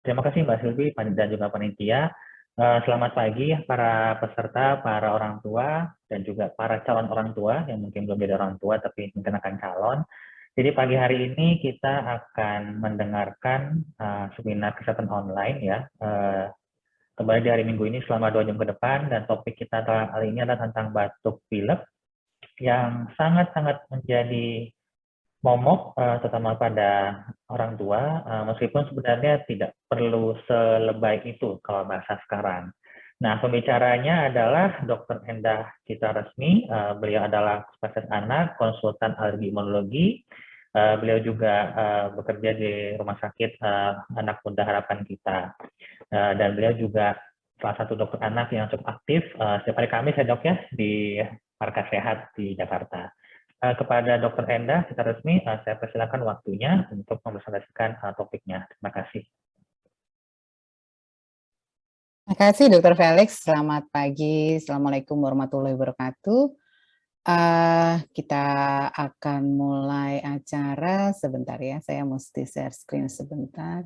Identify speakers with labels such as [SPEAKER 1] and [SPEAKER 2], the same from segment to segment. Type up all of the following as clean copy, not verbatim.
[SPEAKER 1] Terima kasih Mbak Silvi dan juga panitia. Selamat pagi para peserta, para orang tua, dan juga para calon orang tua yang mungkin belum jadi orang tua tapi mungkin akan calon. Jadi pagi hari ini kita akan mendengarkan seminar kesehatan online ya. Kembali di hari Minggu ini selama 2 jam ke depan, dan topik kita kali ini adalah tentang batuk pilek yang sangat-sangat menjadi momok, terutama pada orang tua, meskipun sebenarnya tidak perlu selebay itu kalau bahasa sekarang. Nah, pembicaranya adalah Dr. Endah Cita Resmi. Beliau adalah spesialis anak, konsultan alergi imunologi. Beliau juga bekerja di Rumah Sakit Anak Muda Harapan Kita. Dan beliau juga salah satu dokter anak yang cukup aktif setiap hari Kamis ya dok ya, di Markas Sehat di Jakarta. Kepada Dr. Endah Cita Resmi, saya persilakan waktunya untuk mempresentasikan topiknya. Terima kasih.
[SPEAKER 2] Terima kasih Dr. Felix, selamat pagi, Assalamualaikum warahmatullahi wabarakatuh. Kita akan mulai acara sebentar ya, saya mesti share screen sebentar.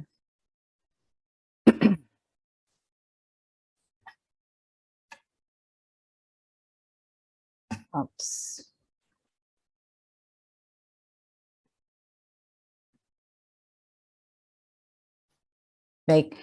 [SPEAKER 2] Oops. Baik,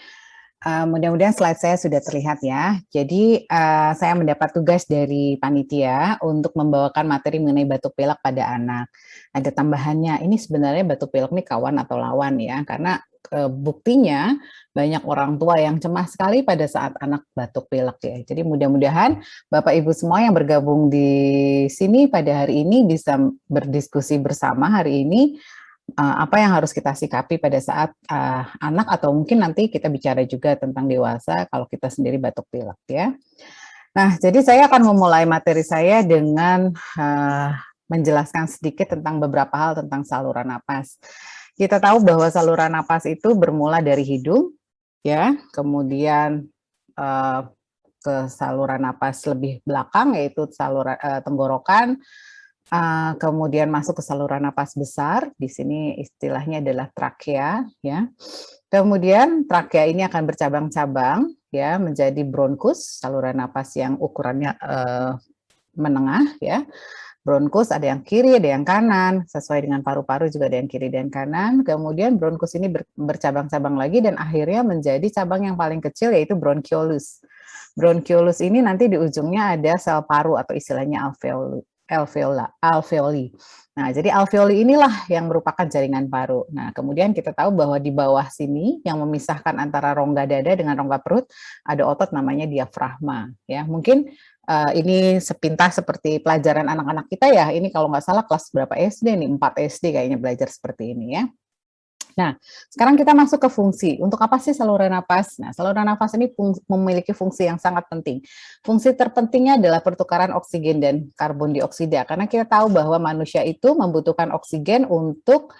[SPEAKER 2] mudah-mudahan slide saya sudah terlihat ya. Jadi saya mendapat tugas dari panitia untuk membawakan materi mengenai batuk pilek pada anak. Ada tambahannya, ini sebenarnya batuk pilek ini kawan atau lawan ya, karena buktinya banyak orang tua yang cemas sekali pada saat anak batuk pilek ya. Jadi mudah-mudahan Bapak Ibu semua yang bergabung di sini pada hari ini bisa berdiskusi bersama hari ini apa yang harus kita sikapi pada saat anak, atau mungkin nanti kita bicara juga tentang dewasa kalau kita sendiri batuk pilek ya. Nah, jadi saya akan memulai materi saya dengan menjelaskan sedikit tentang beberapa hal tentang saluran napas. Kita tahu bahwa saluran napas itu bermula dari hidung, ya, kemudian ke saluran napas lebih belakang yaitu saluran tenggorokan, kemudian masuk ke saluran napas besar, di sini istilahnya adalah trakea, ya. Kemudian trakea ini akan bercabang-cabang, ya, menjadi bronkus, saluran napas yang ukurannya menengah, ya. Bronkus ada yang kiri, ada yang kanan, sesuai dengan paru-paru juga ada yang kiri dan kanan. Kemudian bronkus ini bercabang-cabang lagi dan akhirnya menjadi cabang yang paling kecil yaitu bronchiolus. Bronchiolus ini nanti di ujungnya ada sel paru atau istilahnya alveoli. Nah, jadi alveoli inilah yang merupakan jaringan paru. Nah, kemudian kita tahu bahwa di bawah sini yang memisahkan antara rongga dada dengan rongga perut ada otot namanya diafragma. Ya, mungkin ini sepintas seperti pelajaran anak-anak kita ya. Ini kalau nggak salah kelas berapa SD nih? 4 SD kayaknya belajar seperti ini ya. Nah, sekarang kita masuk ke fungsi. Untuk apa sih saluran napas? Nah, saluran napas ini memiliki fungsi yang sangat penting. Fungsi terpentingnya adalah pertukaran oksigen dan karbon dioksida. Karena kita tahu bahwa manusia itu membutuhkan oksigen untuk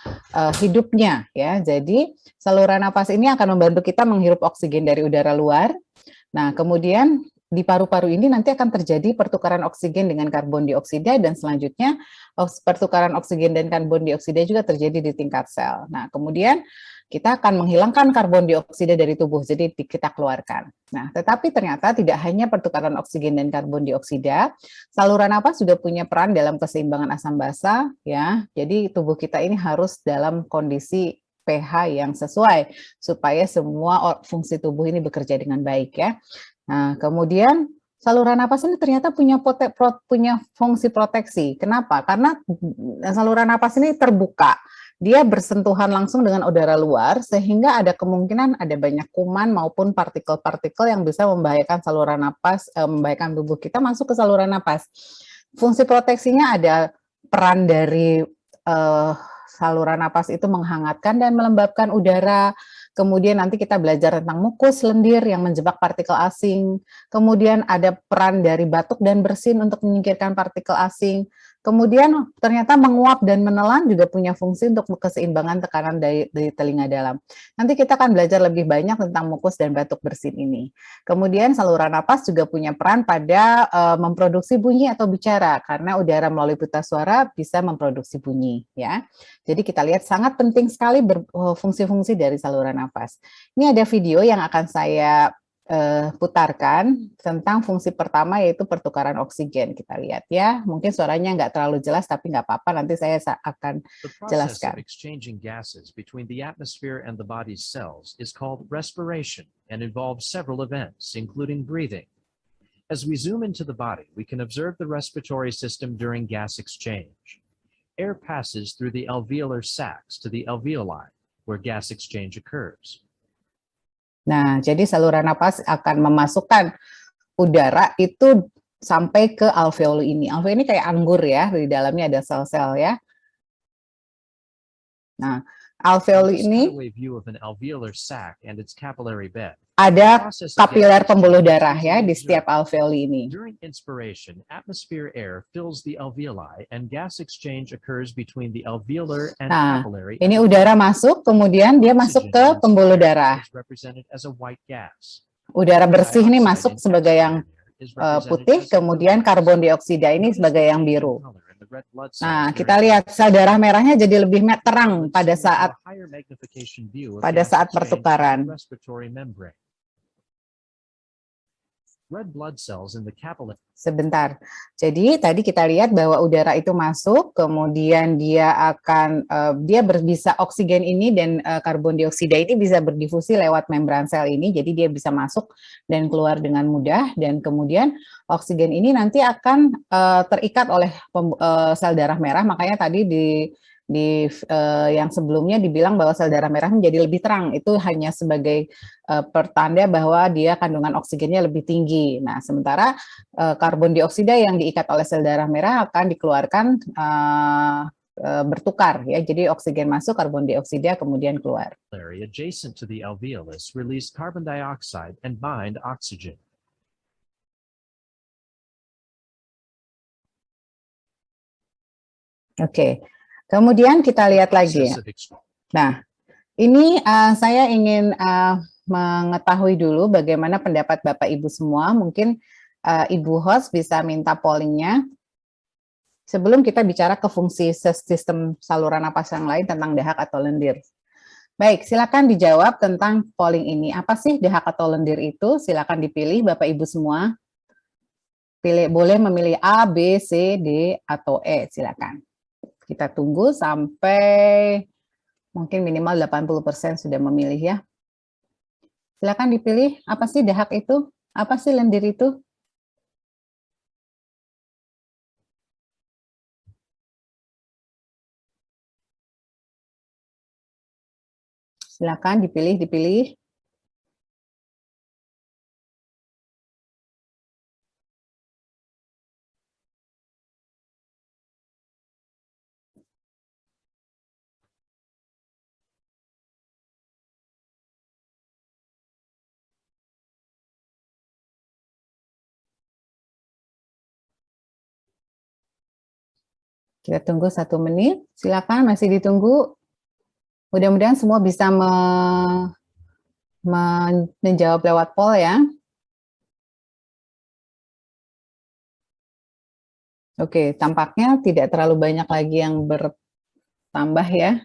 [SPEAKER 2] hidupnya, ya. Jadi saluran napas ini akan membantu kita menghirup oksigen dari udara luar. Nah, kemudian di paru-paru ini nanti akan terjadi pertukaran oksigen dengan karbon dioksida, dan selanjutnya pertukaran oksigen dan karbon dioksida juga terjadi di tingkat sel. Nah, kemudian kita akan menghilangkan karbon dioksida dari tubuh, jadi kita keluarkan. Nah, tetapi ternyata tidak hanya pertukaran oksigen dan karbon dioksida, saluran napas juga punya peran dalam keseimbangan asam basa, ya. Jadi tubuh kita ini harus dalam kondisi pH yang sesuai supaya semua fungsi tubuh ini bekerja dengan baik ya. Nah, kemudian saluran napas ini ternyata punya fungsi proteksi. Kenapa? Karena saluran napas ini terbuka. Dia bersentuhan langsung dengan udara luar, sehingga ada kemungkinan ada banyak kuman maupun partikel-partikel yang bisa membahayakan saluran napas, membahayakan tubuh kita masuk ke saluran napas. Fungsi proteksinya ada peran dari saluran napas itu menghangatkan dan melembabkan udara. Kemudian nanti kita belajar tentang mukus lendir yang menjebak partikel asing. Kemudian ada peran dari batuk dan bersin untuk menyingkirkan partikel asing. Kemudian ternyata menguap dan menelan juga punya fungsi untuk keseimbangan tekanan dari telinga dalam. Nanti kita akan belajar lebih banyak tentang mukus dan batuk bersin ini. Kemudian saluran napas juga punya peran pada memproduksi bunyi atau bicara, karena udara melalui pita suara bisa memproduksi bunyi, ya. Jadi kita lihat sangat penting sekali fungsi-fungsi dari saluran napas. Ini ada video yang akan saya putarkan tentang fungsi pertama, yaitu pertukaran oksigen. Kita lihat ya, mungkin suaranya nggak terlalu jelas, tapi nggak apa-apa, nanti saya akan
[SPEAKER 3] The process of
[SPEAKER 2] jelaskan.
[SPEAKER 3] exchanging gases between the atmosphere and the body's cells is called respiration and involves several events, including breathing. As we zoom into the body, we can observe the respiratory system during gas exchange. Air passes through the alveolar sacs to the alveoli, where gas exchange occurs.
[SPEAKER 2] Nah, jadi saluran napas akan memasukkan udara itu sampai ke alveoli ini. Alveoli ini kayak anggur ya, di dalamnya ada sel-sel ya. Nah, alveoli ini ada kapiler pembuluh darah ya di setiap alveoli ini.
[SPEAKER 3] During inspiration, atmosphere air fills the alveoli and gas exchange occurs between the alveolar and capillary.
[SPEAKER 2] Ini udara masuk, kemudian dia masuk ke pembuluh darah. Udara bersih ini masuk sebagai yang putih, kemudian karbon dioksida ini sebagai yang biru. Nah, kita lihat sel darah merahnya jadi lebih terang pada saat pertukaran. Sebentar. Jadi tadi kita lihat bahwa udara itu masuk, kemudian dia akan bisa oksigen ini dan karbon dioksida ini bisa berdifusi lewat membran sel ini, jadi dia bisa masuk dan keluar dengan mudah, dan kemudian oksigen ini nanti akan terikat oleh sel darah merah. Makanya tadi yang sebelumnya dibilang bahwa sel darah merah menjadi lebih terang, itu hanya sebagai pertanda bahwa dia kandungan oksigennya lebih tinggi. Nah, sementara karbon dioksida yang diikat oleh sel darah merah akan dikeluarkan bertukar ya. Jadi oksigen masuk, karbon dioksida kemudian keluar.
[SPEAKER 3] Adjacent to the alveolus release carbon dioxide and bind oxygen.
[SPEAKER 2] Oke. Kemudian kita lihat lagi. Nah, ini saya ingin mengetahui dulu bagaimana pendapat Bapak Ibu semua. Mungkin Ibu host bisa minta pollingnya sebelum kita bicara ke fungsi sistem saluran napas yang lain tentang dahak atau lendir. Baik, silakan dijawab tentang polling ini. Apa sih dahak atau lendir itu? Silakan dipilih Bapak Ibu semua. Boleh memilih A, B, C, D, atau E. Silakan. Kita tunggu sampai mungkin minimal 80% sudah memilih ya. Silakan dipilih, apa sih dahak itu? Apa sih lendir itu? Silakan dipilih. Kita tunggu 1 menit, silakan masih ditunggu. Mudah-mudahan semua bisa menjawab lewat poll ya. Oke, tampaknya tidak terlalu banyak lagi yang bertambah ya.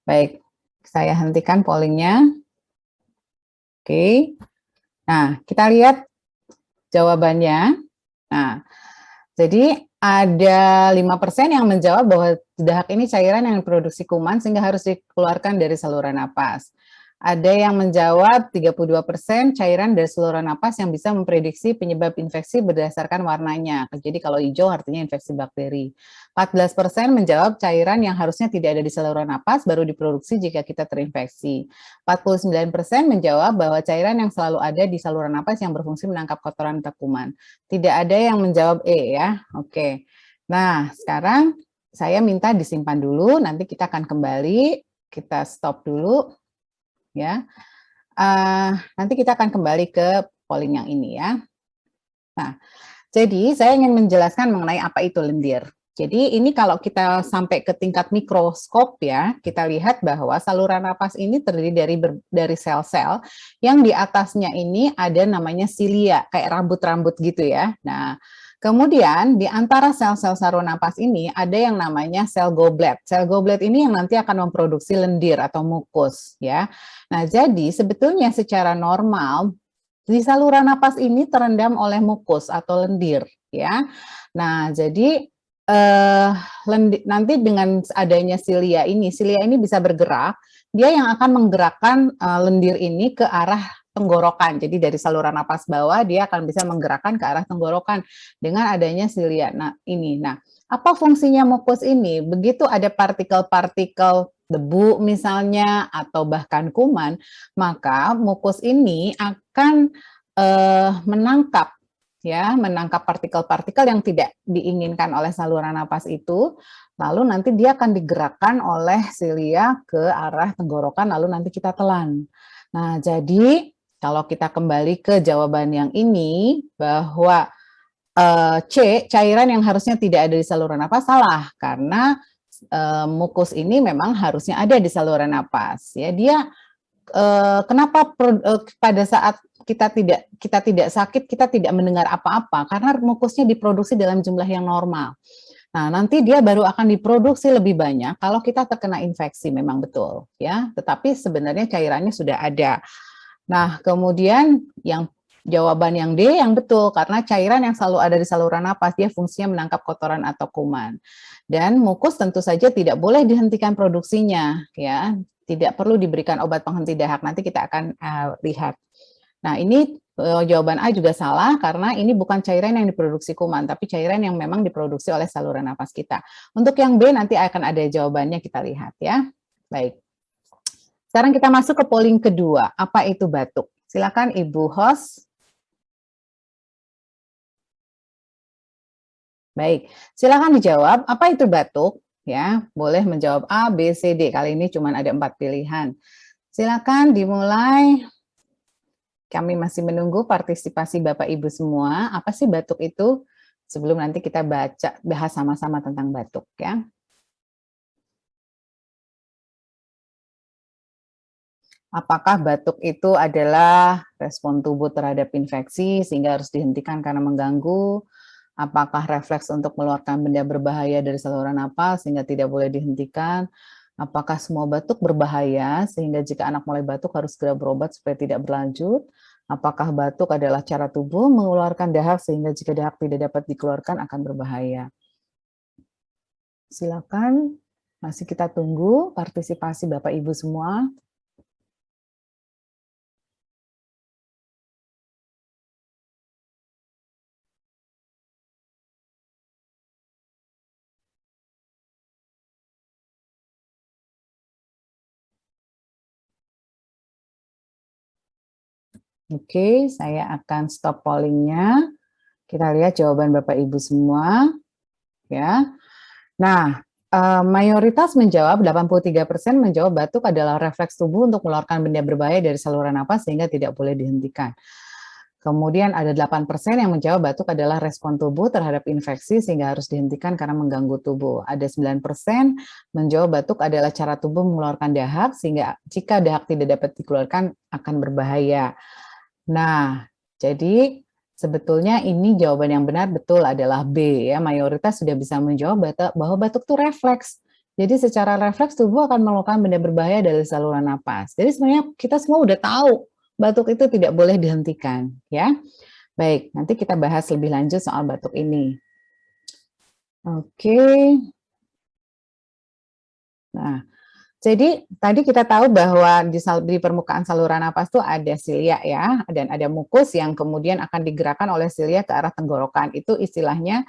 [SPEAKER 2] Baik, saya hentikan pollingnya. Oke, nah kita lihat jawabannya. Nah, jadi ada 5% yang menjawab bahwa dahak ini cairan yang diproduksi kuman sehingga harus dikeluarkan dari saluran napas. Ada yang menjawab 32% cairan dari saluran napas yang bisa memprediksi penyebab infeksi berdasarkan warnanya. Jadi kalau hijau artinya infeksi bakteri. 14% menjawab cairan yang harusnya tidak ada di saluran napas baru diproduksi jika kita terinfeksi. 49% menjawab bahwa cairan yang selalu ada di saluran napas yang berfungsi menangkap kotoran atau kuman. Tidak ada yang menjawab E ya. Oke. Nah, sekarang saya minta disimpan dulu, nanti kita akan kembali, kita stop dulu. Ya, nanti kita akan kembali ke polling yang ini ya. Nah, jadi saya ingin menjelaskan mengenai apa itu lendir. Jadi ini kalau kita sampai ke tingkat mikroskop ya, kita lihat bahwa saluran napas ini terdiri dari sel-sel yang di atasnya ini ada namanya silia, kayak rambut-rambut gitu ya. Nah, kemudian di antara sel-sel saluran napas ini ada yang namanya sel goblet. Sel goblet ini yang nanti akan memproduksi lendir atau mukus ya. Nah, jadi sebetulnya secara normal di saluran napas ini terendam oleh mukus atau lendir ya. Nah, jadi nanti dengan adanya silia ini bisa bergerak, dia yang akan menggerakkan lendir ini ke arah tenggorokan. Jadi dari saluran napas bawah dia akan bisa menggerakkan ke arah tenggorokan dengan adanya silia. Nah, ini. Nah, apa fungsinya mukus ini? Begitu ada partikel-partikel debu misalnya atau bahkan kuman, maka mukus ini akan menangkap partikel-partikel yang tidak diinginkan oleh saluran napas itu, lalu nanti dia akan digerakkan oleh silia ke arah tenggorokan, lalu nanti kita telan. Nah, jadi kalau kita kembali ke jawaban yang ini, bahwa C, cairan yang harusnya tidak ada di saluran napas, salah, karena mukus ini memang harusnya ada di saluran napas. Ya, dia kenapa pada saat kita tidak sakit, kita tidak mendengar apa-apa karena mukusnya diproduksi dalam jumlah yang normal. Nah, nanti dia baru akan diproduksi lebih banyak kalau kita terkena infeksi, memang betul ya. Tetapi sebenarnya cairannya sudah ada. Nah, kemudian yang jawaban yang D yang betul, karena cairan yang selalu ada di saluran napas dia fungsinya menangkap kotoran atau kuman. Dan mukus tentu saja tidak boleh dihentikan produksinya ya. Tidak perlu diberikan obat penghenti dahak, nanti kita akan lihat. Nah, ini jawaban A juga salah karena ini bukan cairan yang diproduksi kuman, tapi cairan yang memang diproduksi oleh saluran napas kita. Untuk yang B nanti akan ada jawabannya, kita lihat ya. Baik. Sekarang kita masuk ke polling kedua, apa itu batuk? Silakan Ibu host. Baik, silakan dijawab, apa itu batuk? Ya, boleh menjawab A, B, C, D. Kali ini cuma ada 4 pilihan. Silakan dimulai. Kami masih menunggu partisipasi Bapak Ibu semua. Apa sih batuk itu? Sebelum nanti kita bahas sama-sama tentang batuk ya. Apakah batuk itu adalah respon tubuh terhadap infeksi sehingga harus dihentikan karena mengganggu? Apakah refleks untuk mengeluarkan benda berbahaya dari saluran napas sehingga tidak boleh dihentikan? Apakah semua batuk berbahaya sehingga jika anak mulai batuk harus segera berobat supaya tidak berlanjut? Apakah batuk adalah cara tubuh mengeluarkan dahak sehingga jika dahak tidak dapat dikeluarkan akan berbahaya? Silakan, masih kita tunggu partisipasi Bapak Ibu semua. Oke, saya akan stop pollingnya. Kita lihat jawaban Bapak Ibu semua. Ya. Nah, mayoritas menjawab, 83% menjawab batuk adalah refleks tubuh untuk mengeluarkan benda berbahaya dari saluran napas sehingga tidak boleh dihentikan. Kemudian ada 8% yang menjawab batuk adalah respon tubuh terhadap infeksi sehingga harus dihentikan karena mengganggu tubuh. Ada 9% menjawab batuk adalah cara tubuh mengeluarkan dahak sehingga jika dahak tidak dapat dikeluarkan akan berbahaya. Nah, jadi sebetulnya ini jawaban yang benar betul adalah B ya. Mayoritas sudah bisa menjawab bahwa batuk itu refleks. Jadi secara refleks tubuh akan mengeluarkan benda berbahaya dari saluran napas. Jadi sebenarnya kita semua udah tahu batuk itu tidak boleh dihentikan ya. Baik, nanti kita bahas lebih lanjut soal batuk ini. Oke. Nah, jadi tadi kita tahu bahwa di permukaan saluran napas itu ada silia ya, dan ada mukus yang kemudian akan digerakkan oleh silia ke arah tenggorokan. Itu istilahnya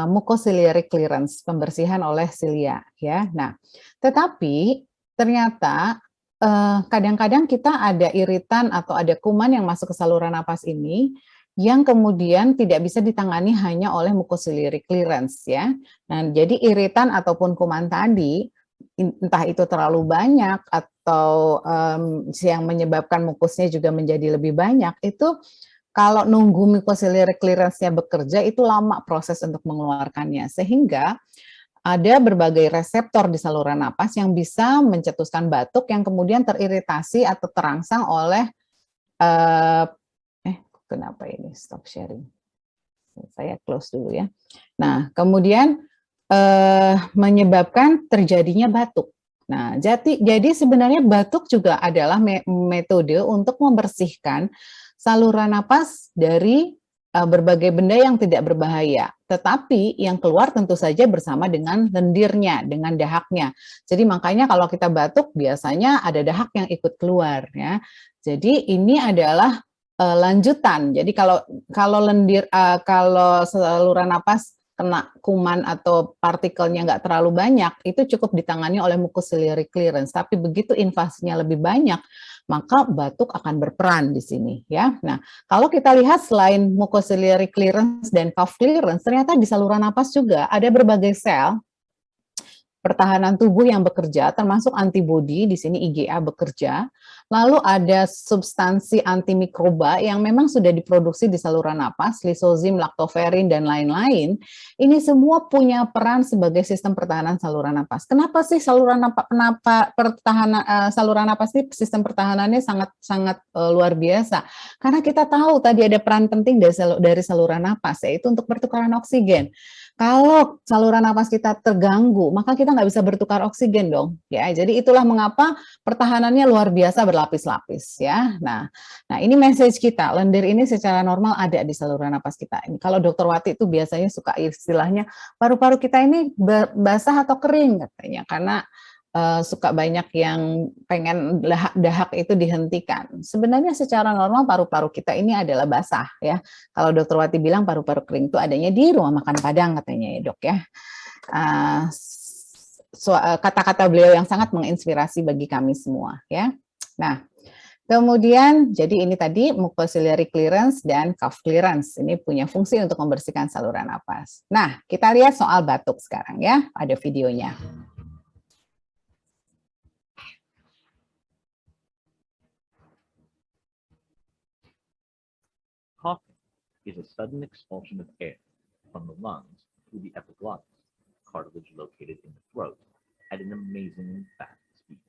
[SPEAKER 2] mucociliary clearance, pembersihan oleh silia ya. Nah, tetapi ternyata kadang-kadang kita ada iritan atau ada kuman yang masuk ke saluran napas ini yang kemudian tidak bisa ditangani hanya oleh mucociliary clearance ya. Nah, jadi iritan ataupun kuman tadi entah itu terlalu banyak atau yang menyebabkan mukusnya juga menjadi lebih banyak, itu kalau nunggu mucociliary clearance-nya bekerja itu lama proses untuk mengeluarkannya, sehingga ada berbagai reseptor di saluran napas yang bisa mencetuskan batuk yang kemudian teriritasi atau terangsang oleh kenapa ini stop sharing? Saya close dulu ya. Nah, kemudian menyebabkan terjadinya batuk. Nah, jadi sebenarnya batuk juga adalah metode untuk membersihkan saluran napas dari berbagai benda yang tidak berbahaya. Tetapi yang keluar tentu saja bersama dengan lendirnya, dengan dahaknya. Jadi makanya kalau kita batuk biasanya ada dahak yang ikut keluar ya. Jadi ini adalah lanjutan. Jadi kalau lendir kalau saluran napas kena kuman atau partikelnya nggak terlalu banyak, itu cukup ditangani oleh mucociliary clearance. Tapi begitu invasinya lebih banyak, maka batuk akan berperan di sini ya. Nah, kalau kita lihat selain mucociliary clearance dan cough clearance, ternyata di saluran napas juga ada berbagai sel pertahanan tubuh yang bekerja, termasuk antibodi, di sini IgA bekerja. Lalu ada substansi antimikroba yang memang sudah diproduksi di saluran napas, lisozim, laktoferin, dan lain-lain. Ini semua punya peran sebagai sistem pertahanan saluran napas. Kenapa sih saluran napas ini sistem pertahanannya sangat luar biasa? Karena kita tahu tadi ada peran penting dari saluran napas, yaitu untuk pertukaran oksigen. Kalau saluran napas kita terganggu, maka kita nggak bisa bertukar oksigen dong, ya. Jadi itulah mengapa pertahanannya luar biasa berlapis-lapis, ya. Nah, ini message kita. Lendir ini secara normal ada di saluran napas kita. Ini kalau Dokter Wati itu biasanya suka istilahnya paru-paru kita ini basah atau kering katanya, karena suka banyak yang pengen dahak itu dihentikan. Sebenarnya secara normal paru-paru kita ini adalah basah ya. Kalau Dokter Wati bilang paru-paru kering itu adanya di rumah makan Padang katanya ya Dok ya. Kata-kata beliau yang sangat menginspirasi bagi kami semua ya. Nah, kemudian jadi ini tadi mucociliary clearance dan cough clearance. Ini punya fungsi untuk membersihkan saluran napas. Nah, kita lihat soal batuk sekarang ya. Ada videonya.
[SPEAKER 4] Coughing is a sudden expulsion of air from the lungs through the epiglottis, cartilage located in the throat, at an amazingly fast speed.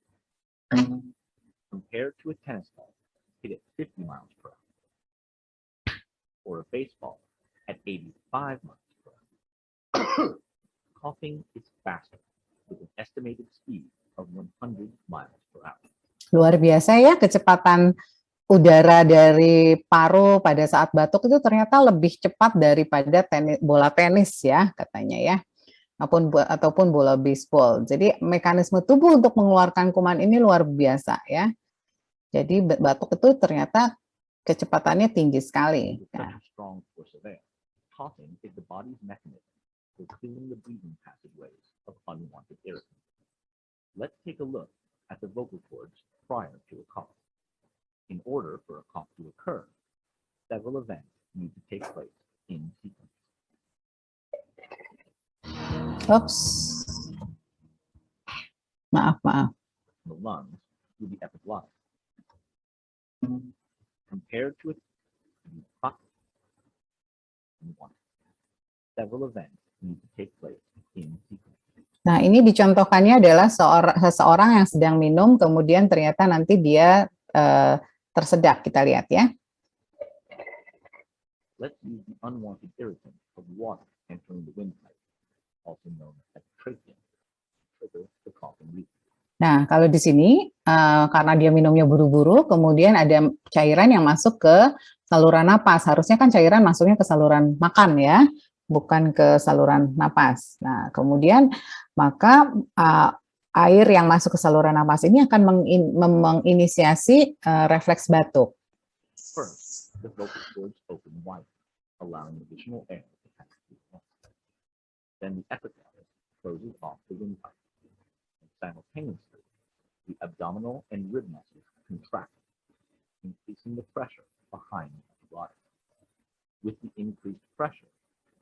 [SPEAKER 4] Compared to a tennis ball hit at 50 miles per hour, or a baseball at 85 miles per hour, coughing is faster with an estimated speed of 100 miles per hour.
[SPEAKER 2] Luar biasa ya kecepatan udara dari paru pada saat batuk itu ternyata lebih cepat daripada bola tenis ya katanya ya, ataupun bola baseball. Jadi mekanisme tubuh untuk mengeluarkan kuman ini luar biasa ya. Jadi batuk itu ternyata kecepatannya tinggi sekali.
[SPEAKER 4] Nah. Coughing is the body's mechanism for clearing the breathing passageways of unwanted irritants. Let's take a look at the vocal cords prior to a cough. In order for a cough to occur, several events need to take place in sequence.
[SPEAKER 2] Oops. Maaf.
[SPEAKER 4] The lungs through the epiglottis. Compared to a several events need to take place in sequence.
[SPEAKER 2] Nah, ini dicontohkannya adalah seseorang yang sedang minum, kemudian ternyata nanti dia tersedak, kita lihat ya.
[SPEAKER 4] Let's use the unwanted irritant of water entering the windpipe, also known as trachea, trigger the coughing reflex.
[SPEAKER 2] Nah, kalau di sini karena dia minumnya buru-buru, kemudian ada cairan yang masuk ke saluran napas. Harusnya kan cairan masuknya ke saluran makan ya, bukan ke saluran napas. Nah, kemudian maka air yang masuk ke saluran napas ini akan menginisiasi refleks batuk.
[SPEAKER 4] First, the vocal cords open wide, allowing additional air to pass through the lungs. Then the epiglottis closes off the windpipe. And simultaneously, the abdominal and rib muscles contract, increasing the pressure behind the epiglottis. With the increased pressure,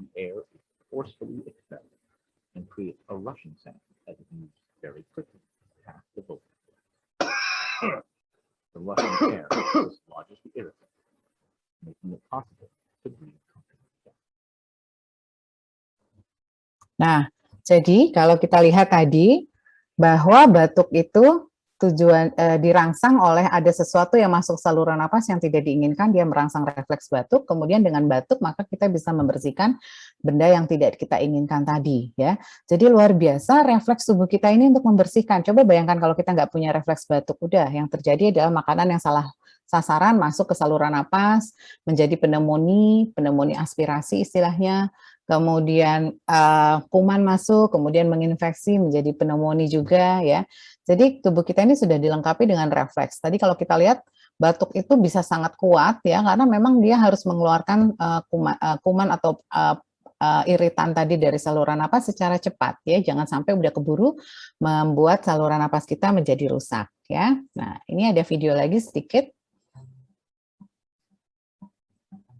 [SPEAKER 4] the air is forcefully expelled and creates a rushing sound as it moves very quickly past the vocal cord. The rushing air dislodges the irritant. making it possible to breathe comfortably.
[SPEAKER 2] Nah, jadi kalau kita lihat tadi bahwa batuk itu dirangsang oleh ada sesuatu yang masuk saluran napas yang tidak diinginkan, dia merangsang refleks batuk, kemudian dengan batuk maka kita bisa membersihkan benda yang tidak kita inginkan tadi, ya. Jadi luar biasa refleks tubuh kita ini untuk membersihkan. Coba bayangkan kalau kita nggak punya refleks batuk, udah yang terjadi adalah makanan yang salah sasaran masuk ke saluran napas, menjadi pneumonia aspirasi istilahnya, kemudian kuman masuk, kemudian menginfeksi menjadi pneumonia juga, ya. Jadi tubuh kita ini sudah dilengkapi dengan refleks. Tadi kalau kita lihat batuk itu bisa sangat kuat, ya, karena memang dia harus mengeluarkan kuman atau iritan tadi dari saluran napas secara cepat, ya. Jangan sampai udah keburu membuat saluran napas kita menjadi rusak, ya. Nah, ini ada video lagi sedikit.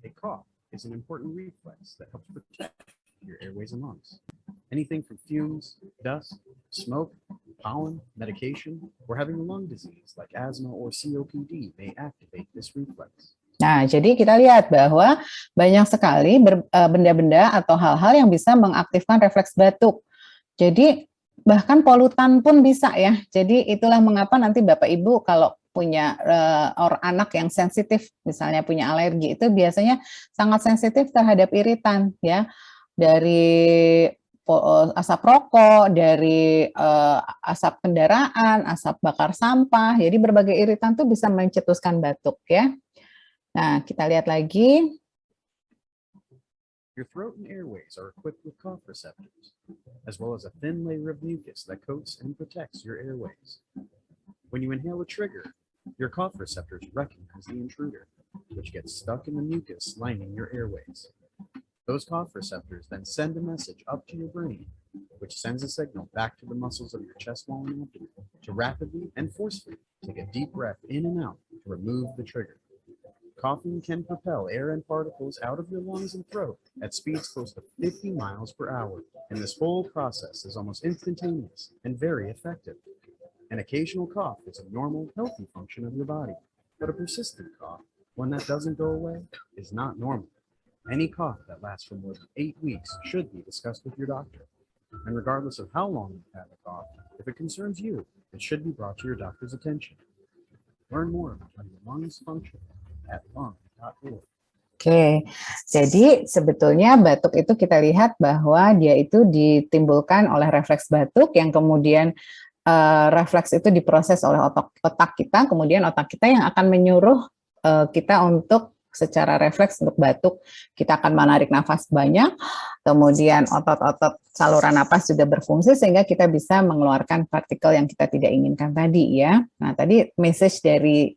[SPEAKER 5] A cough is an important reflex that helps protect your airways and lungs. Anything from fumes, dust, smoke, pollen, medication, or having a lung disease like asthma or COPD may activate this reflex.
[SPEAKER 2] Nah, jadi kita lihat bahwa banyak sekali benda-benda atau hal-hal yang bisa mengaktifkan refleks batuk. Jadi bahkan polutan pun bisa, ya. Jadi itulah mengapa nanti Bapak Ibu kalau punya anak yang sensitif, misalnya punya alergi, itu biasanya sangat sensitif terhadap iritan, ya, dari asap rokok, dari asap kendaraan, asap bakar sampah. Jadi berbagai iritan tuh bisa mencetuskan batuk, ya. Nah, kita lihat lagi.
[SPEAKER 5] Your throat and airways are equipped with cough receptors, as well as a thin layer of mucus that coats and protects your airways. When you inhale a trigger, your cough receptors recognize the intruder, which gets stuck in the mucus lining your airways. Those cough receptors then send a message up to your brain, which sends a signal back to the muscles of your chest wall and abdomen to rapidly and forcefully take a deep breath in and out to remove the trigger. Coughing can propel air and particles out of your lungs and throat at speeds close to 50 miles per hour, and this whole process is almost instantaneous and very effective. An occasional cough is a normal, healthy function of your body, but a persistent cough, one that doesn't go away, is not normal. Any cough that lasts for more than 8 weeks should be discussed with your doctor. And regardless of how long you've had the cough, if it concerns you, it should be brought to your doctor's attention. Learn more about how your lungs function at lung.org.
[SPEAKER 2] Oke, jadi sebetulnya batuk itu kita lihat bahwa dia itu ditimbulkan oleh refleks batuk yang kemudian refleks itu diproses oleh otak kita, kemudian otak kita yang akan menyuruh kita untuk secara refleks untuk batuk. Kita akan menarik nafas banyak, kemudian otot-otot saluran napas sudah berfungsi sehingga kita bisa mengeluarkan partikel yang kita tidak inginkan tadi, ya. Nah, tadi message dari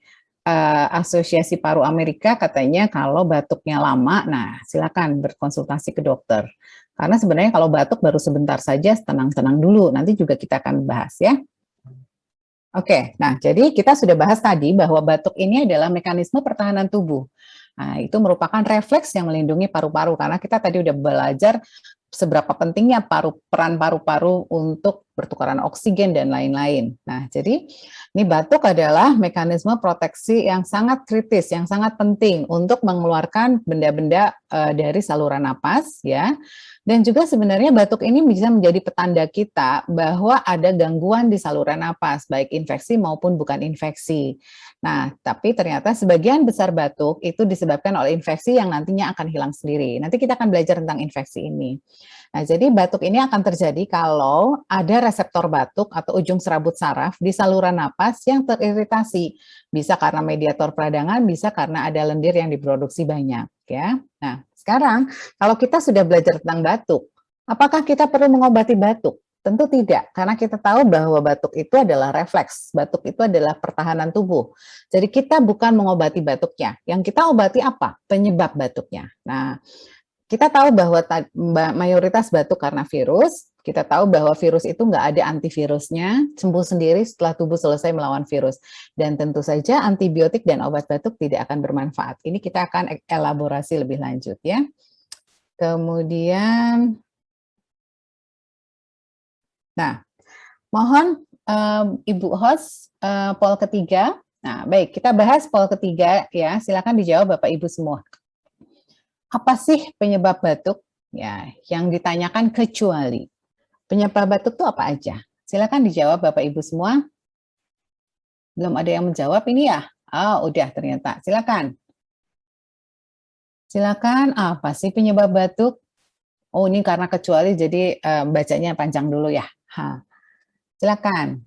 [SPEAKER 2] Asosiasi Paru Amerika katanya kalau batuknya lama, nah silakan berkonsultasi ke dokter. Karena sebenarnya kalau batuk baru sebentar saja, tenang-tenang dulu. Nanti juga kita akan bahas, ya. Oke, nah jadi kita sudah bahas tadi bahwa batuk ini adalah mekanisme pertahanan tubuh. Nah, itu merupakan refleks yang melindungi paru-paru, karena kita tadi udah belajar seberapa pentingnya peran paru-paru untuk pertukaran oksigen dan lain-lain. Nah, jadi ini batuk adalah mekanisme proteksi yang sangat kritis, yang sangat penting untuk mengeluarkan benda-benda dari saluran napas, ya. Dan juga sebenarnya batuk ini bisa menjadi petanda kita bahwa ada gangguan di saluran napas, baik infeksi maupun bukan infeksi. Nah, tapi ternyata sebagian besar batuk itu disebabkan oleh infeksi yang nantinya akan hilang sendiri. Nanti kita akan belajar tentang infeksi ini. Nah, jadi batuk ini akan terjadi kalau ada reseptor batuk atau ujung serabut saraf di saluran napas yang teriritasi. Bisa karena mediator peradangan, bisa karena ada lendir yang diproduksi banyak, ya. Nah, sekarang kalau kita sudah belajar tentang batuk, apakah kita perlu mengobati batuk? Tentu tidak, karena kita tahu bahwa batuk itu adalah refleks, batuk itu adalah pertahanan tubuh. Jadi kita bukan mengobati batuknya, yang kita obati apa? Penyebab batuknya. Nah, kita tahu bahwa mayoritas batuk karena virus, kita tahu bahwa virus itu nggak ada antivirusnya, sembuh sendiri setelah tubuh selesai melawan virus. Dan tentu saja antibiotik dan obat batuk tidak akan bermanfaat. Ini kita akan elaborasi lebih lanjut, ya. Kemudian, nah, mohon Ibu host poll ketiga. Nah, baik, kita bahas poll ketiga, ya. Silakan dijawab Bapak Ibu semua. Apa sih penyebab batuk? Ya, yang ditanyakan kecuali. Penyebab batuk itu apa aja? Silakan dijawab Bapak Ibu semua. Belum ada yang menjawab ini ya? Oh, udah ternyata. Silakan. Silakan, apa sih penyebab batuk? Oh, ini karena kecuali jadi bacanya panjang dulu ya. Silakan.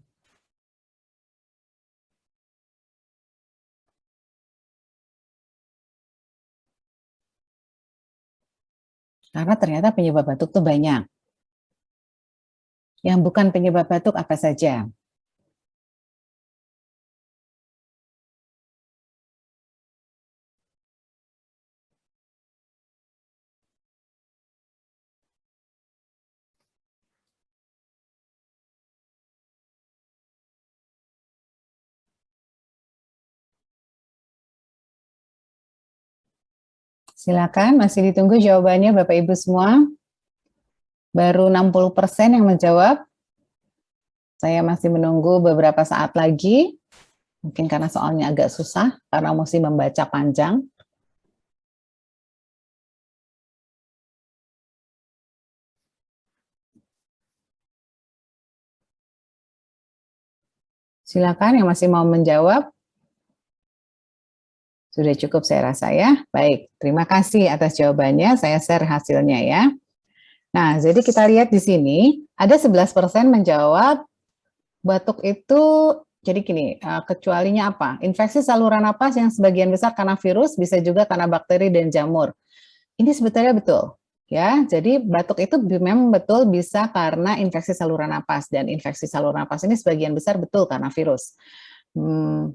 [SPEAKER 2] Karena ternyata penyebab batuk tuh banyak. Yang bukan penyebab batuk apa saja? Silakan, masih ditunggu jawabannya Bapak Ibu semua. Baru 60% yang menjawab. Saya masih menunggu beberapa saat lagi. Mungkin karena soalnya agak susah, karena mesti membaca panjang. Silakan yang masih mau menjawab. Sudah cukup saya rasa ya. Baik, terima kasih atas jawabannya. Saya share hasilnya ya. Nah, jadi kita lihat di sini, ada 11% menjawab batuk itu, jadi gini, kecualinya apa? Infeksi saluran napas yang sebagian besar karena virus, bisa juga karena bakteri dan jamur. Ini sebetulnya betul. Ya, jadi batuk itu memang betul bisa karena infeksi saluran napas, dan infeksi saluran napas ini sebagian besar betul karena virus.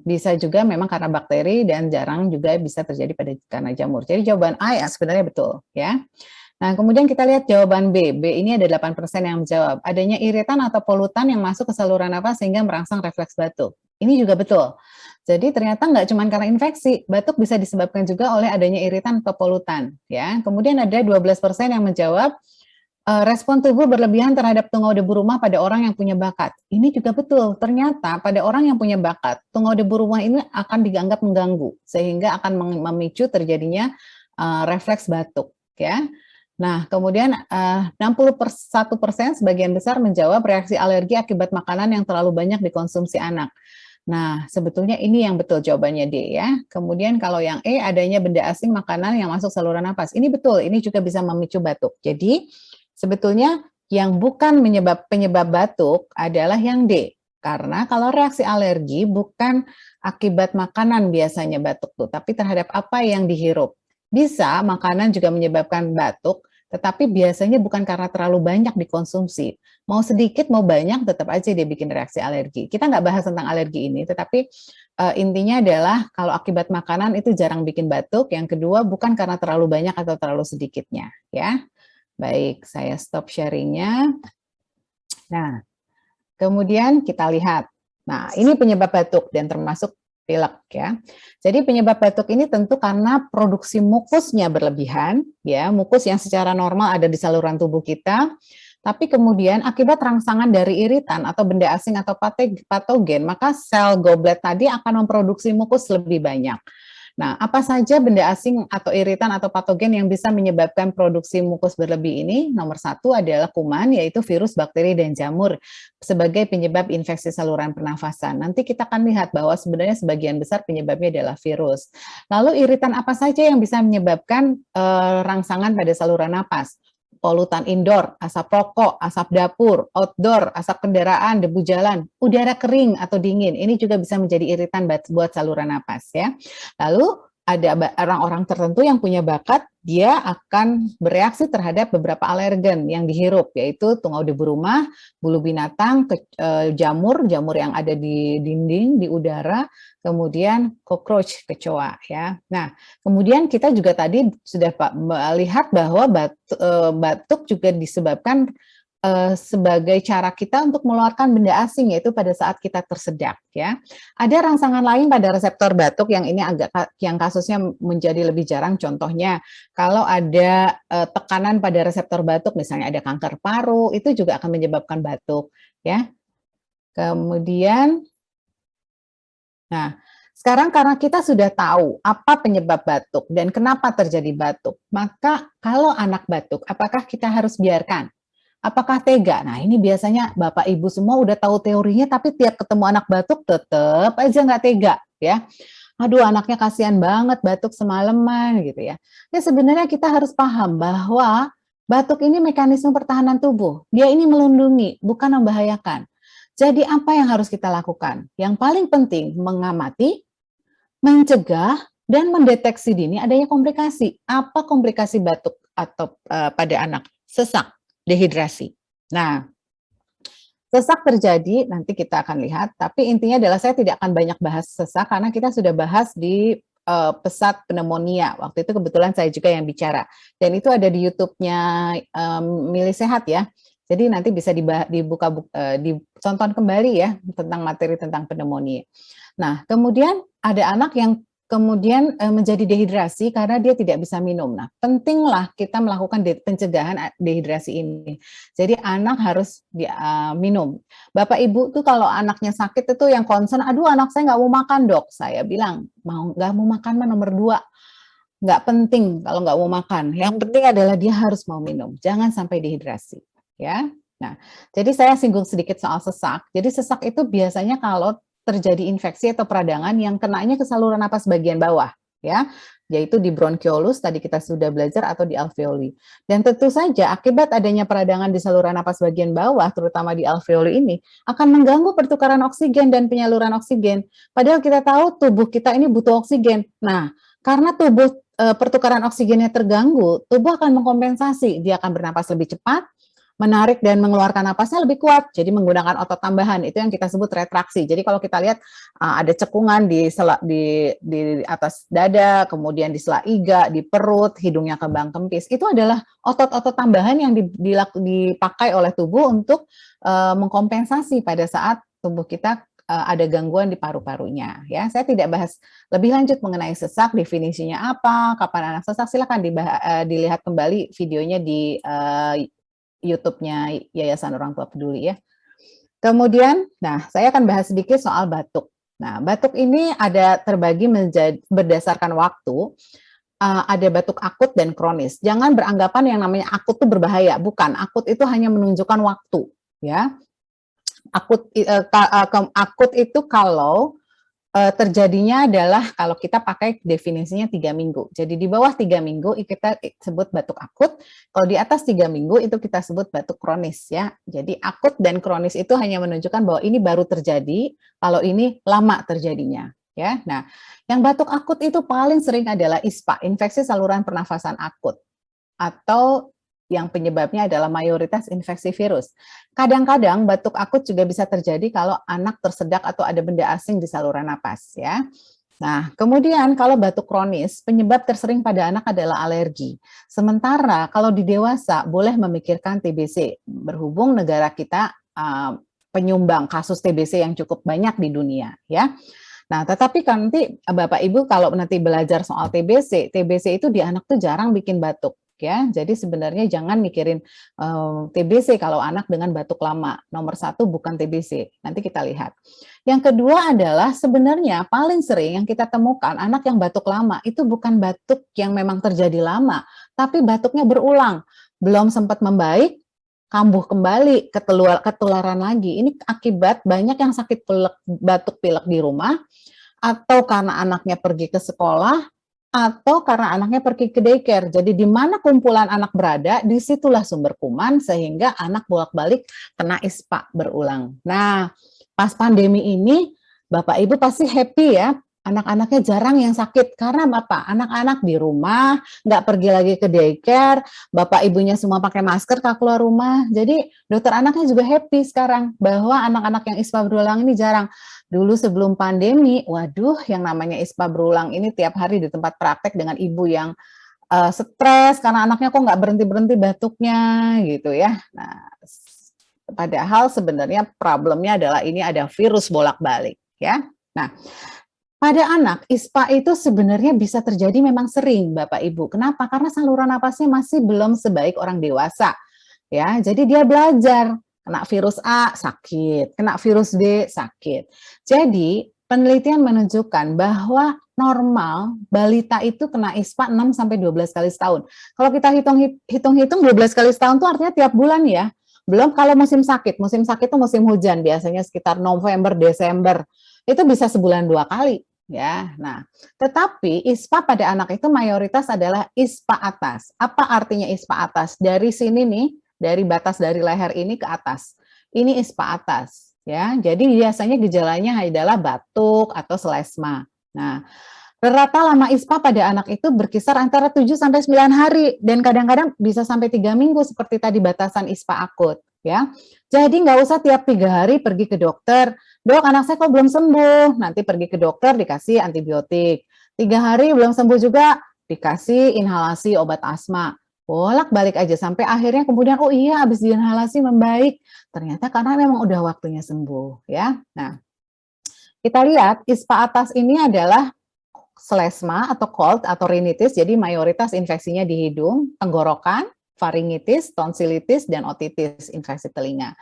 [SPEAKER 2] Bisa juga memang karena bakteri dan jarang juga bisa terjadi karena jamur. Jadi jawaban A ya sebenarnya betul ya. Nah, kemudian kita lihat jawaban B. B ini ada 8% yang menjawab. Adanya iritan atau polutan yang masuk ke saluran napas sehingga merangsang refleks batuk. Ini juga betul. Jadi ternyata nggak cuma karena infeksi, batuk bisa disebabkan juga oleh adanya iritan atau polutan. Ya. Kemudian ada 12% yang menjawab respon tubuh berlebihan terhadap tungau debu rumah pada orang yang punya bakat. Ini juga betul. Ternyata pada orang yang punya bakat, tungau debu rumah ini akan dianggap mengganggu sehingga akan memicu terjadinya refleks batuk. Ya. Nah, kemudian 61% sebagian besar menjawab reaksi alergi akibat makanan yang terlalu banyak dikonsumsi anak. Nah, sebetulnya ini yang betul jawabannya D ya. Kemudian kalau yang E, adanya benda asing makanan yang masuk saluran napas. Ini betul, ini juga bisa memicu batuk. Jadi, sebetulnya yang bukan penyebab batuk adalah yang D. Karena kalau reaksi alergi bukan akibat makanan biasanya batuk tuh, tapi terhadap apa yang dihirup. Bisa makanan juga menyebabkan batuk, tetapi biasanya bukan karena terlalu banyak dikonsumsi. Mau sedikit, mau banyak, tetap aja dia bikin reaksi alergi. Kita nggak bahas tentang alergi ini, tetapi intinya adalah kalau akibat makanan itu jarang bikin batuk. Yang kedua, bukan karena terlalu banyak atau terlalu sedikitnya. Ya, baik, saya stop sharingnya. Nah, kemudian kita lihat. Nah, ini penyebab batuk dan termasuk pilek ya. Jadi penyebab batuk ini tentu karena produksi mukusnya berlebihan, ya, mukus yang secara normal ada di saluran tubuh kita, tapi kemudian akibat rangsangan dari iritan atau benda asing atau patogen, maka sel goblet tadi akan memproduksi mukus lebih banyak. Nah, apa saja benda asing atau iritan atau patogen yang bisa menyebabkan produksi mukus berlebih ini? Nomor satu adalah kuman, yaitu virus, bakteri, dan jamur sebagai penyebab infeksi saluran pernafasan. Nanti kita akan lihat bahwa sebenarnya sebagian besar penyebabnya adalah virus. Lalu iritan apa saja yang bisa menyebabkan rangsangan pada saluran napas? Polutan indoor, asap rokok, asap dapur, outdoor, asap kendaraan, debu jalan, udara kering atau dingin. Ini juga bisa menjadi iritan buat saluran napas ya. Lalu ada orang-orang tertentu yang punya bakat, dia akan bereaksi terhadap beberapa alergen yang dihirup, yaitu tungau debu rumah, bulu binatang, jamur yang ada di dinding, di udara, kemudian cockroach, kecoa ya. Nah, kemudian kita juga tadi sudah melihat bahwa batuk juga disebabkan sebagai cara kita untuk mengeluarkan benda asing, yaitu pada saat kita tersedak ya. Ada rangsangan lain pada reseptor batuk yang ini yang kasusnya menjadi lebih jarang. Contohnya kalau ada tekanan pada reseptor batuk, misalnya ada kanker paru, itu juga akan menyebabkan batuk ya. Kemudian nah, Sekarang karena kita sudah tahu apa penyebab batuk dan kenapa terjadi batuk, maka kalau anak batuk, apakah kita harus biarkan? Apakah tega? Nah, ini biasanya Bapak Ibu semua udah tahu teorinya, tapi tiap ketemu anak batuk tetap aja nggak tega, ya. Aduh, anaknya kasihan banget batuk semalaman gitu ya. Ya sebenarnya kita harus paham bahwa batuk ini mekanisme pertahanan tubuh. Dia ini melindungi, bukan membahayakan. Jadi apa yang harus kita lakukan? Yang paling penting mengamati, mencegah, dan mendeteksi dini adanya komplikasi. Apa komplikasi batuk atau pada anak? Sesak, dehidrasi. Nah, sesak terjadi, nanti kita akan lihat, tapi intinya adalah saya tidak akan banyak bahas sesak karena kita sudah bahas di pesat pneumonia. Waktu itu kebetulan saya juga yang bicara. Dan itu ada di YouTube-nya Milih Sehat ya. Jadi nanti bisa ditonton kembali ya tentang materi tentang pneumonia. Nah, kemudian ada anak yang kemudian menjadi dehidrasi karena dia tidak bisa minum. Nah, pentinglah kita melakukan pencegahan dehidrasi ini. Jadi anak harus minum. Bapak Ibu tuh kalau anaknya sakit itu yang concern, aduh anak saya nggak mau makan dok. Saya bilang, nggak mau makan mah nomor 2. Nggak penting kalau nggak mau makan. Yang penting adalah dia harus mau minum. Jangan sampai dehidrasi. Ya. Nah, jadi saya singgung sedikit soal sesak. Jadi sesak itu biasanya kalau terjadi infeksi atau peradangan yang kenanya ke saluran napas bagian bawah, ya, yaitu di bronkiolus tadi kita sudah belajar atau di alveoli. Dan tentu saja akibat adanya peradangan di saluran napas bagian bawah, terutama di alveoli ini, akan mengganggu pertukaran oksigen dan penyaluran oksigen. Padahal kita tahu tubuh kita ini butuh oksigen. Nah, karena pertukaran oksigennya terganggu, tubuh akan mengkompensasi, dia akan bernapas lebih cepat, menarik dan mengeluarkan napasnya lebih kuat, jadi menggunakan otot tambahan, itu yang kita sebut retraksi. Jadi kalau kita lihat ada cekungan di atas dada, kemudian di sela iga, di perut, hidungnya kembang kempis, itu adalah otot-otot tambahan yang dipakai oleh tubuh untuk mengkompensasi pada saat tubuh kita ada gangguan di paru-parunya. Ya, saya tidak bahas lebih lanjut mengenai sesak, definisinya apa, kapan anak sesak, silakan dilihat kembali videonya di YouTube-nya Yayasan Orang Tua Peduli ya. Kemudian, nah saya akan bahas sedikit soal batuk. Nah, batuk ini ada terbagi berdasarkan waktu. Ada batuk akut dan kronis. Jangan beranggapan yang namanya akut itu berbahaya. Bukan, akut itu hanya menunjukkan waktu. Ya, akut itu kalau terjadinya adalah kalau kita pakai definisinya 3 minggu. Jadi di bawah 3 minggu kita sebut batuk akut, kalau di atas 3 minggu itu kita sebut batuk kronis ya. Jadi akut dan kronis itu hanya menunjukkan bahwa ini baru terjadi, kalau ini lama terjadinya ya. Nah, yang batuk akut itu paling sering adalah ISPA, infeksi saluran pernafasan akut, atau yang penyebabnya adalah mayoritas infeksi virus. Kadang-kadang batuk akut juga bisa terjadi kalau anak tersedak atau ada benda asing di saluran napas ya. Nah, kemudian kalau batuk kronis, penyebab tersering pada anak adalah alergi. Sementara kalau di dewasa boleh memikirkan TBC, berhubung negara kita penyumbang kasus TBC yang cukup banyak di dunia ya. Nah, tetapi nanti Bapak Ibu kalau nanti belajar soal TBC itu di anak tuh jarang bikin batuk. Ya, jadi sebenarnya jangan mikirin TBC kalau anak dengan batuk lama. Nomor 1 bukan TBC. Nanti kita lihat. Yang kedua adalah sebenarnya paling sering yang kita temukan anak yang batuk lama itu bukan batuk yang memang terjadi lama, tapi batuknya berulang, belum sempat membaik, kambuh kembali, ketularan lagi. Ini akibat banyak yang sakit batuk pilek di rumah, atau karena anaknya pergi ke sekolah, atau karena anaknya pergi ke daycare. Jadi di mana kumpulan anak berada, disitulah sumber kuman sehingga anak bolak-balik kena ISPA berulang. Nah, pas pandemi ini Bapak Ibu pasti happy ya, anak-anaknya jarang yang sakit. Karena apa? Anak-anak di rumah, nggak pergi lagi ke daycare, Bapak Ibunya semua pakai masker kalau keluar rumah. Jadi dokter anaknya juga happy sekarang bahwa anak-anak yang ISPA berulang ini jarang. Dulu sebelum pandemi, waduh yang namanya ISPA berulang ini tiap hari di tempat praktek dengan ibu yang stres karena anaknya kok nggak berhenti-berhenti batuknya gitu ya. Nah, padahal sebenarnya problemnya adalah ini ada virus bolak-balik ya. Nah, pada anak ISPA itu sebenarnya bisa terjadi memang sering Bapak Ibu. Kenapa? Karena saluran napasnya masih belum sebaik orang dewasa. Ya, jadi dia belajar. Kena virus A sakit, kena virus B sakit. Jadi penelitian menunjukkan bahwa normal balita itu kena ISPA 6 sampai 12 kali setahun. Kalau kita hitung-hitung 12 kali setahun itu artinya tiap bulan ya. Belum kalau musim sakit. Musim sakit itu musim hujan, biasanya sekitar November, Desember. Itu bisa sebulan 2 kali ya. Nah, tetapi ISPA pada anak itu mayoritas adalah ISPA atas. Apa artinya ISPA atas? Dari sini nih, dari batas dari leher ini ke atas. Ini ISPA atas. Ya, jadi biasanya gejalanya adalah batuk atau selesma. Nah, rata lama ISPA pada anak itu berkisar antara 7 sampai 9 hari dan kadang-kadang bisa sampai 3 minggu seperti tadi batasan ISPA akut, ya. Jadi nggak usah tiap 3 hari pergi ke dokter. Dok, anak saya kok belum sembuh. Nanti pergi ke dokter dikasih antibiotik. 3 hari belum sembuh juga dikasih inhalasi obat asma. Bolak-balik aja sampai akhirnya kemudian oh iya habis diinhalasi membaik. Ternyata karena memang udah waktunya sembuh ya. Nah, kita lihat ISPA atas ini adalah selesma atau cold atau rhinitis, jadi mayoritas infeksinya di hidung, tenggorokan, faringitis, tonsilitis, dan otitis, infeksi telinga.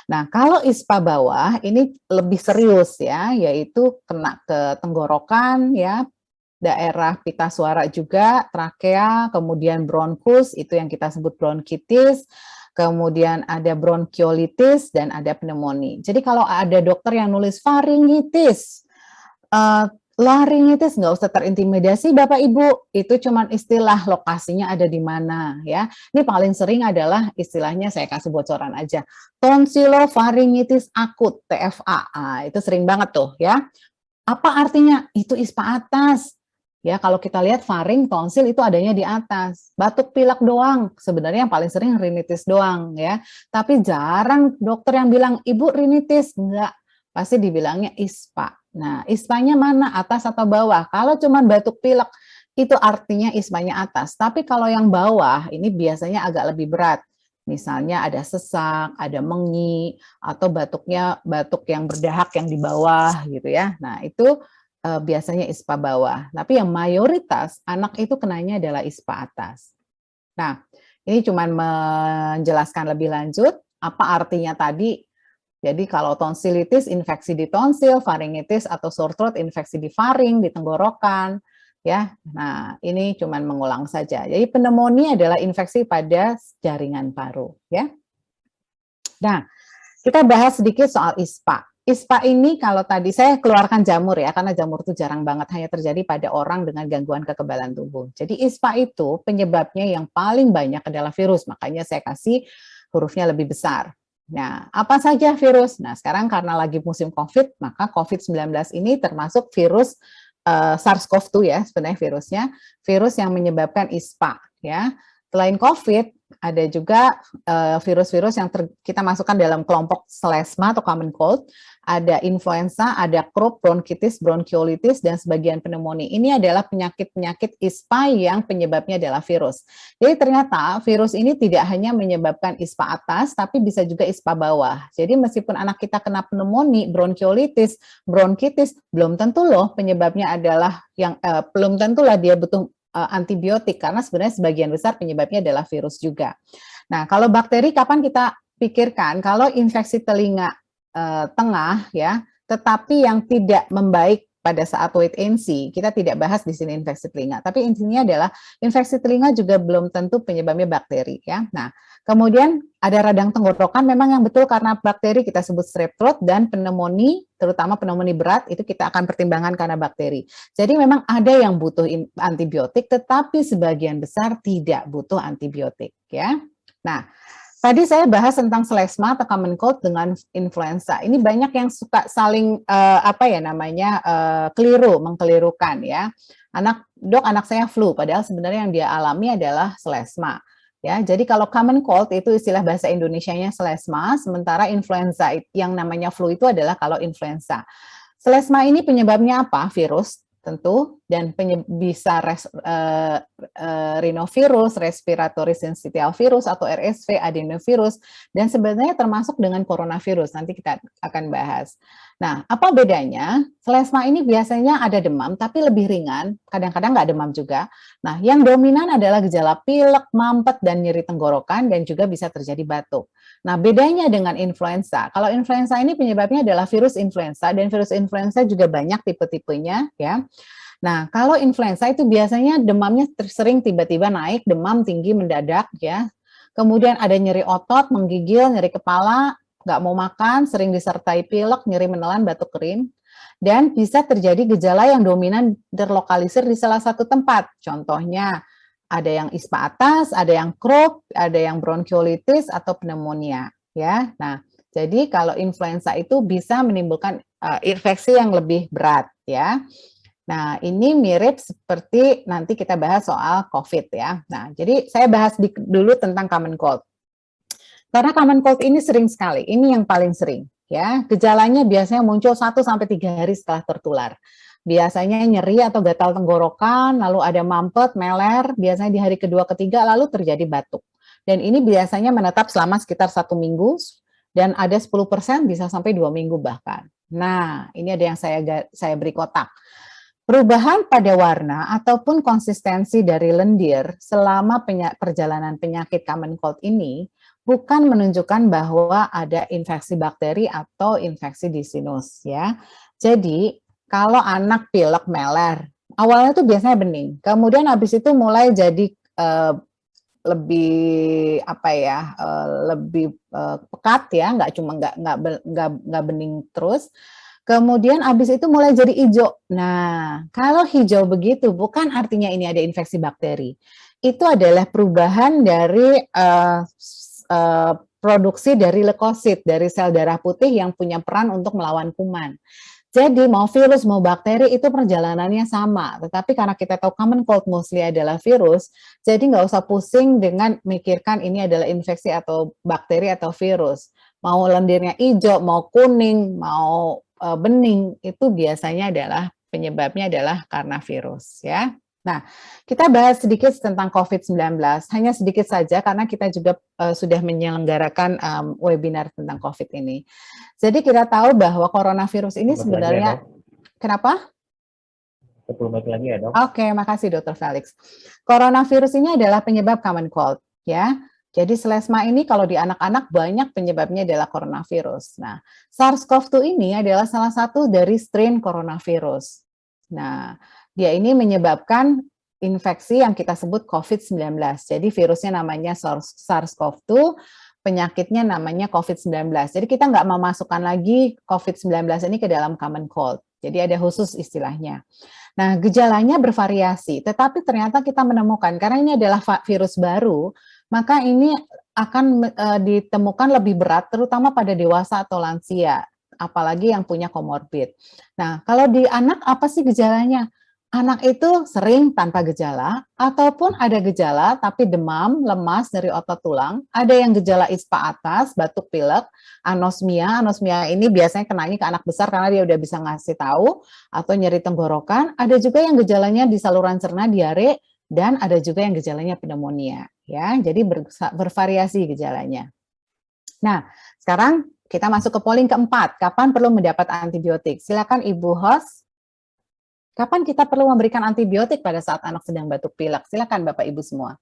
[SPEAKER 2] Nah, kalau ISPA bawah ini lebih serius ya, yaitu kena ke tenggorokan ya, daerah pita suara juga, trakea, kemudian bronkus, itu yang kita sebut bronkitis, kemudian ada bronkiolitis, dan ada pneumonia. Jadi kalau ada dokter yang nulis faringitis, laringitis, nggak usah terintimidasi Bapak Ibu, itu cuma istilah, lokasinya ada di mana ya. Ini paling sering adalah istilahnya, saya kasih bocoran aja, tonsilofaringitis akut, TFA, itu sering banget tuh ya. Apa artinya? Itu ISPA atas. Ya, kalau kita lihat faring, tonsil itu adanya di atas. Batuk pilek doang, sebenarnya yang paling sering rhinitis doang ya. Tapi jarang dokter yang bilang, Ibu rhinitis, enggak. Pasti dibilangnya ISPA. Nah, ISPA-nya mana? Atas atau bawah? Kalau cuma batuk pilek, itu artinya ISPA-nya atas. Tapi kalau yang bawah, ini biasanya agak lebih berat. Misalnya ada sesak, ada mengi, atau batuknya batuk yang berdahak yang di bawah gitu ya. Nah, itu biasanya ISPA bawah. Tapi yang mayoritas anak itu kenanya adalah ISPA atas. Nah, ini cuma menjelaskan lebih lanjut apa artinya tadi. Jadi kalau tonsilitis, infeksi di tonsil, faringitis atau sore throat, infeksi di faring, di tenggorokan, ya. Nah, ini cuma mengulang saja. Jadi pneumonia adalah infeksi pada jaringan paru, ya. Nah, kita bahas sedikit soal ISPA. ISPA ini kalau tadi saya keluarkan jamur ya, karena jamur itu jarang banget hanya terjadi pada orang dengan gangguan kekebalan tubuh. Jadi ISPA itu penyebabnya yang paling banyak adalah virus, makanya saya kasih hurufnya lebih besar. Nah, apa saja virus? Nah, sekarang karena lagi musim COVID, maka COVID-19 ini termasuk virus SARS-CoV-2 ya, sebenarnya virusnya, virus yang menyebabkan ISPA ya. Selain COVID, ada juga virus-virus yang kita masukkan dalam kelompok selesma atau common cold, ada influenza, ada croup, bronkitis, bronkiolitis, dan sebagian pneumonia. Ini adalah penyakit-penyakit ISPA yang penyebabnya adalah virus. Jadi ternyata virus ini tidak hanya menyebabkan ISPA atas, tapi bisa juga ISPA bawah. Jadi meskipun anak kita kena pneumonia, bronkiolitis, bronkitis, belum tentu loh penyebabnya adalah yang belum tentulah dia butuh antibiotik, karena sebenarnya sebagian besar penyebabnya adalah virus juga. Nah, kalau bakteri kapan kita pikirkan? Kalau infeksi telinga tengah ya, tetapi yang tidak membaik pada saat wait and see, kita tidak bahas di sini infeksi telinga, tapi intinya adalah infeksi telinga juga belum tentu penyebabnya bakteri ya. Nah, kemudian ada radang tenggorokan, memang yang betul karena bakteri kita sebut strep throat, dan pneumonia, terutama pneumonia berat, itu kita akan pertimbangkan karena bakteri. Jadi memang ada yang butuh antibiotik, tetapi sebagian besar tidak butuh antibiotik ya. Nah, tadi saya bahas tentang selesma atau common cold dengan influenza. Ini banyak yang suka saling keliru, mengkelirukan ya. Dok, anak saya flu, padahal sebenarnya yang dia alami adalah selesma. Ya, jadi kalau common cold itu istilah bahasa Indonesianya selesma, sementara influenza yang namanya flu itu adalah kalau influenza. Selesma ini penyebabnya apa? Virus tentu, dan bisa rhinovirus, respiratory syncytial virus atau RSV, adenovirus, dan sebenarnya termasuk dengan coronavirus, nanti kita akan bahas. Nah, apa bedanya? Selesma ini biasanya ada demam, tapi lebih ringan, kadang-kadang nggak demam juga. Nah, yang dominan adalah gejala pilek, mampet, dan nyeri tenggorokan, dan juga bisa terjadi batuk. Nah, bedanya dengan influenza. Kalau influenza ini penyebabnya adalah virus influenza, dan virus influenza juga banyak tipe-tipenya, ya. Nah, kalau influenza itu biasanya demamnya sering tiba-tiba naik, demam tinggi mendadak, ya. Kemudian ada nyeri otot, menggigil, nyeri kepala, nggak mau makan, sering disertai pilek, nyeri menelan, batuk kering, dan bisa terjadi gejala yang dominan terlokalisir di salah satu tempat. Contohnya, ada yang ispa atas, ada yang Croup, ada yang bronkiolitis atau pneumonia. Ya, nah, jadi kalau influenza itu bisa menimbulkan infeksi yang lebih berat, ya. Nah, ini mirip seperti nanti kita bahas soal COVID ya. Nah, jadi saya bahas dulu tentang common cold. Karena common cold ini sering sekali, ini yang paling sering ya. Gejalanya biasanya muncul 1-3 hari setelah tertular. Biasanya nyeri atau gatal tenggorokan, lalu ada mampet, meler, biasanya di hari kedua ketiga lalu terjadi batuk. Dan ini biasanya menetap selama sekitar 1 minggu dan ada 10% bisa sampai 2 minggu bahkan. Nah, ini ada yang saya beri kotak. Perubahan pada warna ataupun konsistensi dari lendir selama perjalanan penyakit common cold ini bukan menunjukkan bahwa ada infeksi bakteri atau infeksi di sinus ya. Jadi kalau anak pilek meler, awalnya tuh biasanya bening, kemudian habis itu mulai jadi lebih apa ya, lebih pekat ya, nggak bening terus. Kemudian habis itu mulai jadi hijau. Nah, kalau hijau begitu bukan artinya ini ada infeksi bakteri. Itu adalah perubahan dari produksi dari leukosit, dari sel darah putih yang punya peran untuk melawan kuman. Jadi mau virus mau bakteri itu perjalanannya sama, tetapi karena kita tahu common cold mostly adalah virus, jadi nggak usah pusing dengan mikirkan ini adalah infeksi atau bakteri atau virus. Mau lendirnya hijau, mau kuning, mau bening, itu biasanya adalah penyebabnya adalah karena virus ya. Nah, kita bahas sedikit tentang COVID-19, hanya sedikit saja karena kita juga sudah menyelenggarakan webinar tentang COVID ini. Jadi kita tahu bahwa coronavirus ini sebenarnya, kenapa?
[SPEAKER 1] 10 menit lagi ya, Dok.
[SPEAKER 2] Oke, makasih Dr. Felix. Coronavirus ini adalah penyebab common cold, ya. Jadi selesma ini kalau di anak-anak banyak penyebabnya adalah coronavirus. Nah, SARS-CoV-2 ini adalah salah satu dari strain coronavirus. Nah, dia ini menyebabkan infeksi yang kita sebut COVID-19. Jadi virusnya namanya SARS-CoV-2, penyakitnya namanya COVID-19. Jadi kita nggak memasukkan lagi COVID-19 ini ke dalam common cold. Jadi ada khusus istilahnya. Nah, gejalanya bervariasi, tetapi ternyata kita menemukan, karena ini adalah virus baru, maka ini akan ditemukan lebih berat, terutama pada dewasa atau lansia, apalagi yang punya komorbid. Nah, kalau di anak apa sih gejalanya? Anak itu sering tanpa gejala, ataupun ada gejala tapi demam, lemas dari otot tulang, ada yang gejala ispa atas, batuk pilek, anosmia ini biasanya kenanya ke anak besar karena dia udah bisa ngasih tahu, atau nyeri tenggorokan, ada juga yang gejalanya di saluran cerna, diare, dan ada juga yang gejalanya pneumonia, ya, jadi bervariasi gejalanya. Nah, sekarang kita masuk ke polling keempat, kapan perlu mendapat antibiotik? Silakan Ibu host. Kapan kita perlu memberikan antibiotik pada saat anak sedang batuk pilek? Silakan Bapak Ibu semua.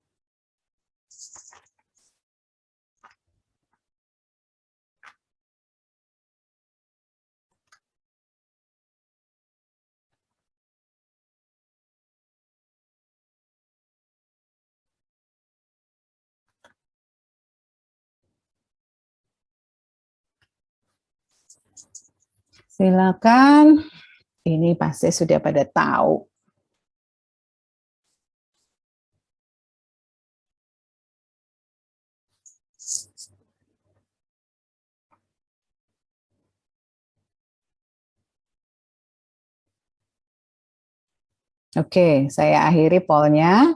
[SPEAKER 2] Silakan. Ini pasti sudah pada tahu. Oke, saya akhiri pollnya.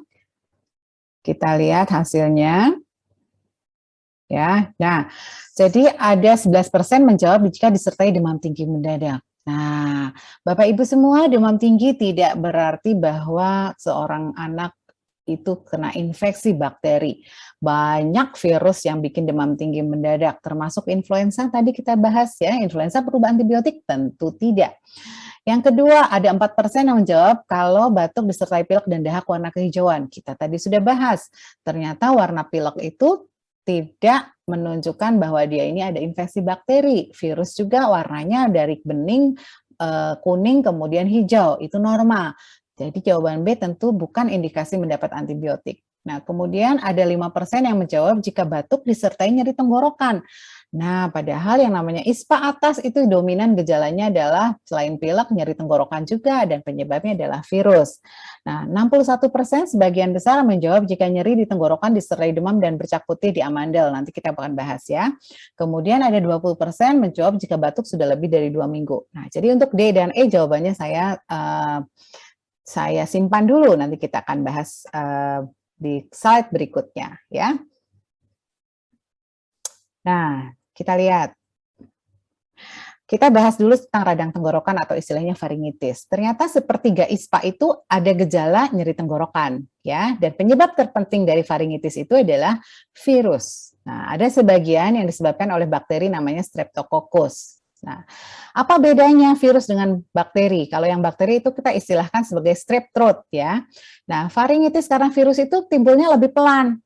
[SPEAKER 2] Kita lihat hasilnya. Ya, nah, jadi ada 11% menjawab jika disertai demam tinggi mendadak. Nah, Bapak Ibu semua, demam tinggi tidak berarti bahwa seorang anak itu kena infeksi bakteri. Banyak virus yang bikin demam tinggi mendadak, termasuk influenza tadi kita bahas ya. Influenza perlu antibiotik? Tentu tidak. Yang kedua, ada 4% yang menjawab kalau batuk disertai pilek dan dahak warna kehijauan. Kita tadi sudah bahas. Ternyata warna pilek itu tidak menunjukkan bahwa dia ini ada infeksi bakteri. Virus juga warnanya dari bening, kuning, kemudian hijau. Itu normal. Jadi jawaban B tentu bukan indikasi mendapat antibiotik. Nah, kemudian ada 5% yang menjawab jika batuk disertai nyeri tenggorokan. Nah, padahal yang namanya ISPA atas itu dominan gejalanya adalah selain pilek, nyeri tenggorokan juga, dan penyebabnya adalah virus. Nah, 61% sebagian besar menjawab jika nyeri di tenggorokan disertai demam dan bercak putih di amandel. Nanti kita akan bahas ya. Kemudian ada 20% menjawab jika batuk sudah lebih dari 2 minggu. Nah, jadi untuk D dan E jawabannya saya simpan dulu, nanti kita akan bahas di slide berikutnya ya. Nah, kita lihat. Kita bahas dulu tentang radang tenggorokan atau istilahnya faringitis. Ternyata sepertiga ISPA itu ada gejala nyeri tenggorokan ya, dan penyebab terpenting dari faringitis itu adalah virus. Nah, ada sebagian yang disebabkan oleh bakteri namanya Streptococcus. Nah, apa bedanya virus dengan bakteri? Kalau yang bakteri itu kita istilahkan sebagai strep throat ya. Nah, faringitis karena virus itu timbulnya lebih pelan.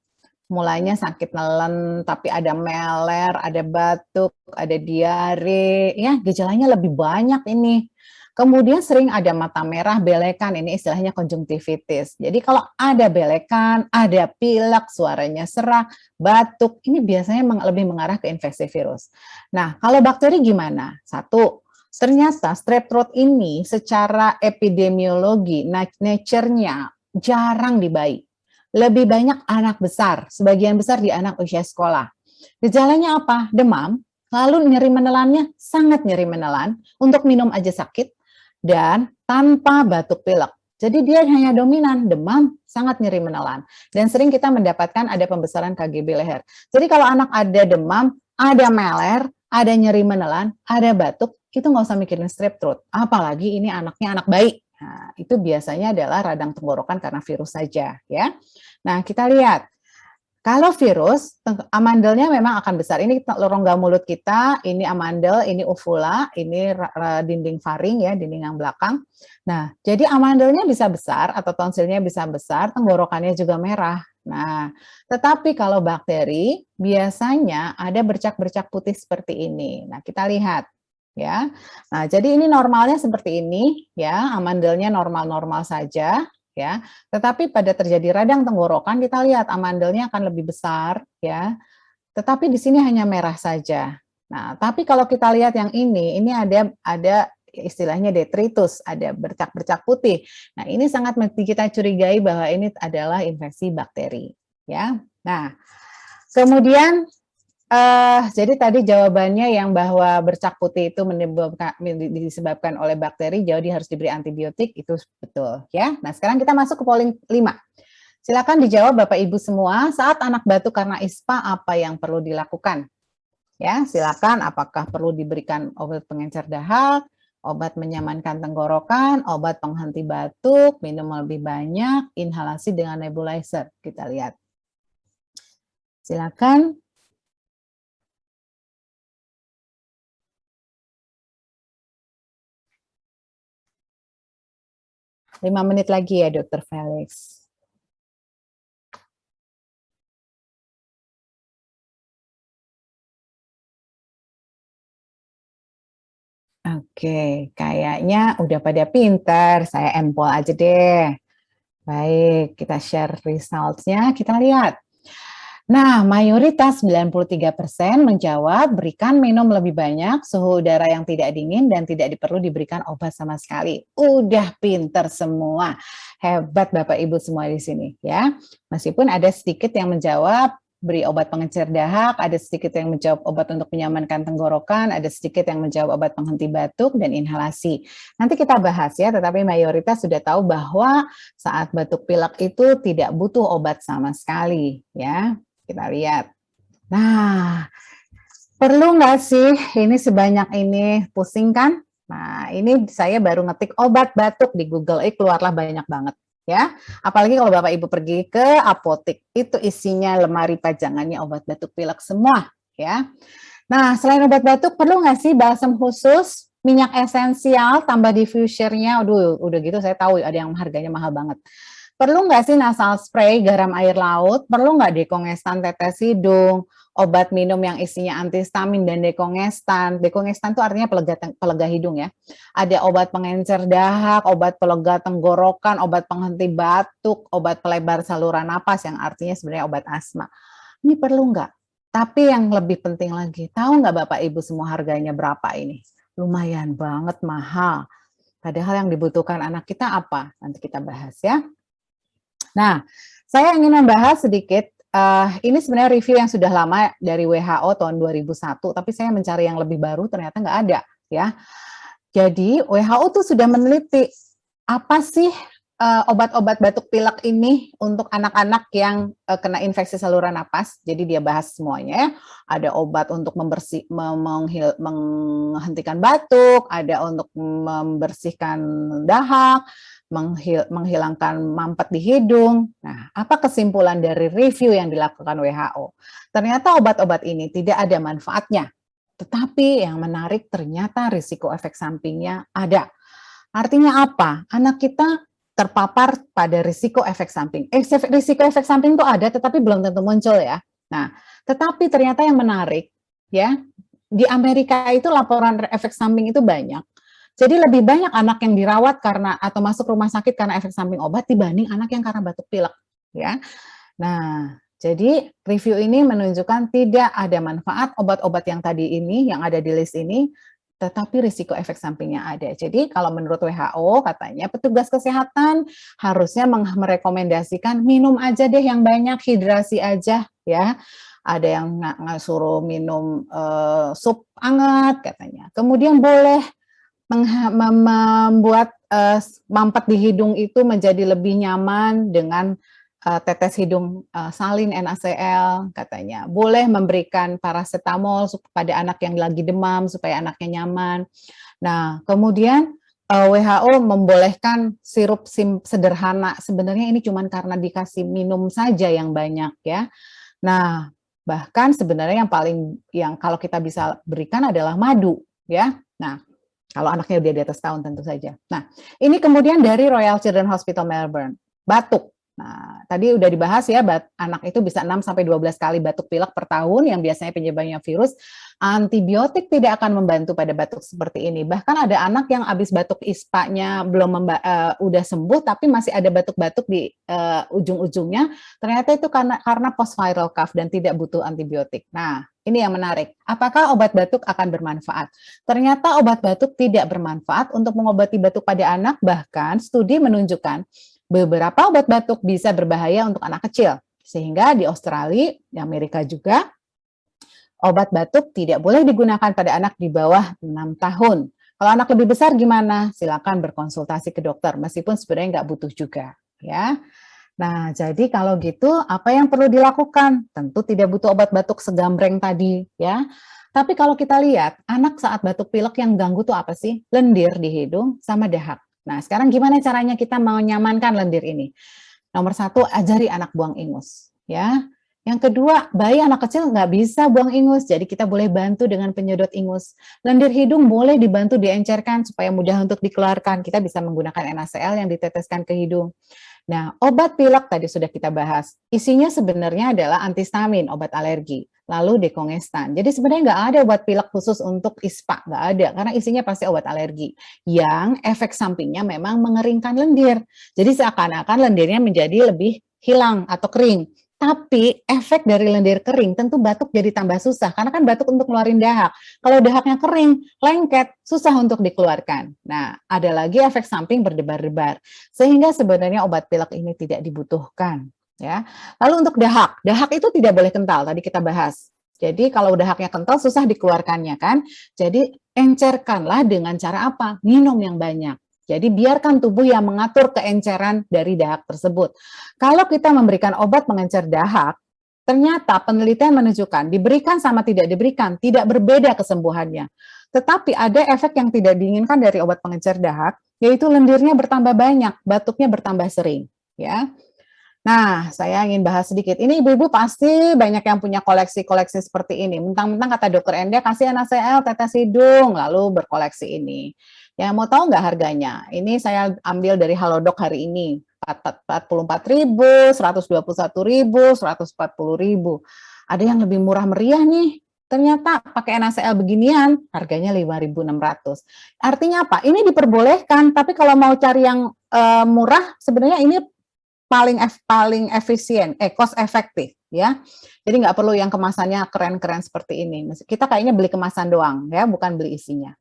[SPEAKER 2] Mulainya sakit nelen, tapi ada meler, ada batuk, ada diare, ya gejalanya lebih banyak ini. Kemudian sering ada mata merah, belekan, ini istilahnya konjungtivitis. Jadi kalau ada belekan, ada pilek, suaranya serak, batuk, ini biasanya lebih mengarah ke infeksi virus. Nah, kalau bakteri gimana? Satu, ternyata strep throat ini secara epidemiologi, nature-nya jarang di bayi. Lebih banyak anak besar, sebagian besar di anak usia sekolah. Gejalanya apa? Demam, lalu nyeri menelannya sangat nyeri menelan, untuk minum aja sakit, dan tanpa batuk pilek. Jadi dia hanya dominan, demam, sangat nyeri menelan. Dan sering kita mendapatkan ada pembesaran KGB leher. Jadi kalau anak ada demam, ada meler, ada nyeri menelan, ada batuk, itu nggak usah mikirin strep throat. Apalagi ini anaknya anak bayi. Nah, itu biasanya adalah radang tenggorokan karena virus saja ya. Nah, kita lihat. Kalau virus, amandelnya memang akan besar. Ini rongga mulut kita, ini amandel, ini uvula, ini dinding faring ya, dinding yang belakang. Nah, jadi amandelnya bisa besar atau tonsilnya bisa besar, tenggorokannya juga merah. Nah, tetapi kalau bakteri biasanya ada bercak-bercak putih seperti ini. Nah, kita lihat ya. Nah, jadi ini normalnya seperti ini ya, amandelnya normal-normal saja ya. Tetapi pada terjadi radang tenggorokan kita lihat amandelnya akan lebih besar ya. Tetapi di sini hanya merah saja. Nah, tapi kalau kita lihat yang ini ada istilahnya detritus, ada bercak-bercak putih. Nah, ini sangat kita curigai bahwa ini adalah infeksi bakteri ya. Nah, kemudian jadi tadi jawabannya yang bahwa bercak putih itu disebabkan oleh bakteri, jadi harus diberi antibiotik, itu betul ya. Nah, sekarang kita masuk ke polling 5. Silakan dijawab Bapak Ibu semua, saat anak batuk karena ISPA apa yang perlu dilakukan? Ya, silakan, apakah perlu diberikan obat pengencer dahak, obat menyamankan tenggorokan, obat penghenti batuk, minum lebih banyak, inhalasi dengan nebulizer. Kita lihat. Silakan. 5 menit lagi ya, Dr. Felix. Oke, kayaknya udah pada pinter. Saya empol aja deh. Baik, kita share results-nya. Kita lihat. Nah, mayoritas 93% menjawab berikan minum lebih banyak, suhu udara yang tidak dingin, dan tidak perlu diberikan obat sama sekali. Udah pinter semua. Hebat Bapak Ibu semua di sini ya. Meskipun ada sedikit yang menjawab beri obat pengencer dahak, ada sedikit yang menjawab obat untuk menyamankan tenggorokan, ada sedikit yang menjawab obat penghenti batuk dan inhalasi. Nanti kita bahas ya, tetapi mayoritas sudah tahu bahwa saat batuk pilek itu tidak butuh obat sama sekali ya. Kita lihat. Nah, perlu nggak sih ini sebanyak ini, pusing kan? Nah, ini saya baru ngetik obat batuk di Google, keluarlah banyak banget ya. Apalagi kalau Bapak Ibu pergi ke apotek, itu isinya lemari pajangannya obat batuk pilek semua, ya. Nah, selain obat batuk, perlu nggak sih balsam khusus, minyak esensial, tambah diffusernya? Aduh, udah gitu saya tahu ada yang harganya mahal banget. Perlu nggak sih nasal spray, garam air laut? Perlu nggak dekongestan tetes hidung, obat minum yang isinya antihistamin dan dekongestan? Dekongestan itu artinya pelega hidung ya. Ada obat pengencer dahak, obat pelega tenggorokan, obat penghenti batuk, obat pelebar saluran napas yang artinya sebenarnya obat asma. Ini perlu nggak? Tapi yang lebih penting lagi, tahu nggak Bapak Ibu semua harganya berapa ini? Lumayan banget mahal. Padahal yang dibutuhkan anak kita apa? Nanti kita bahas ya. Nah, saya ingin membahas sedikit, ini sebenarnya review yang sudah lama dari WHO tahun 2001, tapi saya mencari yang lebih baru, ternyata nggak ada, ya. Jadi, WHO tuh sudah meneliti, apa sih obat-obat batuk pilek ini untuk anak-anak yang kena infeksi saluran napas. Jadi dia bahas semuanya, ada obat untuk menghentikan batuk, ada untuk membersihkan dahak, menghilangkan mampet di hidung. Nah, apa kesimpulan dari review yang dilakukan WHO? Ternyata obat-obat ini tidak ada manfaatnya, tetapi yang menarik ternyata risiko efek sampingnya ada. Artinya apa? Anak kita terpapar pada risiko efek samping. Risiko efek samping itu ada, tetapi belum tentu muncul ya. Nah, tetapi ternyata yang menarik, ya, di Amerika itu laporan efek samping itu banyak. Jadi lebih banyak anak yang dirawat karena atau masuk rumah sakit karena efek samping obat dibanding anak yang karena batuk pilek, ya. Nah, jadi review ini menunjukkan tidak ada manfaat obat-obat yang tadi ini, yang ada di list ini, tetapi risiko efek sampingnya ada. Jadi kalau menurut WHO katanya petugas kesehatan harusnya merekomendasikan minum aja deh yang banyak, hidrasi aja ya. Ada yang suruh minum sup hangat katanya. Kemudian boleh membuat mampet di hidung itu menjadi lebih nyaman dengan tetes hidung salin NaCl katanya. Boleh memberikan paracetamol pada anak yang lagi demam supaya anaknya nyaman. Nah, kemudian WHO membolehkan sirup sederhana. Sebenarnya ini cuma karena dikasih minum saja yang banyak ya. Nah, bahkan sebenarnya yang kalau kita bisa berikan adalah madu ya. Nah, kalau anaknya udah di atas tahun tentu saja. Nah, ini kemudian dari Royal Children's Hospital Melbourne, batuk. Nah, tadi udah dibahas ya, anak itu bisa 6-12 kali batuk pilek per tahun yang biasanya penyebabnya virus. Antibiotik tidak akan membantu pada batuk seperti ini. Bahkan ada anak yang habis batuk ispanya udah sembuh tapi masih ada batuk-batuk di ujung-ujungnya. Ternyata itu karena post viral cough dan tidak butuh antibiotik. Nah, ini yang menarik. Apakah obat batuk akan bermanfaat? Ternyata obat batuk tidak bermanfaat untuk mengobati batuk pada anak. Bahkan studi menunjukkan beberapa obat batuk bisa berbahaya untuk anak kecil. Sehingga di Australia, di Amerika juga, obat batuk tidak boleh digunakan pada anak di bawah 6 tahun. Kalau anak lebih besar gimana? Silakan berkonsultasi ke dokter, meskipun sebenarnya nggak butuh juga. Ya. Nah, jadi kalau gitu, apa yang perlu dilakukan? Tentu tidak butuh obat batuk segambreng tadi. Ya. Tapi kalau kita lihat, anak saat batuk pilek yang ganggu tuh apa sih? Lendir di hidung sama dahak. Nah, sekarang gimana caranya kita menyamankan lendir ini? Nomor 1, ajari anak buang ingus. Ya. Yang kedua, bayi anak kecil nggak bisa buang ingus, jadi kita boleh bantu dengan penyedot ingus. Lendir hidung boleh dibantu diencerkan supaya mudah untuk dikeluarkan. Kita bisa menggunakan NaCl yang diteteskan ke hidung. Nah, obat pilek tadi sudah kita bahas. Isinya sebenarnya adalah antihistamin, obat alergi. Lalu dekongestan. Jadi sebenarnya nggak ada obat pilek khusus untuk ISPA, nggak ada. Karena isinya pasti obat alergi. Yang efek sampingnya memang mengeringkan lendir. Jadi seakan-akan lendirnya menjadi lebih hilang atau kering. Tapi efek dari lendir kering tentu batuk jadi tambah susah. Karena kan batuk untuk ngeluarin dahak. Kalau dahaknya kering, lengket, susah untuk dikeluarkan. Nah, ada lagi efek samping berdebar-debar. Sehingga sebenarnya obat pilek ini tidak dibutuhkan. Ya. Lalu untuk dahak itu tidak boleh kental, tadi kita bahas. Jadi kalau dahaknya kental susah dikeluarkannya kan. Jadi encerkanlah dengan cara apa? Minum yang banyak. Jadi biarkan tubuh yang mengatur keenceran dari dahak tersebut. Kalau kita memberikan obat pengencer dahak, ternyata penelitian menunjukkan diberikan sama tidak diberikan tidak berbeda kesembuhannya. Tetapi ada efek yang tidak diinginkan dari obat pengencer dahak, yaitu lendirnya bertambah banyak, batuknya bertambah sering, ya. Nah, saya ingin bahas sedikit. Ini ibu-ibu pasti banyak yang punya koleksi-koleksi seperti ini. Mentang-mentang kata dokter Enda, kasih anak saya tetes hidung, lalu berkoleksi ini. Ya, mau tahu nggak harganya? Ini saya ambil dari Halodoc hari ini. 44.000, 121.000, 140.000. Ada yang lebih murah meriah nih. Ternyata pakai NaCl beginian, harganya 5.600. Artinya apa? Ini diperbolehkan, tapi kalau mau cari yang murah, sebenarnya ini paling efisien, cost efektif, ya. Jadi nggak perlu yang kemasannya keren-keren seperti ini. Kita kayaknya beli kemasan doang, ya, bukan beli isinya.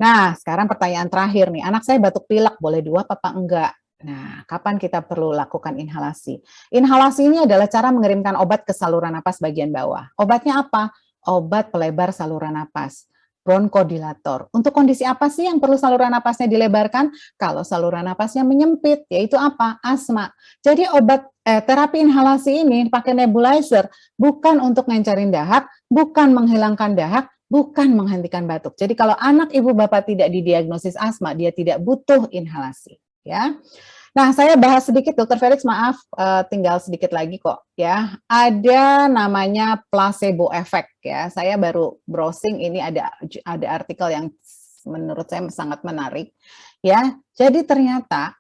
[SPEAKER 2] Nah, sekarang pertanyaan terakhir nih, anak saya batuk pilek, boleh diuap apa enggak? Nah, kapan kita perlu lakukan inhalasi? Inhalasi ini adalah cara mengirimkan obat ke saluran napas bagian bawah. Obatnya apa? Obat pelebar saluran napas, bronkodilator. Untuk kondisi apa sih yang perlu saluran napasnya dilebarkan? Kalau saluran napasnya menyempit, yaitu apa? Asma. Jadi obat terapi inhalasi ini pakai nebulizer, bukan untuk ngencerin dahak, bukan menghilangkan dahak, bukan menghentikan batuk. Jadi kalau anak ibu bapak tidak didiagnosis asma, dia tidak butuh inhalasi, ya. Nah, saya bahas sedikit, Dr. Felix, maaf, tinggal sedikit lagi kok, ya. Ada namanya placebo effect, ya. Saya baru browsing, ini ada artikel yang menurut saya sangat menarik, ya. Jadi ternyata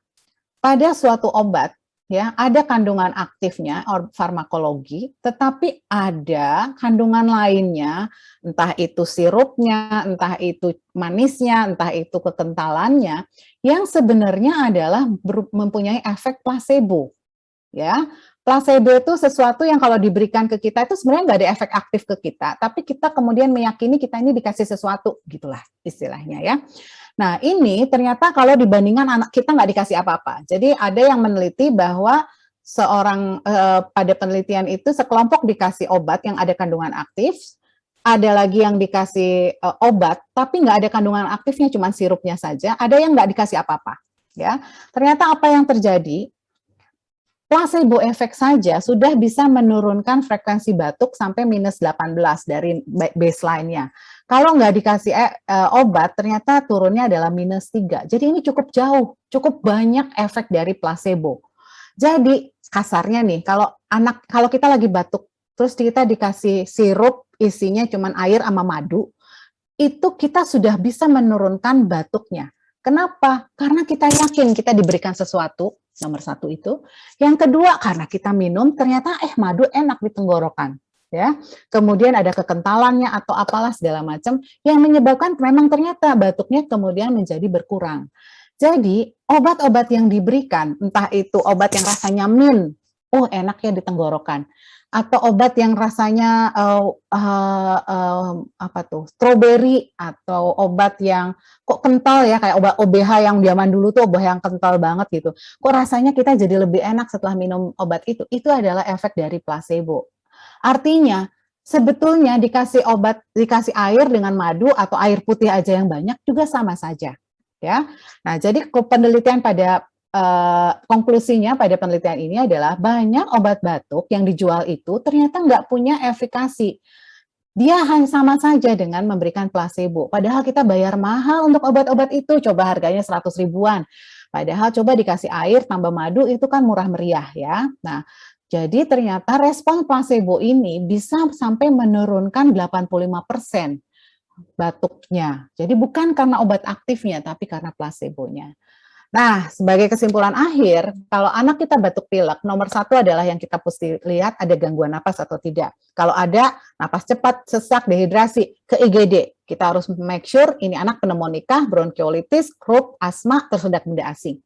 [SPEAKER 2] pada suatu obat, ya, ada kandungan aktifnya, farmakologi, tetapi ada kandungan lainnya, entah itu sirupnya, entah itu manisnya, entah itu kekentalannya, yang sebenarnya adalah mempunyai efek placebo, ya. Placebo itu sesuatu yang kalau diberikan ke kita itu sebenarnya nggak ada efek aktif ke kita, tapi kita kemudian meyakini kita ini dikasih sesuatu, gitulah istilahnya, ya. Nah, ini ternyata kalau dibandingkan anak kita nggak dikasih apa-apa. Jadi ada yang meneliti bahwa pada penelitian itu sekelompok dikasih obat yang ada kandungan aktif, ada lagi yang dikasih obat tapi nggak ada kandungan aktifnya, cuma sirupnya saja, ada yang nggak dikasih apa-apa, ya. Ternyata apa yang terjadi? Placebo efek saja sudah bisa menurunkan frekuensi batuk sampai minus 18 dari baseline-nya. Kalau nggak dikasih obat, ternyata turunnya adalah minus 3. Jadi ini cukup jauh, cukup banyak efek dari placebo. Jadi kasarnya nih, kalau kita lagi batuk, terus kita dikasih sirup isinya cuma air sama madu, itu kita sudah bisa menurunkan batuknya. Kenapa? Karena kita yakin kita diberikan sesuatu, nomor satu itu. Yang kedua, karena kita minum, ternyata madu enak di tenggorokan. Ya, kemudian ada kekentalannya atau apalah segala macam yang menyebabkan memang ternyata batuknya kemudian menjadi berkurang. Jadi obat-obat yang diberikan, entah itu obat yang rasanya mint, enak ya di tenggorokan, atau obat yang rasanya strawberry, atau obat yang kok kental ya, kayak obat OBH yang zaman dulu tuh obat yang kental banget gitu. Kok rasanya kita jadi lebih enak setelah minum obat itu? Itu adalah efek dari placebo. Artinya, sebetulnya dikasih air dengan madu atau air putih aja yang banyak juga sama saja, ya. Nah, jadi penelitian pada konklusinya pada penelitian ini adalah banyak obat batuk yang dijual itu ternyata nggak punya efikasi. Dia hanya sama saja dengan memberikan placebo. Padahal kita bayar mahal untuk obat-obat itu, coba harganya 100 ribuan. Padahal coba dikasih air tambah madu itu kan murah meriah, ya. Nah, jadi ternyata respon placebo ini bisa sampai menurunkan 85% batuknya. Jadi bukan karena obat aktifnya, tapi karena placebonya. Nah, sebagai kesimpulan akhir, kalau anak kita batuk pilek, nomor satu adalah yang kita mesti lihat ada gangguan napas atau tidak. Kalau ada, napas cepat, sesak, dehidrasi, ke IGD. Kita harus make sure ini anak pneumonika, bronkiolitis, croup, asma, tersedak benda asing.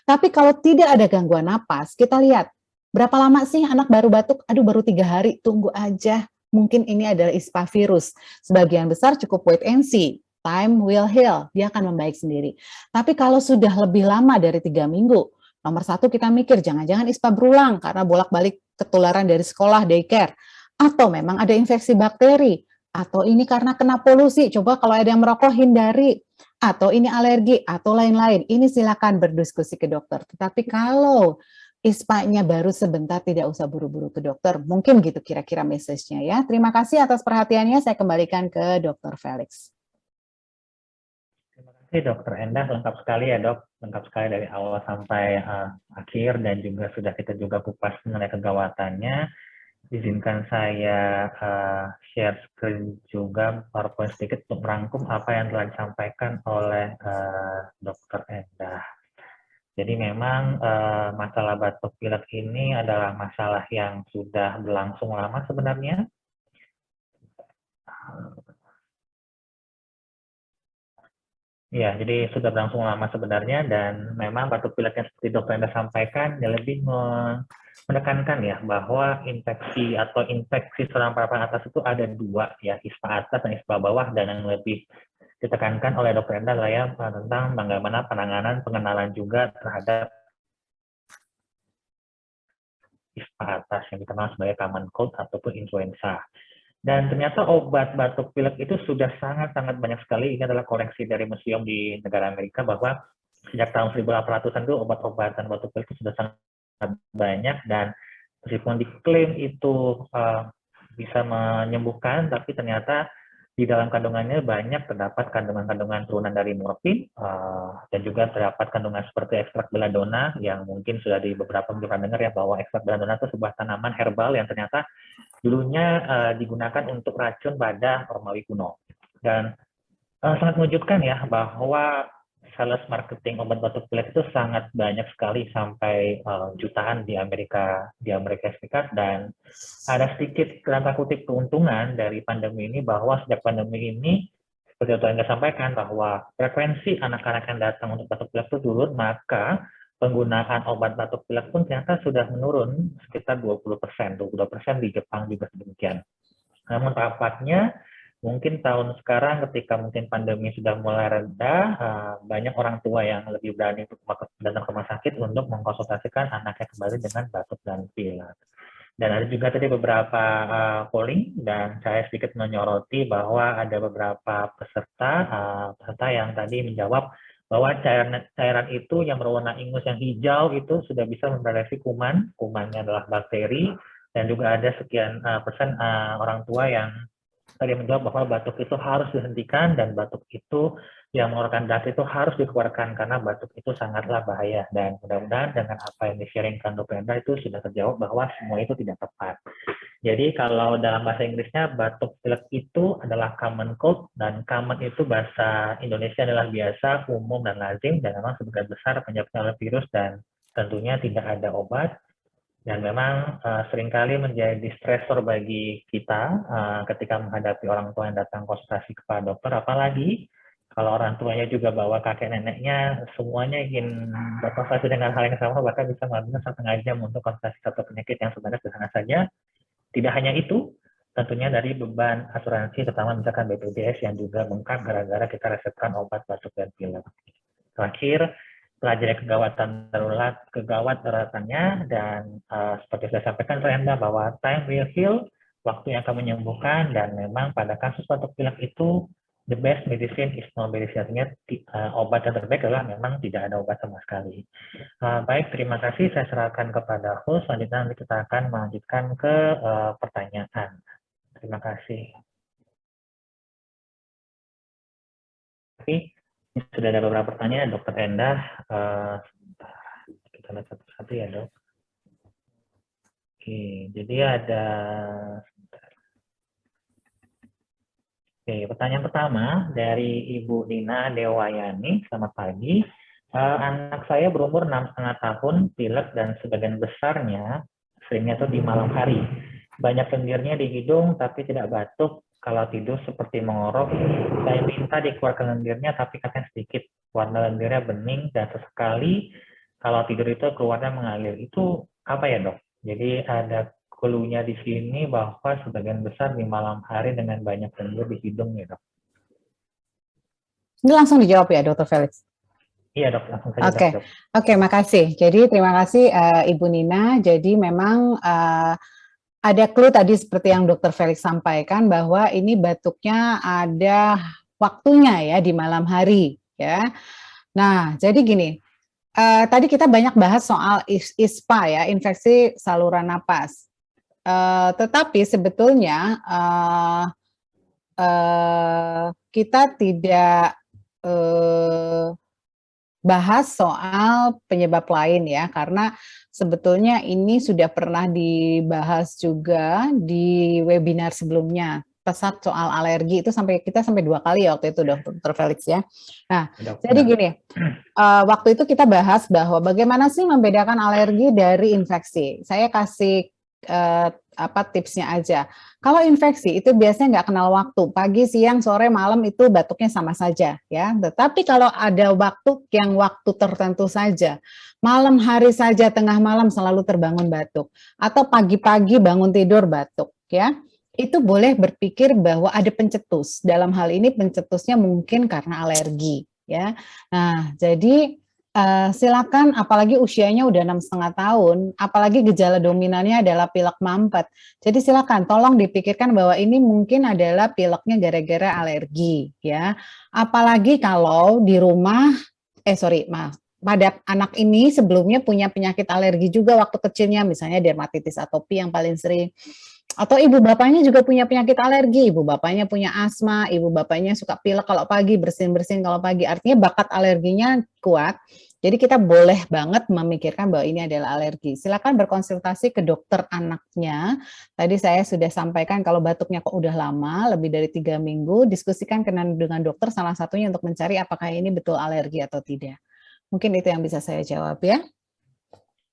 [SPEAKER 2] Tapi kalau tidak ada gangguan napas, kita lihat, berapa lama sih anak baru batuk? Aduh, baru 3 hari, tunggu aja. Mungkin ini adalah ispa virus. Sebagian besar cukup wait and see. Time will heal, dia akan membaik sendiri. Tapi kalau sudah lebih lama dari 3 minggu, nomor satu kita mikir, jangan-jangan ispa berulang karena bolak-balik ketularan dari sekolah, daycare. Atau memang ada infeksi bakteri. Atau ini karena kena polusi, coba kalau ada yang merokok hindari. Atau ini alergi, atau lain-lain. Ini silakan berdiskusi ke dokter. Tetapi kalau ispanya baru sebentar, tidak usah buru-buru ke dokter. Mungkin gitu kira-kira message-nya ya. Terima kasih atas perhatiannya. Saya kembalikan ke Dr. Felix.
[SPEAKER 1] Terima kasih Oke, Dokter Endah, lengkap sekali ya dok, lengkap sekali dari awal sampai akhir dan juga sudah kita juga kupas mengenai kegawatannya. Izinkan saya share screen juga PowerPoint sedikit untuk merangkum apa yang telah disampaikan oleh Dokter Endah. Jadi memang masalah batuk pilek ini adalah masalah yang sudah berlangsung lama sebenarnya. Ya, jadi sudah berlangsung lama sebenarnya dan memang batuk pilek yang seperti dokter Anda sampaikan ya lebih menekankan ya bahwa infeksi atau infeksi saluran pernapasan atas itu ada dua ya, ispa atas dan ispa bawah, dan yang lebih ditekankan oleh dokter Anda lah ya tentang bagaimana penanganan pengenalan juga terhadap ispa atas yang dikenal sebagai common cold ataupun influenza. Dan ternyata obat batuk pilek itu sudah sangat-sangat banyak sekali. Ini adalah koleksi dari museum di negara Amerika bahwa sejak tahun 1800-an itu obat-obatan batuk pilek itu sudah sangat banyak, dan meskipun diklaim itu bisa menyembuhkan, tapi ternyata di dalam kandungannya banyak terdapat kandungan-kandungan turunan dari morfin dan juga terdapat kandungan seperti ekstrak belladonna yang mungkin sudah di beberapa pernah dengar ya bahwa ekstrak belladonna itu sebuah tanaman herbal yang ternyata dulunya digunakan untuk racun pada Romawi kuno. Dan sangat mengejutkan ya bahwa sales marketing obat batuk pilek itu sangat banyak sekali sampai jutaan di Amerika Serikat, dan ada sedikit tanda kutip keuntungan dari pandemi ini bahwa sejak pandemi ini seperti yang Anda sampaikan bahwa frekuensi anak-anak yang datang untuk batuk pilek itu turun, maka penggunaan obat batuk pilek pun ternyata sudah menurun sekitar 20%, 22% di Jepang juga demikian. Namun tampaknya mungkin tahun sekarang ketika mungkin pandemi sudah mulai reda, banyak orang tua yang lebih berani untuk datang ke rumah sakit untuk mengkonsultasikan anaknya kembali dengan batuk dan pilek. Dan ada juga tadi beberapa polling, dan saya sedikit menyoroti bahwa ada beberapa peserta yang tadi menjawab bahwa cairan itu yang berwarna ingus yang hijau itu sudah bisa memproduksi kuman. Kumannya adalah bakteri, dan juga ada sekian persen orang tua yang tadi menjawab bahwa batuk itu harus dihentikan dan batuk itu yang mengeluarkan darah itu harus dikeluarkan karena batuk itu sangatlah bahaya. Dan mudah-mudahan dengan apa yang di-sharingkan Dr. Endra itu sudah terjawab bahwa semua itu tidak tepat. Jadi kalau dalam bahasa Inggrisnya batuk pilek itu adalah common cold, dan common itu bahasa Indonesia adalah biasa, umum, dan lazim, dan memang sebagian besar penyebabnya oleh virus dan tentunya tidak ada obat. Dan memang seringkali menjadi stresor bagi kita ketika menghadapi orang tua yang datang konsultasi kepada dokter, apalagi kalau orang tuanya juga bawa kakek neneknya, semuanya ingin berkonsultasi dengan hal yang sama, bahkan bisa menghabiskan setengah jam untuk konsultasi satu penyakit yang sebenarnya sederhana saja. Tidak hanya itu, tentunya dari beban asuransi, terutama misalkan BPJS yang juga bengkak gara-gara kita resepkan obat batuk dan pilek. Terakhir, pelajari kegawat daruratannya, dan seperti saya sampaikan Renda bahwa time will heal, waktu yang akan menyembuhkan, dan memang pada kasus batuk pilek itu the best medicine is no medicine, artinya obat yang terbaik adalah memang tidak ada obat sama sekali. Baik, terima kasih, saya serahkan kepada host, selanjutnya nanti kita akan melanjutkan ke pertanyaan. Terima kasih. Oke. Ini sudah ada beberapa pertanyaan, Dokter Endah. Sebentar, kita lihat satu-satu ya, Dok. Oke, jadi ada. Oke, pertanyaan pertama dari Ibu Nina Dewayani. Selamat pagi. Anak saya berumur 6,5 tahun, pilek dan sebagian besarnya seringnya itu di malam hari. Banyak lendirnya di hidung tapi tidak batuk. Kalau tidur seperti mengorok. Saya minta dikeluarkan lendirnya tapi katanya sedikit. Warna lendirnya bening dan sesekali kalau tidur itu keluarnya mengalir. Itu apa ya, Dok? Jadi ada clue-nya di sini bahwa sebagian besar di malam hari dengan banyak lendir di hidung ya, Dok.
[SPEAKER 2] Ini langsung dijawab ya, Dr. Felix?
[SPEAKER 1] Iya, Dok, langsung saja.
[SPEAKER 2] Oke, makasih. Jadi terima kasih Ibu Nina. Jadi memang ada clue tadi seperti yang Dr. Felix sampaikan bahwa ini batuknya ada waktunya ya di malam hari ya. Nah, jadi gini, tadi kita banyak bahas soal ISPA ya, infeksi saluran napas. Tetapi sebetulnya kita tidak bahas soal penyebab lain ya, karena sebetulnya ini sudah pernah dibahas juga di webinar sebelumnya. Pesat soal alergi itu kita sampai 2 kali ya waktu itu, Dr. Felix ya. Nah, jadi gini, waktu itu kita bahas bahwa bagaimana sih membedakan alergi dari infeksi. Saya kasih tipsnya aja. Kalau infeksi itu biasanya nggak kenal waktu, pagi, siang, sore, malam itu batuknya sama saja ya. Tetapi kalau ada waktu tertentu saja, malam hari saja, tengah malam selalu terbangun batuk, atau pagi-pagi bangun tidur batuk ya, itu boleh berpikir bahwa ada pencetus. Dalam hal ini pencetusnya mungkin karena alergi ya. Nah, jadi silakan, apalagi usianya udah 6,5 tahun, apalagi gejala dominannya adalah pilek mampet. Jadi silakan tolong dipikirkan bahwa ini mungkin adalah pileknya gara-gara alergi ya. Apalagi kalau di rumah pada anak ini sebelumnya punya penyakit alergi juga waktu kecilnya, misalnya dermatitis atopi yang paling sering. Atau ibu bapaknya juga punya penyakit alergi, ibu bapaknya punya asma, ibu bapaknya suka pilek kalau pagi, bersin-bersin kalau pagi, artinya bakat alerginya kuat. Jadi kita boleh banget memikirkan bahwa ini adalah alergi. Silakan berkonsultasi ke dokter anaknya. Tadi saya sudah sampaikan kalau batuknya kok udah lama, lebih dari 3 minggu, diskusikan dengan dokter salah satunya untuk mencari apakah ini betul alergi atau tidak. Mungkin itu yang bisa saya jawab ya.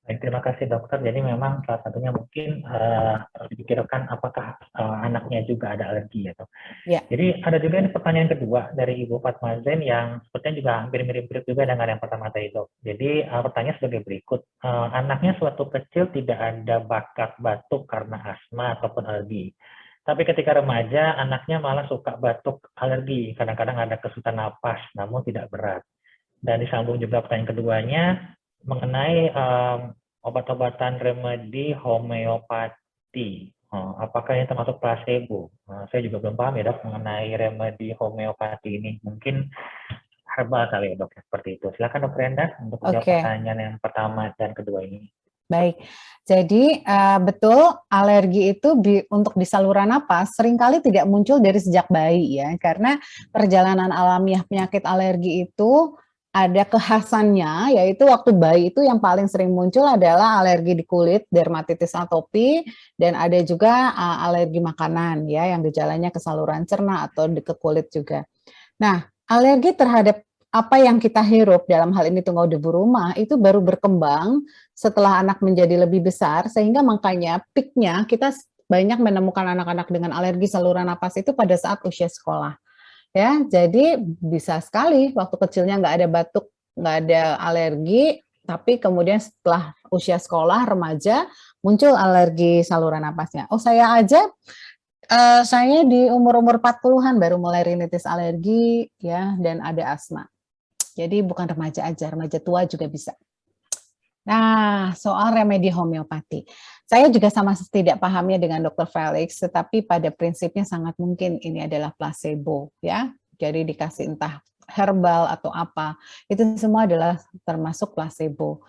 [SPEAKER 1] Baik, terima kasih dokter. Jadi memang salah satunya mungkin harus dipikirkan apakah anaknya juga ada alergi atau.
[SPEAKER 2] Ya.
[SPEAKER 1] Jadi ada juga ini pertanyaan kedua dari Ibu Fatma Zain yang sepertinya juga hampir mirip-mirip juga dengan yang pertama tadi dok. Jadi pertanyaan sebagai berikut, anaknya suatu kecil tidak ada bakat batuk karena asma ataupun alergi. Tapi ketika remaja anaknya malah suka batuk alergi, kadang-kadang ada kesulitan napas namun tidak berat. Dan disambung juga pertanyaan keduanya mengenai obat-obatan remedi homeopati. Apakah ini termasuk placebo? Saya juga belum paham ya dok mengenai remedi homeopati ini. Mungkin herbal kali ya dok, seperti itu. Silakan dok Brenda untuk menjawab pertanyaan yang pertama dan kedua ini.
[SPEAKER 2] Baik, jadi betul alergi itu untuk di saluran napas seringkali tidak muncul dari sejak bayi ya, karena perjalanan alamiah penyakit alergi itu ada kekhasannya, yaitu waktu bayi itu yang paling sering muncul adalah alergi di kulit, dermatitis atopi, dan ada juga alergi makanan ya, yang gejalanya ke saluran cerna atau ke kulit juga. Nah, alergi terhadap apa yang kita hirup, dalam hal ini tungau debu rumah, itu baru berkembang setelah anak menjadi lebih besar, sehingga makanya peak-nya kita banyak menemukan anak-anak dengan alergi saluran napas itu pada saat usia sekolah. Ya, jadi bisa sekali waktu kecilnya nggak ada batuk, nggak ada alergi, tapi kemudian setelah usia sekolah, remaja, muncul alergi saluran napasnya. Oh, saya aja, saya di umur-umur 40-an baru mulai rinitis alergi, ya, dan ada asma. Jadi bukan remaja aja, remaja tua juga bisa. Nah, soal remedi homeopati. Saya juga sama tidak pahamnya dengan Dr. Felix, tetapi pada prinsipnya sangat mungkin ini adalah placebo, ya. Jadi dikasih entah herbal atau apa, itu semua adalah termasuk placebo.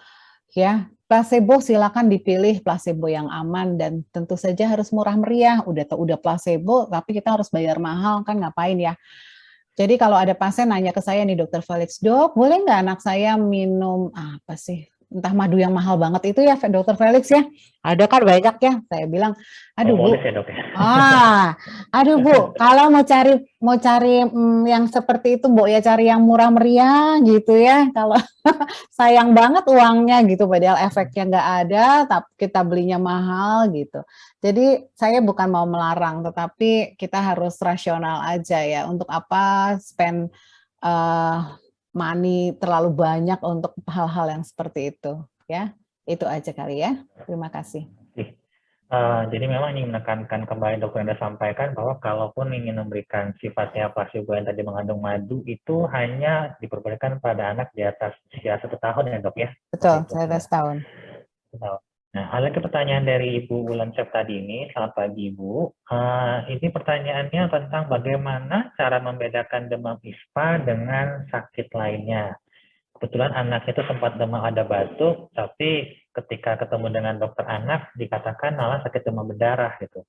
[SPEAKER 2] Ya, placebo silakan dipilih placebo yang aman dan tentu saja harus murah meriah. Udah placebo, tapi kita harus bayar mahal kan, ngapain ya? Jadi kalau ada pasien nanya ke saya nih, Dr. Felix, dok, boleh nggak anak saya minum apa sih? Entah madu yang mahal banget itu ya, Dr. Felix ya. Ada kan banyak ya. Saya bilang, aduh Bu.
[SPEAKER 1] Ya, dok, ya.
[SPEAKER 2] Aduh Bu, kalau mau cari yang seperti itu, Bu ya cari yang murah meriah gitu ya. Kalau sayang banget uangnya gitu, padahal efeknya nggak ada, tapi kita belinya mahal gitu. Jadi saya bukan mau melarang, tetapi kita harus rasional aja ya. Untuk apa spend money terlalu banyak untuk hal-hal yang seperti itu ya. Itu aja kali ya. Terima kasih.
[SPEAKER 1] Jadi memang ingin menekankan kembali dokter Anda sampaikan bahwa kalaupun ingin memberikan sifatnya placebo yang tadi mengandung madu itu hanya diperbolehkan pada anak di atas usia 1 tahun ya dok ya?
[SPEAKER 2] Betul, saya 1 tahun.
[SPEAKER 1] Nah, ada pertanyaan dari Ibu Wulan Cep tadi ini, selamat pagi Ibu. Ini pertanyaannya tentang bagaimana cara membedakan demam ispa dengan sakit lainnya. Kebetulan anak itu sempat demam ada batuk, tapi ketika ketemu dengan dokter anak dikatakan malah sakit demam berdarah gitu.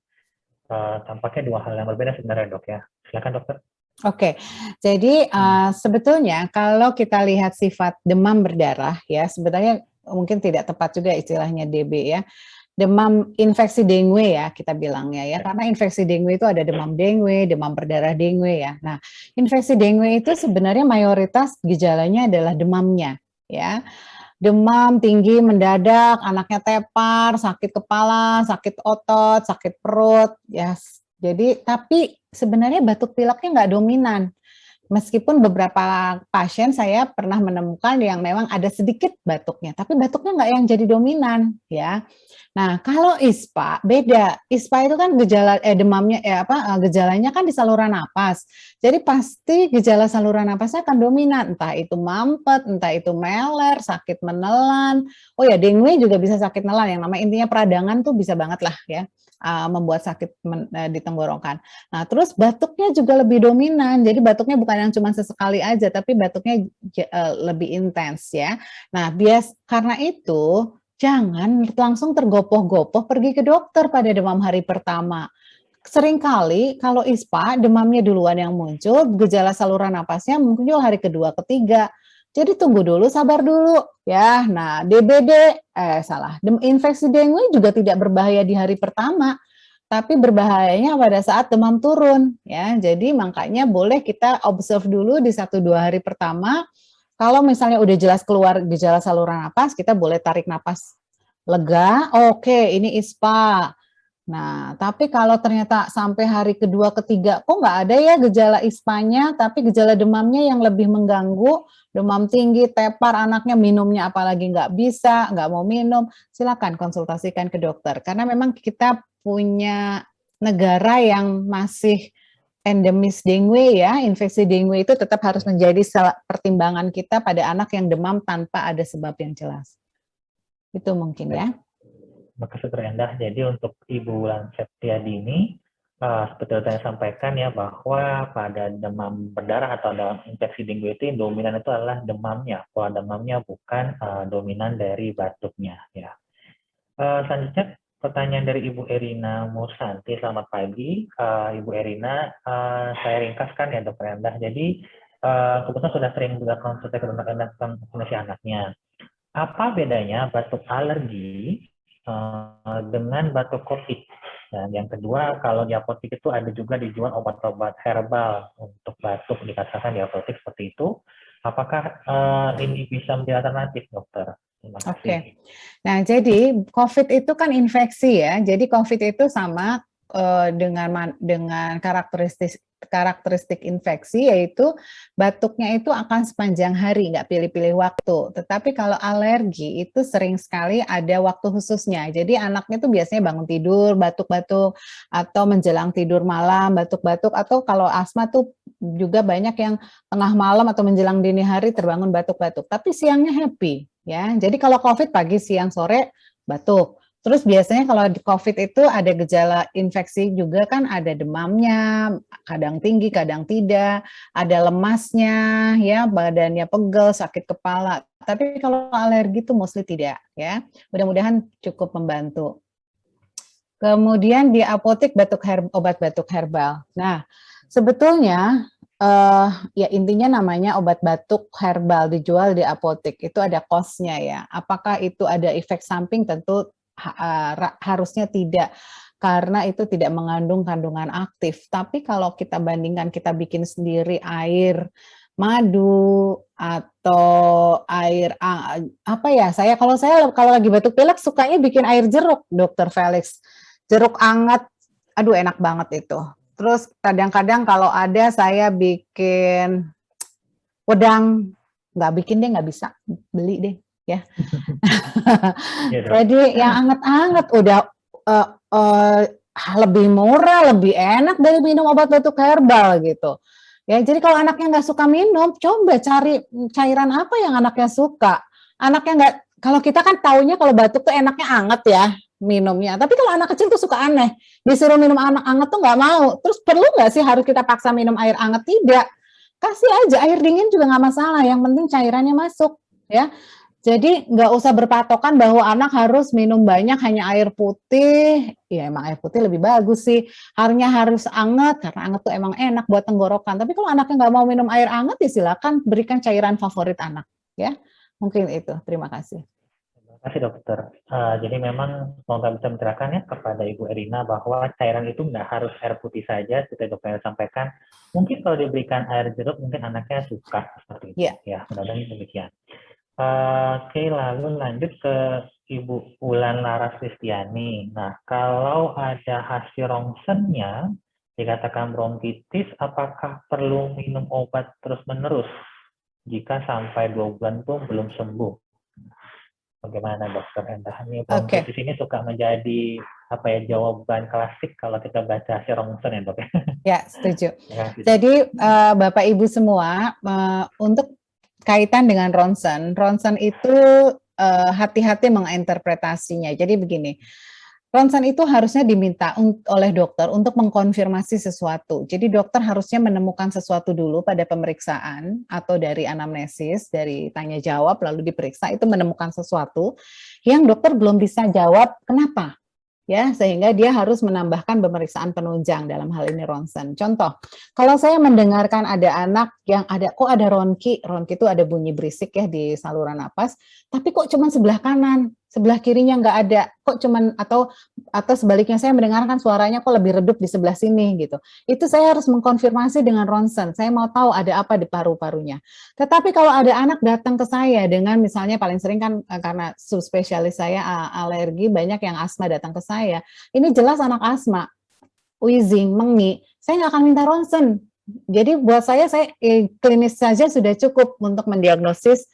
[SPEAKER 1] Tampaknya 2 hal yang berbeda sebenarnya dok ya. Silakan dokter.
[SPEAKER 2] Oke, jadi sebetulnya kalau kita lihat sifat demam berdarah ya, sebenarnya mungkin tidak tepat juga istilahnya DB ya. Demam infeksi dengue ya kita bilangnya ya, karena infeksi dengue itu ada demam dengue, demam berdarah dengue ya. Nah, infeksi dengue itu sebenarnya mayoritas gejalanya adalah demamnya ya. Demam tinggi mendadak, anaknya tepar, sakit kepala, sakit otot, sakit perut ya. Jadi tapi sebenarnya batuk pileknya nggak dominan. Meskipun beberapa pasien saya pernah menemukan yang memang ada sedikit batuknya, tapi batuknya nggak yang jadi dominan ya. Nah, kalau ISPA beda. ISPA itu kan demamnya gejalanya kan di saluran napas. Jadi pasti gejala saluran napasnya akan dominan, entah itu mampet, entah itu meler, sakit menelan. Oh ya, dengue juga bisa sakit menelan, yang namanya intinya peradangan tuh bisa banget lah ya. Membuat sakit di tenggorokan. Nah, terus batuknya juga lebih dominan. Jadi batuknya bukan yang cuma sesekali aja, tapi batuknya lebih intens ya. Nah, karena itu jangan langsung tergopoh-gopoh pergi ke dokter pada demam hari pertama. Seringkali kalau ISPA demamnya duluan yang muncul, gejala saluran napasnya muncul hari kedua, ketiga. Jadi tunggu dulu, sabar dulu ya. Nah, infeksi dengue juga tidak berbahaya di hari pertama, tapi berbahayanya pada saat demam turun ya. Jadi makanya boleh kita observe dulu di 1-2 hari pertama. Kalau misalnya udah jelas keluar gejala saluran napas, kita boleh tarik napas lega, oke ini ISPA. Nah, tapi kalau ternyata sampai hari kedua, ketiga, kok nggak ada ya gejala ISPA-nya, tapi gejala demamnya yang lebih mengganggu, demam tinggi, tepar, anaknya minumnya apalagi nggak bisa, nggak mau minum, silakan konsultasikan ke dokter. Karena memang kita punya negara yang masih endemis dengue ya, infeksi dengue itu tetap harus menjadi pertimbangan kita pada anak yang demam tanpa ada sebab yang jelas. Itu mungkin ya.
[SPEAKER 1] Makasih Dr. Endah. Jadi untuk Ibu Lanseptia Dini, seperti yang saya sampaikan ya, bahwa pada demam berdarah atau dalam infeksi dengue itu yang dominan itu adalah demamnya. Pola demamnya bukan dominan dari batuknya ya. Selanjutnya pertanyaan dari Ibu Erina Mursanti. Selamat pagi, Ibu Erina. Saya ringkaskan ya, Dr. Endah. Jadi kebetulan sudah sering juga konsultasi ke Dr. Endah tentang kondisi anaknya. Apa bedanya batuk alergi dengan batuk COVID? Dan yang kedua, kalau di apotek itu ada juga dijual obat-obat herbal untuk batuk, dikatakan di apotek seperti itu. Apakah ini bisa menjadi alternatif, dokter?
[SPEAKER 2] Oke. Nah, jadi COVID itu kan infeksi ya. Jadi COVID itu sama dengan karakteristik infeksi, yaitu batuknya itu akan sepanjang hari, nggak pilih-pilih waktu. Tetapi kalau alergi itu sering sekali ada waktu khususnya. Jadi anaknya itu biasanya bangun tidur batuk-batuk, atau menjelang tidur malam batuk-batuk, atau kalau asma tuh juga banyak yang tengah malam atau menjelang dini hari terbangun batuk-batuk. Tapi siangnya happy ya. Jadi kalau COVID pagi, siang, sore batuk. Terus biasanya kalau di COVID itu ada gejala infeksi juga kan, ada demamnya, kadang tinggi, kadang tidak, ada lemasnya, ya badannya pegel, sakit kepala. Tapi kalau alergi itu mostly tidak, ya. Mudah-mudahan cukup membantu. Kemudian di apotek obat batuk herbal. Nah, sebetulnya ya intinya namanya obat batuk herbal dijual di apotek itu ada cost-nya ya. Apakah itu ada efek samping? Tentu harusnya tidak, karena itu tidak mengandung kandungan aktif. Tapi kalau kita bandingkan, kita bikin sendiri air madu atau air apa ya, kalau lagi batuk pilek sukanya bikin air jeruk, Dr. Felix, jeruk anget, aduh enak banget itu. Terus kadang-kadang kalau ada saya bikin wedang, nggak bikin deh, nggak bisa, beli deh ya. Jadi yang anget-anget udah lebih murah, lebih enak dari minum obat batuk herbal gitu. Ya, jadi kalau anaknya nggak suka minum, coba cari cairan apa yang anaknya suka. Anaknya nggak, kalau kita kan taunya kalau batuk tuh enaknya anget ya minumnya. Tapi kalau anak kecil tuh suka aneh, disuruh minum anak anget tuh nggak mau. Terus perlu nggak sih harus kita paksa minum air anget? Tidak. Kasih aja air dingin juga nggak masalah. Yang penting cairannya masuk ya. Jadi nggak usah berpatokan bahwa anak harus minum banyak hanya air putih. Ya emang air putih lebih bagus sih. Harus anget karena anget tuh emang enak buat tenggorokan. Tapi kalau anaknya nggak mau minum air anget ya silakan berikan cairan favorit anak. Ya mungkin itu. Terima kasih.
[SPEAKER 1] Terima kasih dokter. Jadi memang semoga bisa mencerahkan ya kepada Ibu Erina bahwa cairan itu nggak harus air putih saja, seperti dokter sampaikan. Mungkin kalau diberikan air jeruk, mungkin anaknya suka seperti itu. Ya, mudah-mudahan demikian. Oke, lalu lanjut ke Ibu Ulan Laras Kristiani. Nah, kalau ada hasil rongsennya dikatakan bronkitis, apakah perlu minum obat terus-menerus jika sampai 2 bulan pun belum sembuh? Bagaimana dokter Endah? Ini bronkitis ini suka menjadi jawaban klasik kalau kita baca hasil rongsen ya dok.
[SPEAKER 2] Ya, setuju. Jadi Bapak Ibu semua, untuk kaitan dengan ronsen itu hati-hati menginterpretasinya. Jadi begini, ronsen itu harusnya diminta oleh dokter untuk mengkonfirmasi sesuatu. Jadi dokter harusnya menemukan sesuatu dulu pada pemeriksaan atau dari anamnesis, dari tanya jawab lalu diperiksa, itu menemukan sesuatu yang dokter belum bisa jawab kenapa. Ya, sehingga dia harus menambahkan pemeriksaan penunjang dalam hal ini ronsen. Contoh, kalau saya mendengarkan ada anak yang kok ada ronki itu ada bunyi berisik ya di saluran napas, tapi kok cuma sebelah kanan, sebelah kirinya nggak ada, kok cuman atau sebaliknya saya mendengarkan suaranya kok lebih redup di sebelah sini gitu. Itu saya harus mengkonfirmasi dengan ronsen. Saya mau tahu ada apa di paru-parunya. Tetapi kalau ada anak datang ke saya dengan misalnya paling sering kan karena subspesialis saya alergi, banyak yang asma datang ke saya. Ini jelas anak asma, wheezing, mengi. Saya nggak akan minta ronsen. Jadi buat saya klinis saja sudah cukup untuk mendiagnosis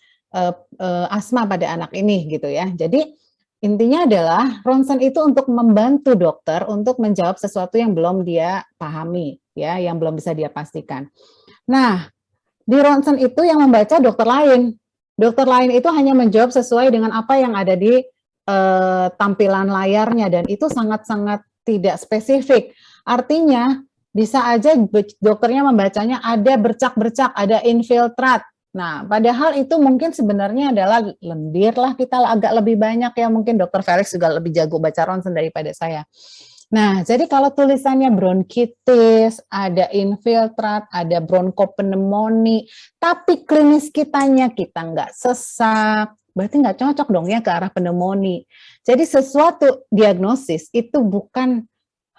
[SPEAKER 2] asma pada anak ini gitu ya. Jadi intinya adalah ronsen itu untuk membantu dokter untuk menjawab sesuatu yang belum dia pahami ya, yang belum bisa dia pastikan. Nah, di ronsen itu yang membaca dokter lain. Dokter lain itu hanya menjawab sesuai dengan apa yang ada di tampilan layarnya dan itu sangat-sangat tidak spesifik. Artinya bisa aja dokternya membacanya ada bercak-bercak, ada infiltrat. Nah, padahal itu mungkin sebenarnya adalah lendir lah, kita agak lebih banyak ya, mungkin dokter Felix juga lebih jago baca ronsen daripada saya. Nah, jadi kalau tulisannya bronkitis, ada infiltrat, ada bronkopneumonia, tapi klinis kita nggak sesak, berarti nggak cocok dong ya ke arah pneumonia. Jadi sesuatu diagnosis itu bukan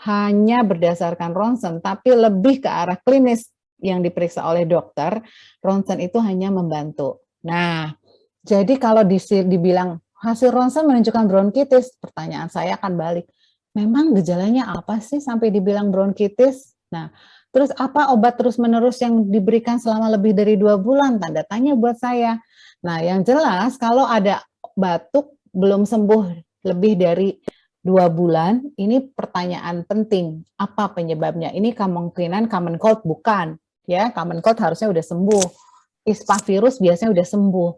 [SPEAKER 2] hanya berdasarkan ronsen, tapi lebih ke arah klinis yang diperiksa oleh dokter. Ronsen itu hanya membantu. Nah, jadi kalau dibilang hasil ronsen menunjukkan bronkitis, pertanyaan saya akan balik. Memang gejalanya apa sih sampai dibilang bronkitis? Nah, terus apa obat terus-menerus yang diberikan selama lebih dari 2 bulan? Tanda tanya buat saya. Nah, yang jelas kalau ada batuk belum sembuh lebih dari 2 bulan, ini pertanyaan penting. Apa penyebabnya? Ini kemungkinan common cold bukan. Ya, common cold harusnya udah sembuh. Ispa virus biasanya udah sembuh.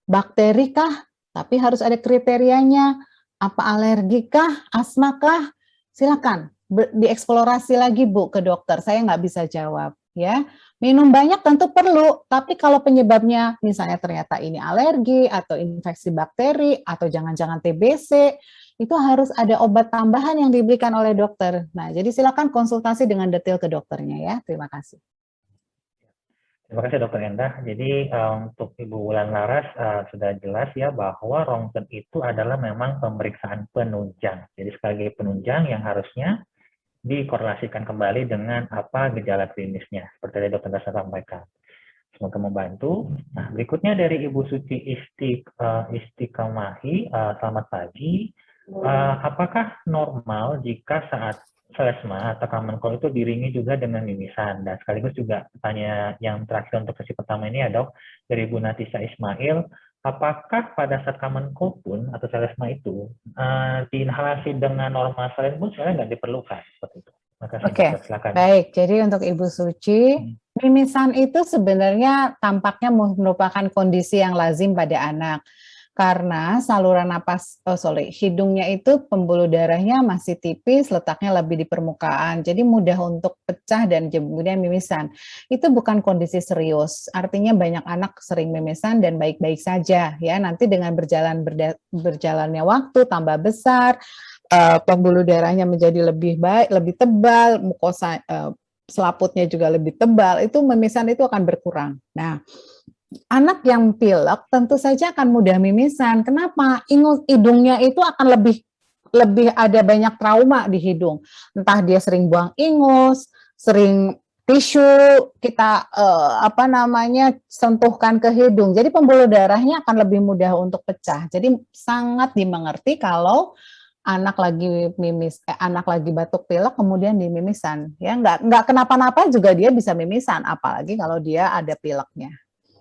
[SPEAKER 2] Bakteri kah? Tapi harus ada kriterianya. Apa alergi kah? Asma kah? Silakan dieksplorasi lagi Bu ke dokter. Saya nggak bisa jawab. Ya, minum banyak tentu perlu. Tapi kalau penyebabnya misalnya ternyata ini alergi atau infeksi bakteri atau jangan-jangan TBC, itu harus ada obat tambahan yang diberikan oleh dokter. Nah, jadi silakan konsultasi dengan detail ke dokternya ya. Terima kasih.
[SPEAKER 1] Terima kasih Dokter Endah. Jadi untuk Ibu Wulan Laras sudah jelas ya bahwa rongsen itu adalah memang pemeriksaan penunjang. Jadi sebagai penunjang yang harusnya dikorelasikan kembali dengan apa gejala klinisnya, seperti yang Dokter Endah sampaikan. Semoga membantu. Nah, berikutnya dari Ibu Suci Istiqomahi, selamat pagi. Apakah normal jika saat selesma atau common cold itu diiringi juga dengan mimisan? Dan sekaligus juga tanya yang terakhir untuk sesi pertama ini ya dok, dari Ibu Natisa Ismail, apakah pada saat common cold pun atau selesma itu diinhalasi dengan normal saline pun sebenarnya nggak diperlukan seperti itu?
[SPEAKER 2] Oke, baik. Jadi untuk Ibu Suci, mimisan itu sebenarnya tampaknya merupakan kondisi yang lazim pada anak. karena saluran napas, hidungnya itu pembuluh darahnya masih tipis, letaknya lebih di permukaan, jadi mudah untuk pecah dan kemudian mimisan. Itu bukan kondisi serius, artinya banyak anak sering mimisan dan baik-baik saja ya. Nanti dengan berjalannya waktu tambah besar, pembuluh darahnya menjadi lebih baik, lebih tebal, mukosa selaputnya juga lebih tebal, itu mimisan itu akan berkurang. Nah, anak yang pilek tentu saja akan mudah mimisan. Kenapa? Hidungnya itu akan lebih ada banyak trauma di hidung. Entah dia sering buang ingus, sering tisu kita sentuhkan ke hidung. Jadi pembuluh darahnya akan lebih mudah untuk pecah. Jadi sangat dimengerti kalau anak lagi batuk pilek kemudian dimimisan. Ya nggak kenapa-napa juga dia bisa mimisan, apalagi kalau dia ada pileknya.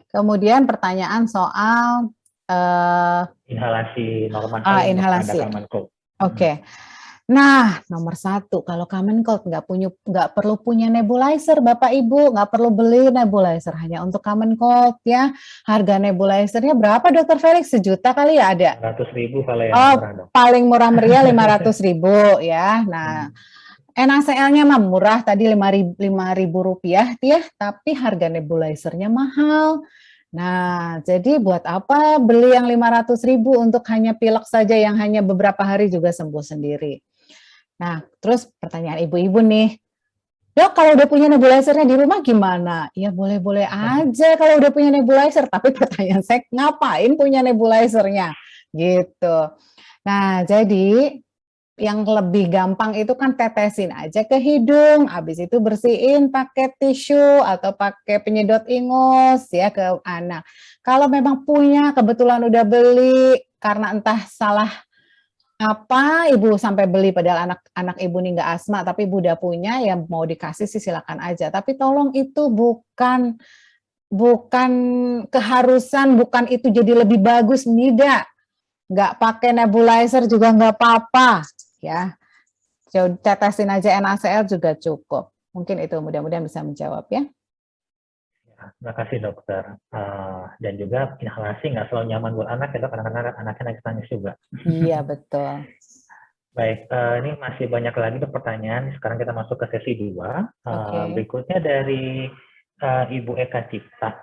[SPEAKER 2] Kemudian pertanyaan soal
[SPEAKER 1] inhalasi normal
[SPEAKER 2] inhalasi.
[SPEAKER 1] common cold.
[SPEAKER 2] Oke. Nah, nomor 1, kalau common cold nggak perlu punya nebulizer, Bapak Ibu, nggak perlu beli nebulizer hanya untuk common cold ya. Harga nebulizernya berapa, Dokter Felix? 1 juta kali ya ada?
[SPEAKER 1] 100.000 kalau yang murah dong.
[SPEAKER 2] Paling murah meriah 500.000 ya. Nah, NaCl-nya mah murah tadi Rp5.000 ya, tapi harga nebulizernya mahal. Nah, jadi buat apa beli yang 500.000 untuk hanya pilek saja yang hanya beberapa hari juga sembuh sendiri. Nah, terus pertanyaan ibu-ibu nih, Dok, kalau udah punya nebulizernya di rumah gimana? Ya boleh-boleh aja kalau udah punya nebulizer, tapi pertanyaan saya, ngapain punya nebulizernya? Gitu. Nah, jadi yang lebih gampang itu kan tetesin aja ke hidung, habis itu bersihin pakai tisu atau pakai penyedot ingus ya ke anak. Kalau memang punya, kebetulan udah beli, karena entah salah apa ibu sampai beli padahal anak ibu nih nggak asma, tapi ibu udah punya, ya mau dikasih sih silakan aja. Tapi tolong itu bukan keharusan, bukan itu jadi lebih bagus, tidak. Nggak pakai nebulizer juga nggak apa-apa ya. Tetesin aja NaCl juga cukup. Mungkin itu mudah-mudahan bisa menjawab ya.
[SPEAKER 1] Terima kasih dokter. Dan juga inhalasi nggak selalu nyaman buat anak ya dok, kadang-kadang anaknya nangis juga.
[SPEAKER 2] Iya betul.
[SPEAKER 1] Baik, ini masih banyak lagi pertanyaan. Sekarang kita masuk ke sesi 2. Berikutnya dari Ibu Eka Cipta.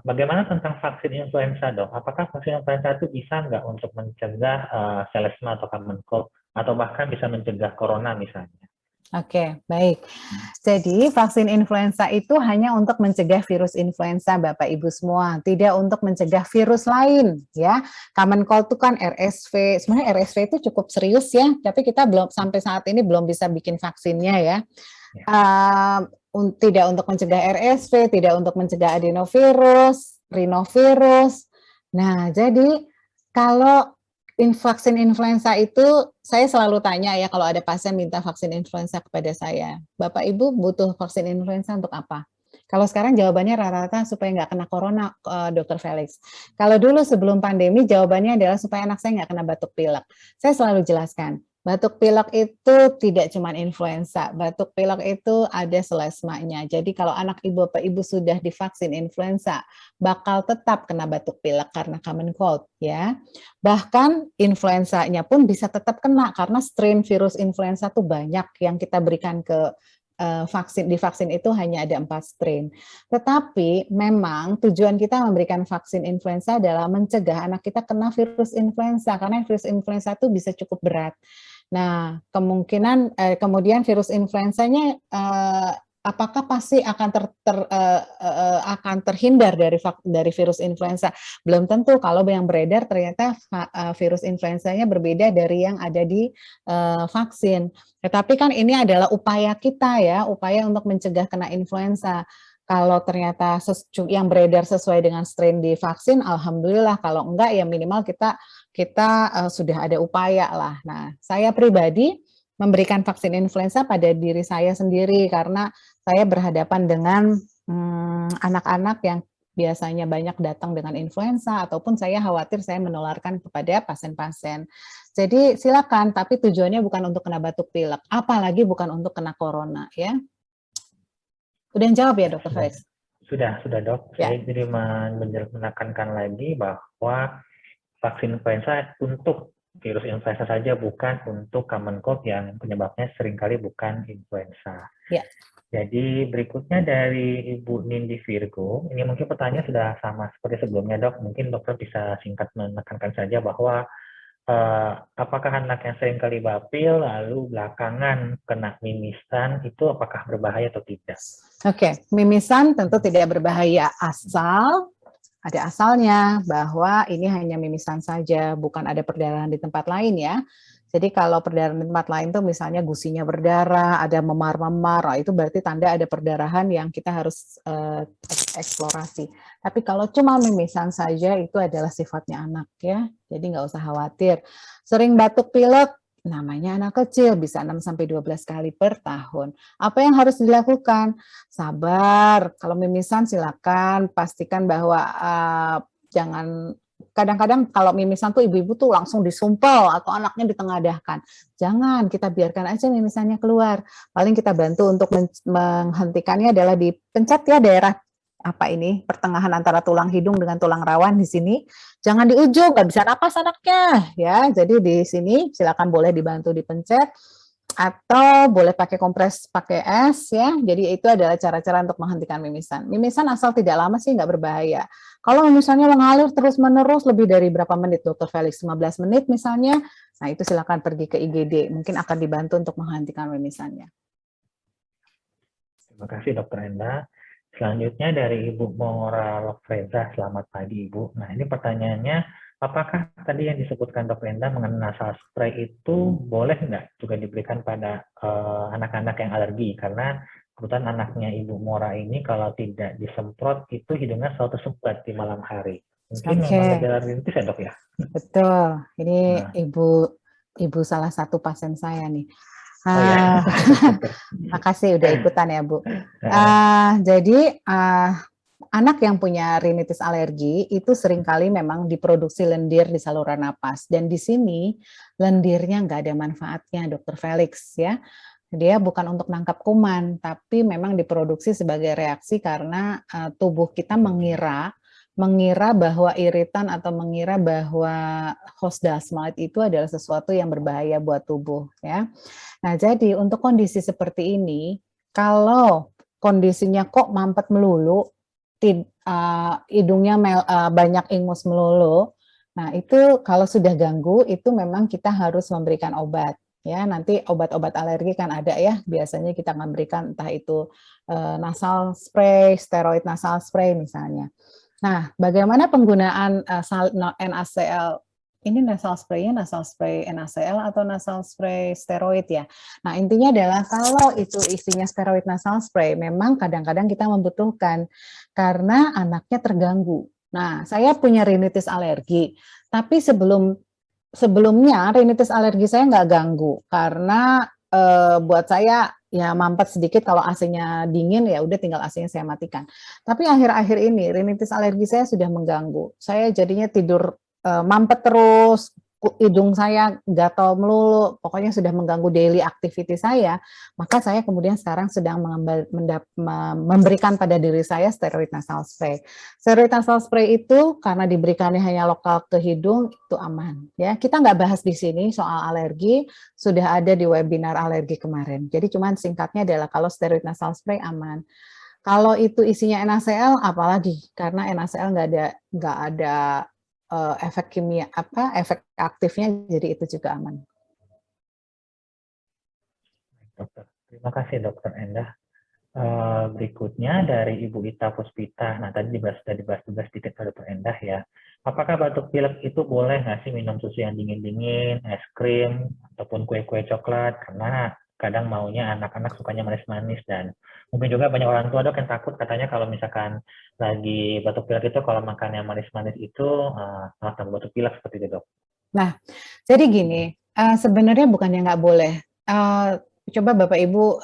[SPEAKER 1] Bagaimana tentang vaksin influenza dok? Apakah vaksin influenza itu bisa nggak untuk mencegah selesma atau common cold, atau bahkan bisa mencegah corona misalnya?
[SPEAKER 2] Oke, baik. Jadi vaksin influenza itu hanya untuk mencegah virus influenza Bapak Ibu semua, tidak untuk mencegah virus lain ya. Common cold itu kan RSV, sebenarnya RSV itu cukup serius ya, tapi kita belum sampai saat ini belum bisa bikin vaksinnya ya. Tidak untuk mencegah RSV, tidak untuk mencegah adenovirus, rhinovirus. Nah, jadi kalau vaksin influenza itu, saya selalu tanya ya kalau ada pasien minta vaksin influenza kepada saya, Bapak Ibu butuh vaksin influenza untuk apa? Kalau sekarang jawabannya rata-rata supaya nggak kena corona, Dokter Felix. Kalau dulu sebelum pandemi jawabannya adalah supaya anak saya nggak kena batuk pilek. Saya selalu jelaskan, batuk pilek itu tidak cuma influenza, batuk pilek itu ada selesmanya. Jadi kalau anak ibu Bapak Ibu sudah divaksin influenza, bakal tetap kena batuk pilek karena common cold ya. Bahkan influenzanya pun bisa tetap kena karena strain virus influenza itu banyak yang kita berikan ke vaksin itu hanya ada 4 strain. Tetapi memang tujuan kita memberikan vaksin influenza adalah mencegah anak kita kena virus influenza karena virus influenza itu bisa cukup berat. Nah, kemungkinan kemudian virus influenzanya apakah pasti akan akan terhindar dari virus influenza? Belum tentu. Kalau yang beredar ternyata virus influenzanya berbeda dari yang ada di vaksin. Tetapi kan ini adalah upaya kita ya, upaya untuk mencegah kena influenza. Kalau ternyata yang beredar sesuai dengan strain di vaksin, alhamdulillah. Kalau enggak ya minimal kita sudah ada upaya lah. Nah, saya pribadi memberikan vaksin influenza pada diri saya sendiri karena saya berhadapan dengan anak-anak yang biasanya banyak datang dengan influenza ataupun saya khawatir saya menularkan kepada pasien-pasien. Jadi silakan, tapi tujuannya bukan untuk kena batuk pilek, apalagi bukan untuk kena corona ya. Udah jawab ya Dokter Felix?
[SPEAKER 1] Sudah dok.
[SPEAKER 2] Ya.
[SPEAKER 1] Saya jadi menekankan lagi bahwa vaksin influenza untuk virus influenza saja, bukan untuk common cold yang penyebabnya seringkali bukan influenza.
[SPEAKER 2] Ya.
[SPEAKER 1] Jadi berikutnya dari Ibu Nindi Virgo, ini mungkin pertanyaan sudah sama seperti sebelumnya dok, mungkin dokter bisa singkat menekankan saja bahwa apakah anak yang seringkali bapil lalu belakangan kena mimisan itu apakah berbahaya atau tidak?
[SPEAKER 2] Oke, mimisan tentu tidak berbahaya asal ada asalnya bahwa ini hanya mimisan saja, bukan ada perdarahan di tempat lain ya. Jadi kalau perdarahan di tempat lain tuh misalnya gusinya berdarah, ada memar-memar, itu berarti tanda ada perdarahan yang kita harus eksplorasi. Tapi kalau cuma mimisan saja itu adalah sifatnya anak ya, jadi nggak usah khawatir. Sering batuk pilek, namanya anak kecil, bisa 6-12 kali per tahun. Apa yang harus dilakukan? Sabar, kalau mimisan silakan pastikan bahwa jangan, kadang-kadang kalau mimisan tuh ibu-ibu tuh langsung disumpel atau anaknya ditengadahkan. Jangan, kita biarkan aja mimisannya keluar. Paling kita bantu untuk menghentikannya adalah dipencet ya daerah pertengahan antara tulang hidung dengan tulang rawan di sini. Jangan di ujung, nggak bisa napas anaknya ya. Jadi di sini silakan boleh dibantu dipencet atau boleh pakai kompres pakai es ya. Jadi itu adalah cara-cara untuk menghentikan mimisan. Mimisan asal tidak lama sih nggak berbahaya. Kalau misalnya mengalir terus-menerus lebih dari berapa menit, Dr. Felix? 15 menit misalnya, nah itu silakan pergi ke IGD. Mungkin akan dibantu untuk menghentikan mimisannya.
[SPEAKER 1] Terima kasih Dr. Enda. Selanjutnya dari Ibu Mora Lokfreza, selamat pagi Ibu. Nah ini pertanyaannya, apakah tadi yang disebutkan Dr. Enda mengenai nasal spray itu boleh nggak juga diberikan pada anak-anak yang alergi? Karena kebetulan anaknya Ibu Mora ini kalau tidak disemprot itu hidungnya selalu tersumbat di malam hari. Mungkin memang gejala rintis ya dok ya?
[SPEAKER 2] Betul, ini ibu salah satu pasien saya nih.
[SPEAKER 1] Oh ya.
[SPEAKER 2] Makasih udah ikutan ya Bu. Jadi anak yang punya rinitis alergi itu seringkali memang diproduksi lendir di saluran napas, dan di sini lendirnya nggak ada manfaatnya, Dr. Felix ya. Dia bukan untuk nangkap kuman, tapi memang diproduksi sebagai reaksi karena tubuh kita mengira bahwa iritan atau mengira bahwa host dasmat itu adalah sesuatu yang berbahaya buat tubuh ya. Nah, jadi untuk kondisi seperti ini, kalau kondisinya kok mampet melulu, hidungnya banyak ingus melulu, nah itu kalau sudah ganggu itu memang kita harus memberikan obat. Ya, nanti obat-obat alergi kan ada ya, biasanya kita akan berikan entah itu nasal spray, steroid nasal spray misalnya. Nah, bagaimana penggunaan NaCl? Ini nasal spray-nya nasal spray NaCl atau nasal spray steroid ya. Nah, intinya adalah kalau itu isinya steroid nasal spray, memang kadang-kadang kita membutuhkan karena anaknya terganggu. Nah, saya punya rinitis alergi, tapi sebelumnya rinitis alergi saya nggak ganggu karena buat saya ya mampet sedikit kalau AC-nya dingin ya udah tinggal AC-nya saya matikan. Tapi akhir-akhir ini rinitis alergi saya sudah mengganggu. Saya jadinya tidur mampet terus, hidung saya gatal melulu, pokoknya sudah mengganggu daily activity saya. Maka saya kemudian sekarang sedang memberikan pada diri saya steroid nasal spray. Steroid nasal spray itu karena diberikannya hanya lokal ke hidung itu aman. Ya, kita nggak bahas di sini soal alergi, sudah ada di webinar alergi kemarin. Jadi cuman singkatnya adalah kalau steroid nasal spray aman. Kalau itu isinya NaCl, apalagi karena NaCl nggak ada efek kimia efek aktifnya, jadi itu juga aman.
[SPEAKER 1] Dokter, terima kasih Dokter Endah. Berikutnya dari Ibu Ita Puspita. Nah tadi sudah dibahas juga sedikit oleh Dokter Endah ya. Apakah batuk pilek itu boleh nggak sih minum susu yang dingin-dingin, es krim ataupun kue-kue coklat? Karena kadang maunya anak-anak sukanya manis-manis, dan mungkin juga banyak orang tua dok yang takut katanya kalau misalkan lagi batuk pilek itu kalau makan yang manis-manis itu malah tambah batuk pilek seperti itu dok.
[SPEAKER 2] Nah, jadi gini, sebenarnya bukannya nggak boleh. Coba Bapak Ibu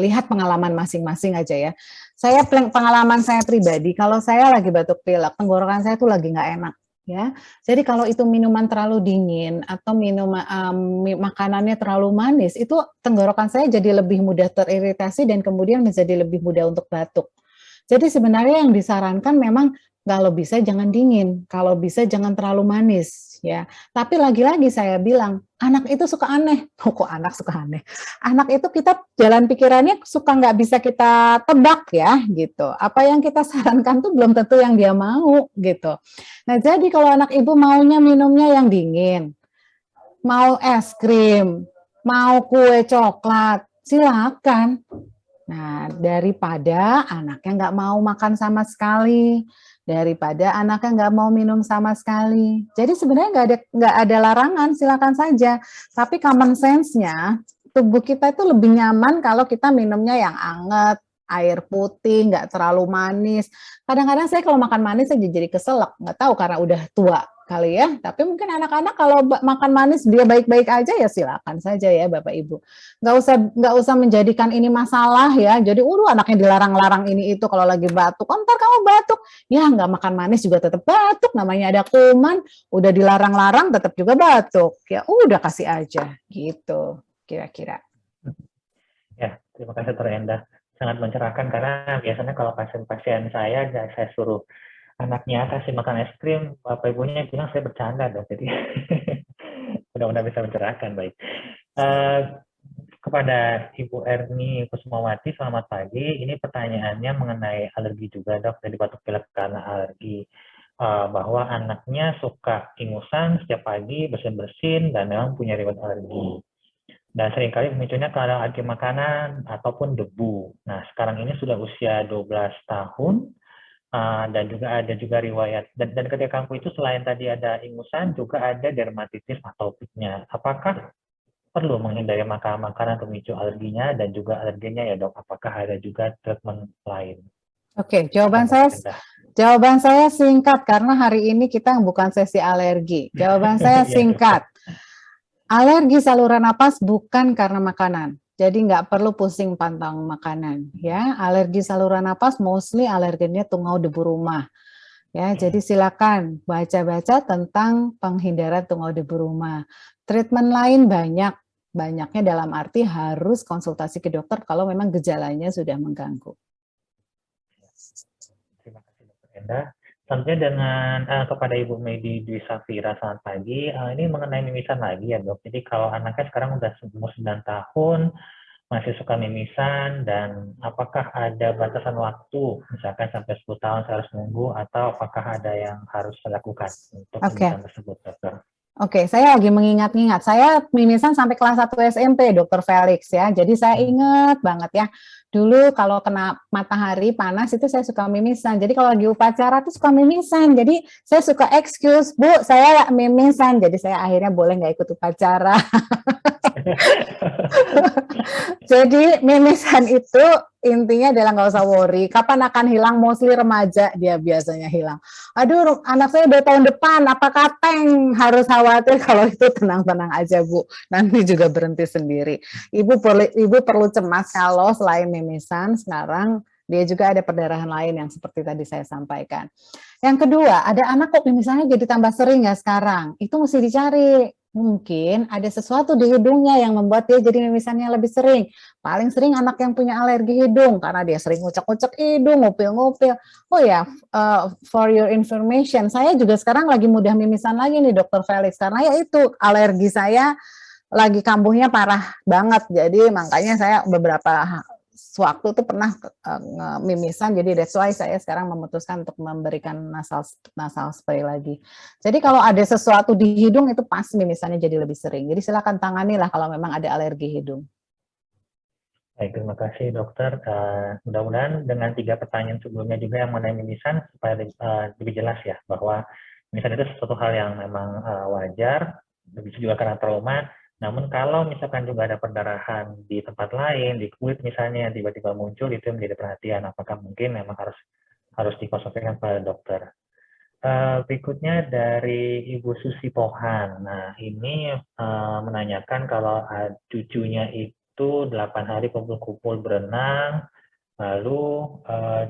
[SPEAKER 2] lihat pengalaman masing-masing aja ya. Pengalaman saya pribadi, kalau saya lagi batuk pilek, tenggorokan saya tuh lagi nggak enak. Ya, jadi kalau itu minuman terlalu dingin atau makanannya terlalu manis, itu tenggorokan saya jadi lebih mudah teriritasi dan kemudian menjadi lebih mudah untuk batuk. Jadi sebenarnya yang disarankan memang Kalau bisa jangan dingin, kalau bisa jangan terlalu manis, ya. Tapi lagi-lagi saya bilang, anak itu suka aneh. Oh, kok anak suka aneh? Anak itu kita jalan pikirannya suka nggak bisa kita tebak ya, gitu. Apa yang kita sarankan tuh belum tentu yang dia mau, gitu. Nah, jadi kalau anak ibu maunya minumnya yang dingin, mau es krim, mau kue coklat, silakan. Nah, daripada anaknya nggak mau makan sama sekali, daripada anaknya nggak mau minum sama sekali. Jadi sebenarnya nggak ada larangan, silakan saja. Tapi common sense-nya, tubuh kita itu lebih nyaman kalau kita minumnya yang anget, air putih, nggak terlalu manis. Kadang-kadang saya kalau makan manis saya jadi keselak, nggak tahu karena udah tua kali ya. Tapi mungkin anak-anak kalau makan manis dia baik-baik aja ya silakan saja ya Bapak Ibu. Nggak usah menjadikan ini masalah ya. Jadi anaknya dilarang-larang ini itu kalau lagi batuk. Oh, ntar kamu batuk. Ya nggak makan manis juga tetap batuk. Namanya ada kuman. Udah dilarang-larang tetap juga batuk. Ya udah kasih aja gitu kira-kira.
[SPEAKER 1] Ya, terima kasih Dr. Endah. Sangat mencerahkan karena biasanya kalau pasien-pasien saya suruh anaknya kasih makan es krim, bapak ibunya bilang saya bercanda dong. Jadi mudah-mudahan bisa mencerahkan. Baik. Kepada Ibu Erni Kusumawati, selamat pagi. Ini pertanyaannya mengenai alergi juga, Dok. Jadi batuk pilek karena alergi. Bahwa anaknya suka ingusan setiap pagi, bersin-bersin, dan memang punya riwayat alergi. Dan seringkali pemicunya karena alergi makanan ataupun debu. Nah, sekarang ini sudah usia 12 tahun, dan juga ada riwayat. Dan ketika kambuh itu selain tadi ada ingusan, juga ada dermatitis atopiknya. Apakah perlu menghindari makanan pemicu alerginya dan juga alerginya ya Dok? Apakah ada juga treatment lain?
[SPEAKER 2] Oke, jawaban saya singkat karena hari ini kita bukan sesi alergi. Jawaban saya singkat. Alergi saluran napas bukan karena makanan. Jadi nggak perlu pusing pantang makanan ya. Alergi saluran napas mostly alergennya tungau debu rumah. Ya, jadi silakan baca-baca tentang penghindaran tungau debu rumah. Treatment lain banyaknya dalam arti harus konsultasi ke dokter kalau memang gejalanya sudah mengganggu.
[SPEAKER 1] Terima kasih Dr. Endah. Selanjutnya dengan kepada Ibu Medi Dwi Safira, selamat pagi. Ini mengenai mimisan lagi ya Dok. Jadi kalau anaknya sekarang udah umur 9 tahun, masih suka mimisan, dan apakah ada batasan waktu, misalkan sampai 10 tahun saya harus nunggu, atau apakah ada yang harus saya lakukan untuk mimisan tersebut, Dokter?
[SPEAKER 2] Oke, saya lagi mengingat-ingat. Saya mimisan sampai kelas 1 SMP, Dr. Felix ya. Jadi saya ingat banget ya. Dulu kalau kena matahari panas itu saya suka mimisan. Jadi kalau lagi upacara tuh suka mimisan. Jadi saya suka excuse, Bu, saya mimisan. Jadi saya akhirnya boleh nggak ikut upacara. Jadi mimisan itu intinya adalah nggak usah worry. Kapan akan hilang? Mostly remaja dia biasanya hilang. Aduh, anak saya udah tahun depan. Apakah tank harus khawatir? Kalau itu tenang-tenang aja Bu. Nanti juga berhenti sendiri. Ibu perlu cemas kalau selain mimisan sekarang dia juga ada perdarahan lain yang seperti tadi saya sampaikan. Yang kedua, ada anak kok mimisannya jadi tambah sering ya sekarang. Itu mesti dicari. Mungkin ada sesuatu di hidungnya yang membuat dia jadi mimisannya lebih sering. Paling sering anak yang punya alergi hidung karena dia sering ngucek-ngucek hidung, ngupil-ngupil. Oh ya, for your information, saya juga sekarang lagi mudah mimisan lagi nih Dr. Felix karena ya itu alergi saya lagi kambuhnya parah banget. Jadi makanya saya beberapa waktu itu pernah mimisan, jadi that's why saya sekarang memutuskan untuk memberikan nasal spray lagi. Jadi kalau ada sesuatu di hidung itu pasti mimisannya jadi lebih sering. Jadi silakan tanganilah kalau memang ada alergi hidung.
[SPEAKER 1] Baik, terima kasih dokter. Mudah-mudahan dengan 3 pertanyaan sebelumnya juga yang mengenai mimisan supaya lebih jelas ya bahwa mimisan itu sesuatu hal yang memang wajar, bisa juga karena trauma. Namun kalau misalkan juga ada perdarahan di tempat lain, di kulit misalnya, tiba-tiba muncul, itu menjadi perhatian. Apakah mungkin memang harus dikonsultasikan pada dokter. Berikutnya dari Ibu Susi Pohan. Nah, ini menanyakan kalau cucunya itu 8 hari kumpul-kumpul berenang, lalu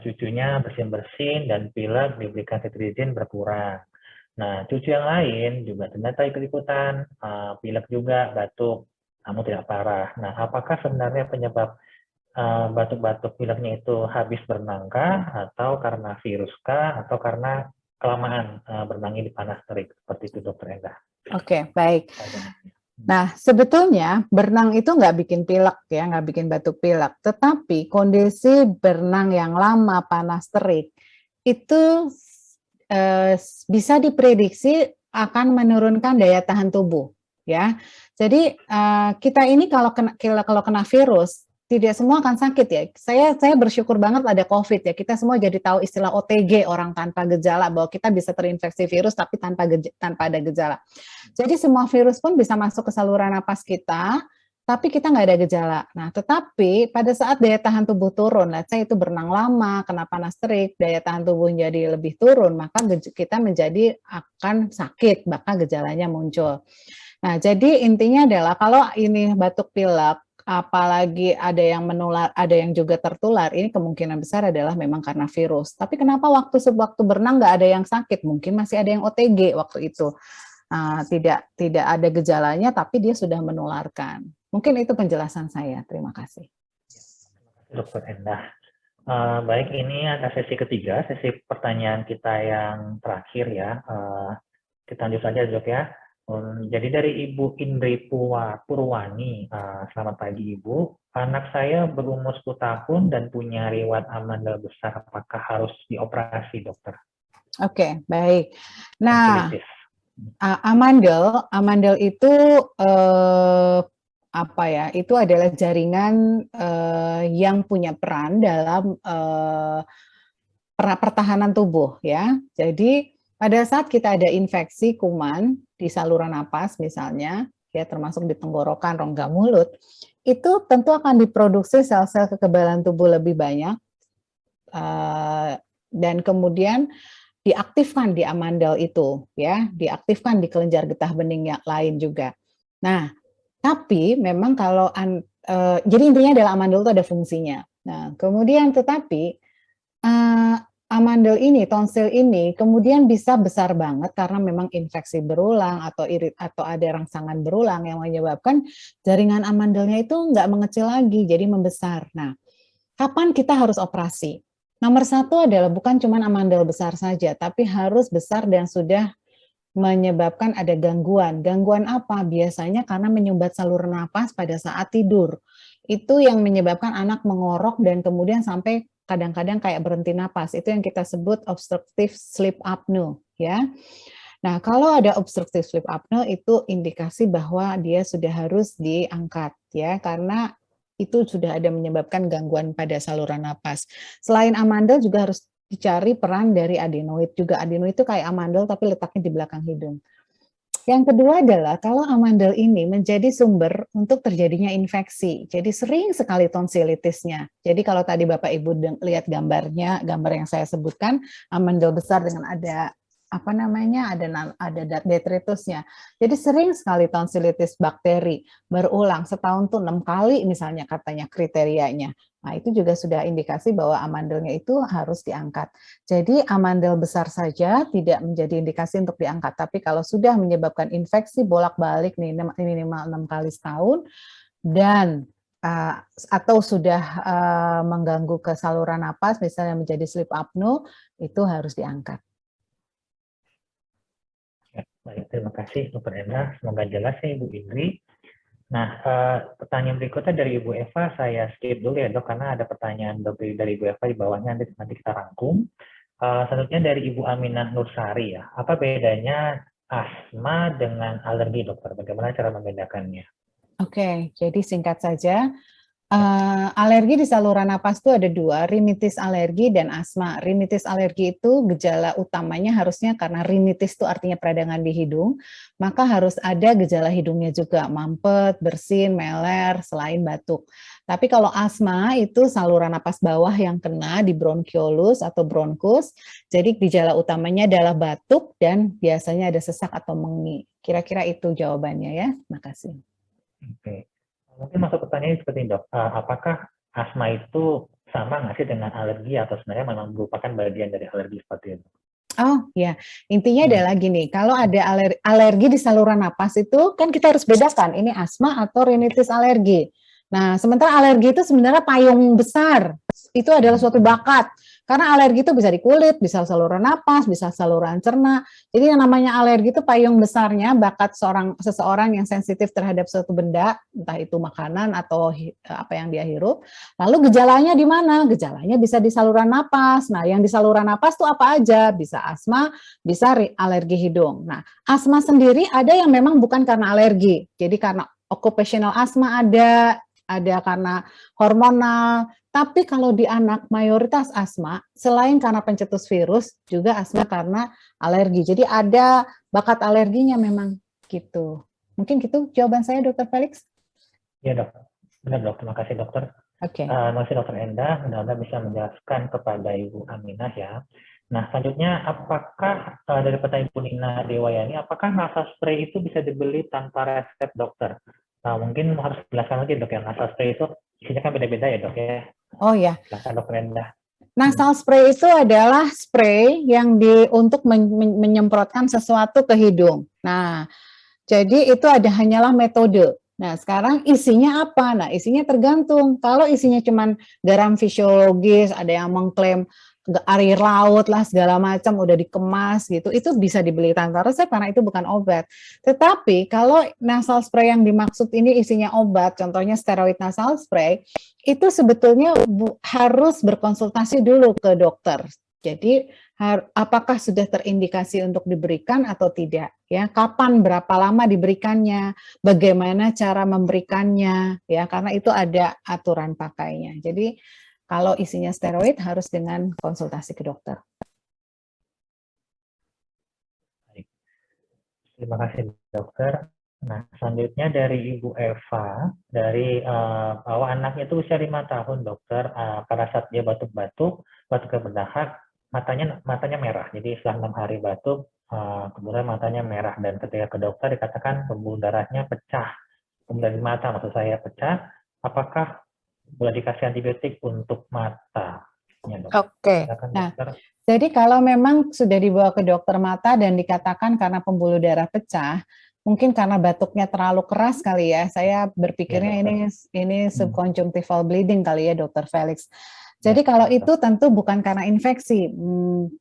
[SPEAKER 1] cucunya bersin-bersin dan pilek diberikan cetirizine berkurang. Nah, cucu yang lain juga ternyata ikut-ikutan, pilek juga, batuk, namun tidak parah. Nah, apakah sebenarnya penyebab batuk-batuk pileknya itu habis berenang kah, atau karena virus kah, atau karena kelamaan berenangnya di panas terik, seperti itu Dokter Endah.
[SPEAKER 2] Oke, baik. Nah, sebetulnya berenang itu nggak bikin pilek ya, nggak bikin batuk pilek. Tetapi kondisi berenang yang lama, panas terik, itu bisa diprediksi akan menurunkan daya tahan tubuh, ya. Jadi kita ini kalau kena virus, tidak semua akan sakit ya. Saya bersyukur banget ada COVID ya. Kita semua jadi tahu istilah OTG, orang tanpa gejala, bahwa kita bisa terinfeksi virus tapi tanpa ada gejala. Jadi semua virus pun bisa masuk ke saluran napas kita, tapi kita nggak ada gejala. Nah, tetapi pada saat daya tahan tubuh turun, let's say itu berenang lama, kena panas terik, daya tahan tubuh jadi lebih turun, maka kita menjadi akan sakit, bahkan gejalanya muncul. Nah, jadi intinya adalah kalau ini batuk pilek, apalagi ada yang menular, ada yang juga tertular, ini kemungkinan besar adalah memang karena virus. Tapi kenapa waktu berenang nggak ada yang sakit? Mungkin masih ada yang OTG waktu itu. Tidak ada gejalanya, tapi dia sudah menularkan. Mungkin itu penjelasan saya. Terima kasih.
[SPEAKER 1] Dokter Endah. Baik, ini ada sesi ketiga, sesi pertanyaan kita yang terakhir ya. Kita lanjut saja Dok ya. Jadi dari Ibu Indri Purwani, selamat pagi Ibu. Anak saya berumur 10 tahun dan punya riwayat amandel besar. Apakah harus dioperasi dokter?
[SPEAKER 2] Oke, baik. Nah, amandel itu apa ya? Itu adalah jaringan yang punya peran dalam pertahanan tubuh ya. Jadi pada saat kita ada infeksi kuman di saluran napas misalnya, ya termasuk di tenggorokan, rongga mulut, itu tentu akan diproduksi sel-sel kekebalan tubuh lebih banyak dan kemudian diaktifkan di amandel itu, ya, diaktifkan di kelenjar getah bening yang lain juga. Nah, tapi memang kalau jadi intinya adalah amandel itu ada fungsinya. Nah, kemudian tetapi amandel ini, tonsil ini, kemudian bisa besar banget karena memang infeksi berulang atau ada rangsangan berulang yang menyebabkan jaringan amandelnya itu nggak mengecil lagi, jadi membesar. Nah, kapan kita harus operasi? Nomor satu adalah bukan cuma amandel besar saja, tapi harus besar dan sudah menyebabkan ada gangguan. Gangguan apa? Biasanya karena menyumbat saluran napas pada saat tidur. Itu yang menyebabkan anak mengorok dan kemudian sampai kadang-kadang kayak berhenti napas, itu yang kita sebut obstructive sleep apnea, ya. Nah, kalau ada obstructive sleep apnea itu indikasi bahwa dia sudah harus diangkat, ya, karena itu sudah ada menyebabkan gangguan pada saluran napas. Selain amandel juga harus dicari peran dari adenoid juga. Adenoid itu kayak amandel tapi letaknya di belakang hidung. Yang kedua adalah kalau amandel ini menjadi sumber untuk terjadinya infeksi. Jadi sering sekali tonsilitisnya. Jadi kalau tadi Bapak Ibu lihat gambarnya, gambar yang saya sebutkan, amandel besar dengan ada ada detritusnya. Jadi sering sekali tonsilitis bakteri berulang setahun tuh 6 kali misalnya katanya kriterianya. Nah, itu juga sudah indikasi bahwa amandelnya itu harus diangkat. Jadi amandel besar saja tidak menjadi indikasi untuk diangkat, tapi kalau sudah menyebabkan infeksi bolak-balik minimal 6 kali setahun dan atau sudah mengganggu ke saluran napas, misalnya menjadi sleep apnea, itu harus diangkat.
[SPEAKER 1] Baik, terima kasih Dr. Endah. Semoga jelas ya Ibu Indri. Nah, pertanyaan berikutnya dari Ibu Eva, saya skip dulu ya Dok, karena ada pertanyaan dari Ibu Eva di bawahnya, nanti kita rangkum. Selanjutnya dari Ibu Aminah Nursari ya, apa bedanya asma dengan alergi dokter? Bagaimana cara membedakannya? Oke,
[SPEAKER 2] jadi singkat saja. Alergi di saluran napas itu ada dua, rinitis alergi dan asma. Rinitis alergi itu gejala utamanya harusnya karena rinitis itu artinya peradangan di hidung, maka harus ada gejala hidungnya juga, mampet, bersin, meler, selain batuk. Tapi kalau asma itu saluran napas bawah yang kena di bronkiolus atau bronkus, jadi gejala utamanya adalah batuk dan biasanya ada sesak atau mengi. Kira-kira itu jawabannya ya. Makasih.
[SPEAKER 1] Oke. Mungkin masuk pertanyaan seperti ini Dok, apakah asma itu sama nggak sih dengan alergi atau sebenarnya memang merupakan bagian dari alergi seperti itu?
[SPEAKER 2] Oh ya, intinya adalah gini, kalau ada alergi di saluran napas itu kan kita harus bedakan ini asma atau rinitis alergi. Nah, sementara alergi itu sebenarnya payung besar. Itu adalah suatu bakat. Karena alergi itu bisa di kulit, bisa saluran napas, bisa saluran cerna. Jadi yang namanya alergi itu payung besarnya bakat seseorang yang sensitif terhadap suatu benda, entah itu makanan atau apa yang dia hirup. Lalu gejalanya di mana? Gejalanya bisa di saluran napas. Nah, yang di saluran napas itu apa aja? Bisa asma, bisa alergi hidung. Nah, asma sendiri ada yang memang bukan karena alergi. Jadi karena occupational asma ada karena hormonal, tapi kalau di anak mayoritas asma, selain karena pencetus virus, juga asma karena alergi. Jadi ada bakat alerginya memang gitu. Mungkin gitu jawaban saya, Dr. Felix?
[SPEAKER 1] Iya dok, benar dok, terima kasih dokter.
[SPEAKER 2] Oke.
[SPEAKER 1] Terima kasih dokter Endah, mudah-mudahan bisa menjelaskan kepada Ibu Aminah ya. Nah selanjutnya, apakah dari pertanyaan Ibu Nina Dewayani, apakah nasal spray itu bisa dibeli tanpa resep dokter? Mungkin harus dijelaskan lagi dok ya, nasal spray itu isinya kan beda-beda ya dok ya.
[SPEAKER 2] Oh ya.
[SPEAKER 1] Silakan dokter Endah.
[SPEAKER 2] Nasal spray itu adalah spray yang untuk menyemprotkan sesuatu ke hidung. Nah, jadi itu hanyalah metode. Nah, sekarang isinya apa? Nah, isinya tergantung. Kalau isinya cuma garam fisiologis, ada yang mengklaim air laut lah segala macam udah dikemas gitu, itu bisa dibeli tanpa resep karena itu bukan obat. Tetapi kalau nasal spray yang dimaksud ini isinya obat, contohnya steroid nasal spray, itu sebetulnya harus berkonsultasi dulu ke dokter. Jadi apakah sudah terindikasi untuk diberikan atau tidak? Ya, kapan, berapa lama diberikannya, bagaimana cara memberikannya? Ya, karena itu ada aturan pakainya. Jadi kalau isinya steroid harus dengan konsultasi ke dokter.
[SPEAKER 1] Terima kasih dokter. Nah selanjutnya dari Ibu Eva, dari bahwa anaknya itu usia 5 tahun dokter, pada saat dia batuk-batuk, batuknya berdahak, matanya merah. Jadi setelah 6 hari batuk, kemudian matanya merah dan ketika ke dokter dikatakan pembuluh darahnya pecah, kemudian di mata maksud saya pecah. Apakah boleh dikasih antibiotik untuk mata? Ya, dok.
[SPEAKER 2] Oke. Nah, jadi kalau memang sudah dibawa ke dokter mata dan dikatakan karena pembuluh darah pecah, mungkin karena batuknya terlalu keras kali ya. Saya berpikirnya ini subconjunctival bleeding kali ya, Dr. Felix. Jadi kalau itu tentu bukan karena infeksi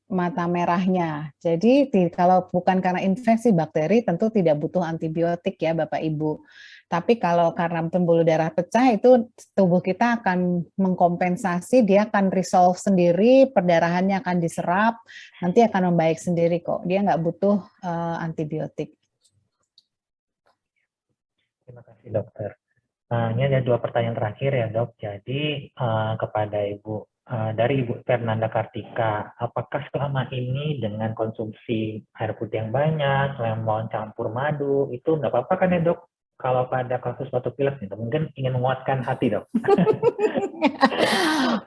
[SPEAKER 2] mata merahnya. Jadi kalau bukan karena infeksi bakteri tentu tidak butuh antibiotik ya Bapak Ibu. Tapi kalau karena pembuluh darah pecah itu tubuh kita akan mengkompensasi, dia akan resolve sendiri, perdarahannya akan diserap, nanti akan membaik sendiri kok. Dia nggak butuh antibiotik.
[SPEAKER 1] Terima kasih dokter. Ini ada 2 pertanyaan terakhir ya dok. Jadi kepada Ibu, dari Ibu Fernanda Kartika, apakah selama ini dengan konsumsi air putih yang banyak, lemon campur madu, itu nggak apa-apa kan ya dok? Kalau pada kasus batuk pilek itu mungkin ingin menguatkan hati dok.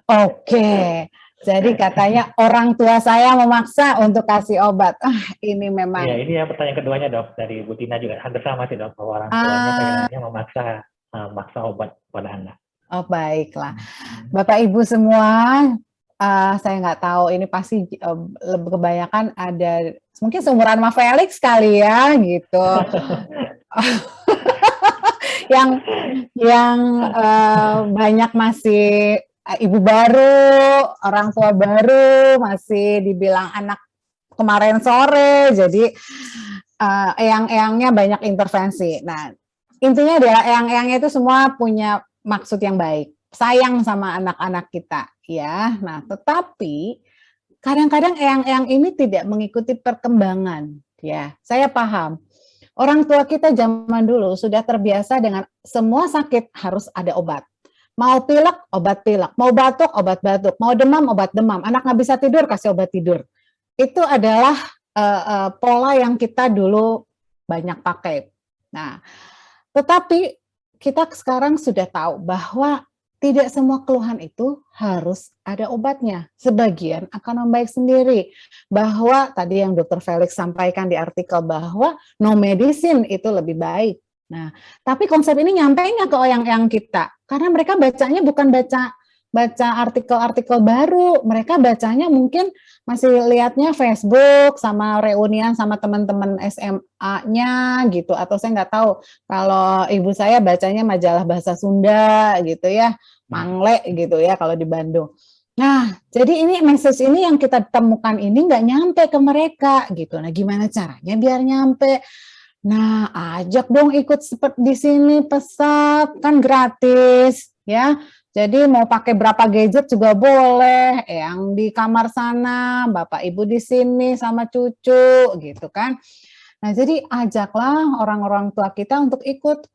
[SPEAKER 2] Oke, jadi katanya orang tua saya memaksa untuk kasih obat. Ini memang.
[SPEAKER 1] Iya, ini yang pertanyaan keduanya dok dari Bu Tina juga hampir sama sih dok, bahwa orang tuanya pengennya memaksa obat pada anak.
[SPEAKER 2] Oh baiklah, Bapak Ibu semua, saya nggak tahu ini pasti lebih kebanyakan ada mungkin seumuran sama Felix kali ya gitu. yang banyak masih ibu baru, orang tua baru, masih dibilang anak kemarin sore, jadi eyang-eyangnya banyak intervensi. Nah, intinya adalah eyang-eyangnya itu semua punya maksud yang baik, sayang sama anak-anak kita, ya. Nah, tetapi kadang-kadang eyang-eyang ini tidak mengikuti perkembangan, ya. Saya paham. Orang tua kita zaman dulu sudah terbiasa dengan semua sakit harus ada obat. Mau pilek, obat pilek. Mau batuk, obat batuk. Mau demam, obat demam. Anak nggak bisa tidur, kasih obat tidur. Itu adalah pola yang kita dulu banyak pakai. Nah, tetapi kita sekarang sudah tahu bahwa tidak semua keluhan itu harus ada obatnya. Sebagian akan membaik sendiri. Bahwa tadi yang Dr. Felix sampaikan di artikel bahwa no medicine itu lebih baik. Nah, tapi konsep ini nyampe nggak ke eyang-eyang kita? Karena mereka bacanya bukan baca baca artikel-artikel baru. Mereka bacanya mungkin masih lihatnya Facebook sama reunian sama teman-teman SMA-nya gitu, atau saya nggak tahu. Kalau ibu saya bacanya majalah bahasa Sunda gitu ya, Mangle gitu ya kalau di Bandung. Nah, jadi ini message ini yang kita temukan ini nggak nyampe ke mereka gitu. Nah, gimana caranya biar nyampe? Nah, ajak dong ikut seperti di sini pesat, kan gratis ya. Jadi mau pakai berapa gadget juga boleh, yang di kamar sana, Bapak Ibu di sini sama cucu gitu kan. Nah, jadi ajaklah orang-orang tua kita untuk ikut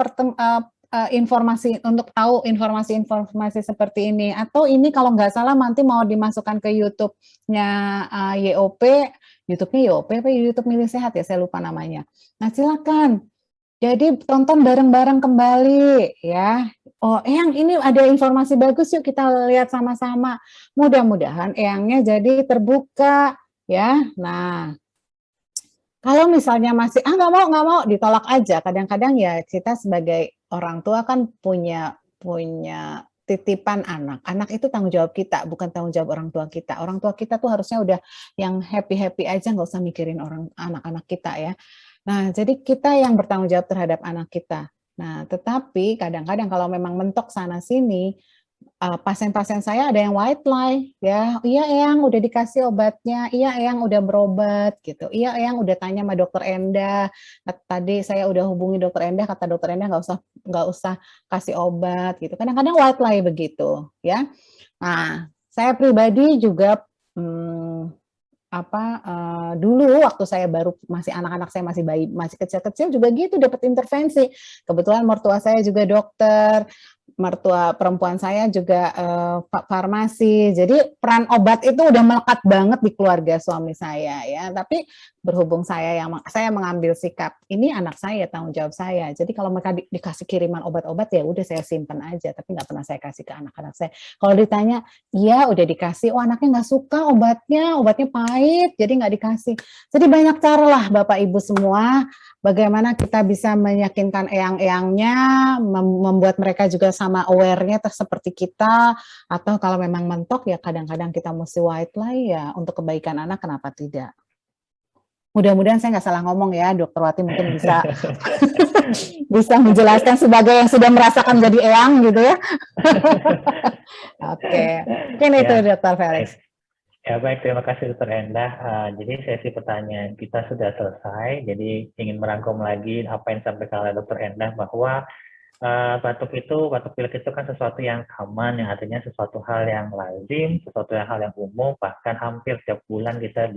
[SPEAKER 2] informasi, untuk tahu informasi-informasi seperti ini. Atau ini kalau nggak salah nanti mau dimasukkan ke YouTube-nya YOP, YouTube-nya YOP apa YouTube Milih Sehat ya, saya lupa namanya. Nah, silakan. Jadi tonton bareng-bareng kembali ya. Oh, Eyang ini ada informasi bagus, yuk kita lihat sama-sama. Mudah-mudahan Eyangnya jadi terbuka ya. Nah, kalau misalnya masih nggak mau, ditolak aja. Kadang-kadang ya kita sebagai orang tua kan punya titipan anak. Anak itu tanggung jawab kita, bukan tanggung jawab orang tua kita. Orang tua kita tuh harusnya udah yang happy-happy aja, nggak usah mikirin anak-anak kita ya. Nah, jadi kita yang bertanggung jawab terhadap anak kita. Nah, tetapi kadang-kadang kalau memang mentok sana-sini, pasien-pasien saya ada yang white lie, ya, iya Eyang udah dikasih obatnya, iya Eyang udah berobat, gitu, iya Eyang udah tanya sama dokter Endah, tadi saya udah hubungi dokter Endah, kata dokter Endah nggak usah kasih obat, gitu. Kadang-kadang white lie begitu, ya. Nah, saya pribadi juga dulu waktu saya baru anak-anak saya masih bayi, masih kecil-kecil juga gitu dapat intervensi. Kebetulan mertua saya juga dokter, mertua perempuan saya juga farmasi. Jadi peran obat itu udah melekat banget di keluarga suami saya ya. Tapi berhubung saya mengambil sikap, ini anak saya, tanggung jawab saya. Jadi kalau mereka dikasih kiriman obat-obat ya udah saya simpen aja, tapi nggak pernah saya kasih ke anak-anak saya. Kalau ditanya, iya udah dikasih, anaknya nggak suka obatnya pahit, jadi nggak dikasih. Jadi banyak cara lah Bapak Ibu semua, bagaimana kita bisa meyakinkan eyang-eyangnya, membuat mereka juga sama aware-nya seperti kita, atau kalau memang mentok ya kadang-kadang kita mesti white lie ya, untuk kebaikan anak kenapa tidak. Mudah-mudahan saya nggak salah ngomong ya, Dokter Wati mungkin bisa bisa menjelaskan sebagai yang sudah merasakan jadi eyang gitu ya. Oke, mungkin itu Dokter Felix.
[SPEAKER 1] Ya baik, terima kasih Dokter Endah. Jadi sesi pertanyaan kita sudah selesai. Jadi ingin merangkum lagi apa yang disampaikan oleh Dokter Endah bahwa batuk pilek itu kan sesuatu yang aman, yang artinya sesuatu hal yang lazim, sesuatu hal yang umum, bahkan hampir setiap bulan kita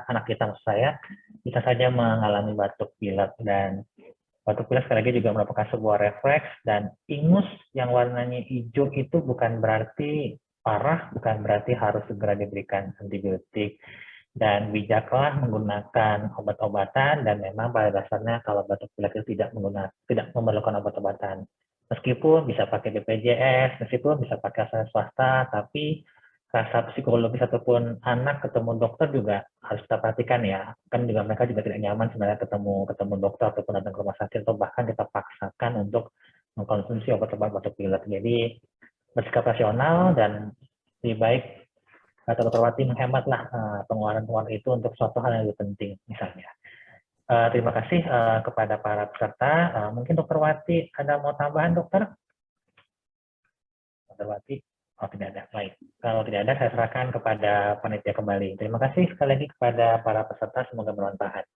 [SPEAKER 1] anak kita maksud saya, bisa saja mengalami batuk pilek. Dan batuk pilek sekali lagi juga merupakan sebuah refleks, dan ingus yang warnanya hijau itu bukan berarti parah, bukan berarti harus segera diberikan antibiotik. Dan bijaklah menggunakan obat-obatan, dan memang pada dasarnya kalau batuk pilek itu tidak memerlukan obat-obatan. Meskipun bisa pakai BPJS, meskipun bisa pakai asuransi swasta, tapi rasa psikologis ataupun anak ketemu dokter juga harus kita perhatikan ya. Kan juga mereka juga tidak nyaman sebenarnya ketemu dokter ataupun datang ke rumah sakit, atau bahkan kita paksakan untuk mengkonsumsi obat-obat batuk pilek. Jadi bersikap rasional, dan lebih baik Dokter Wati menghematlah pengeluaran itu untuk suatu hal yang lebih penting misalnya. Terima kasih kepada para peserta. Mungkin Dokter Wati ada mau tambahan, Dokter? Dokter Wati? Oh, tidak ada. Baik. Kalau tidak ada, saya serahkan kepada panitia kembali. Terima kasih sekali lagi kepada para peserta. Semoga bermanfaat.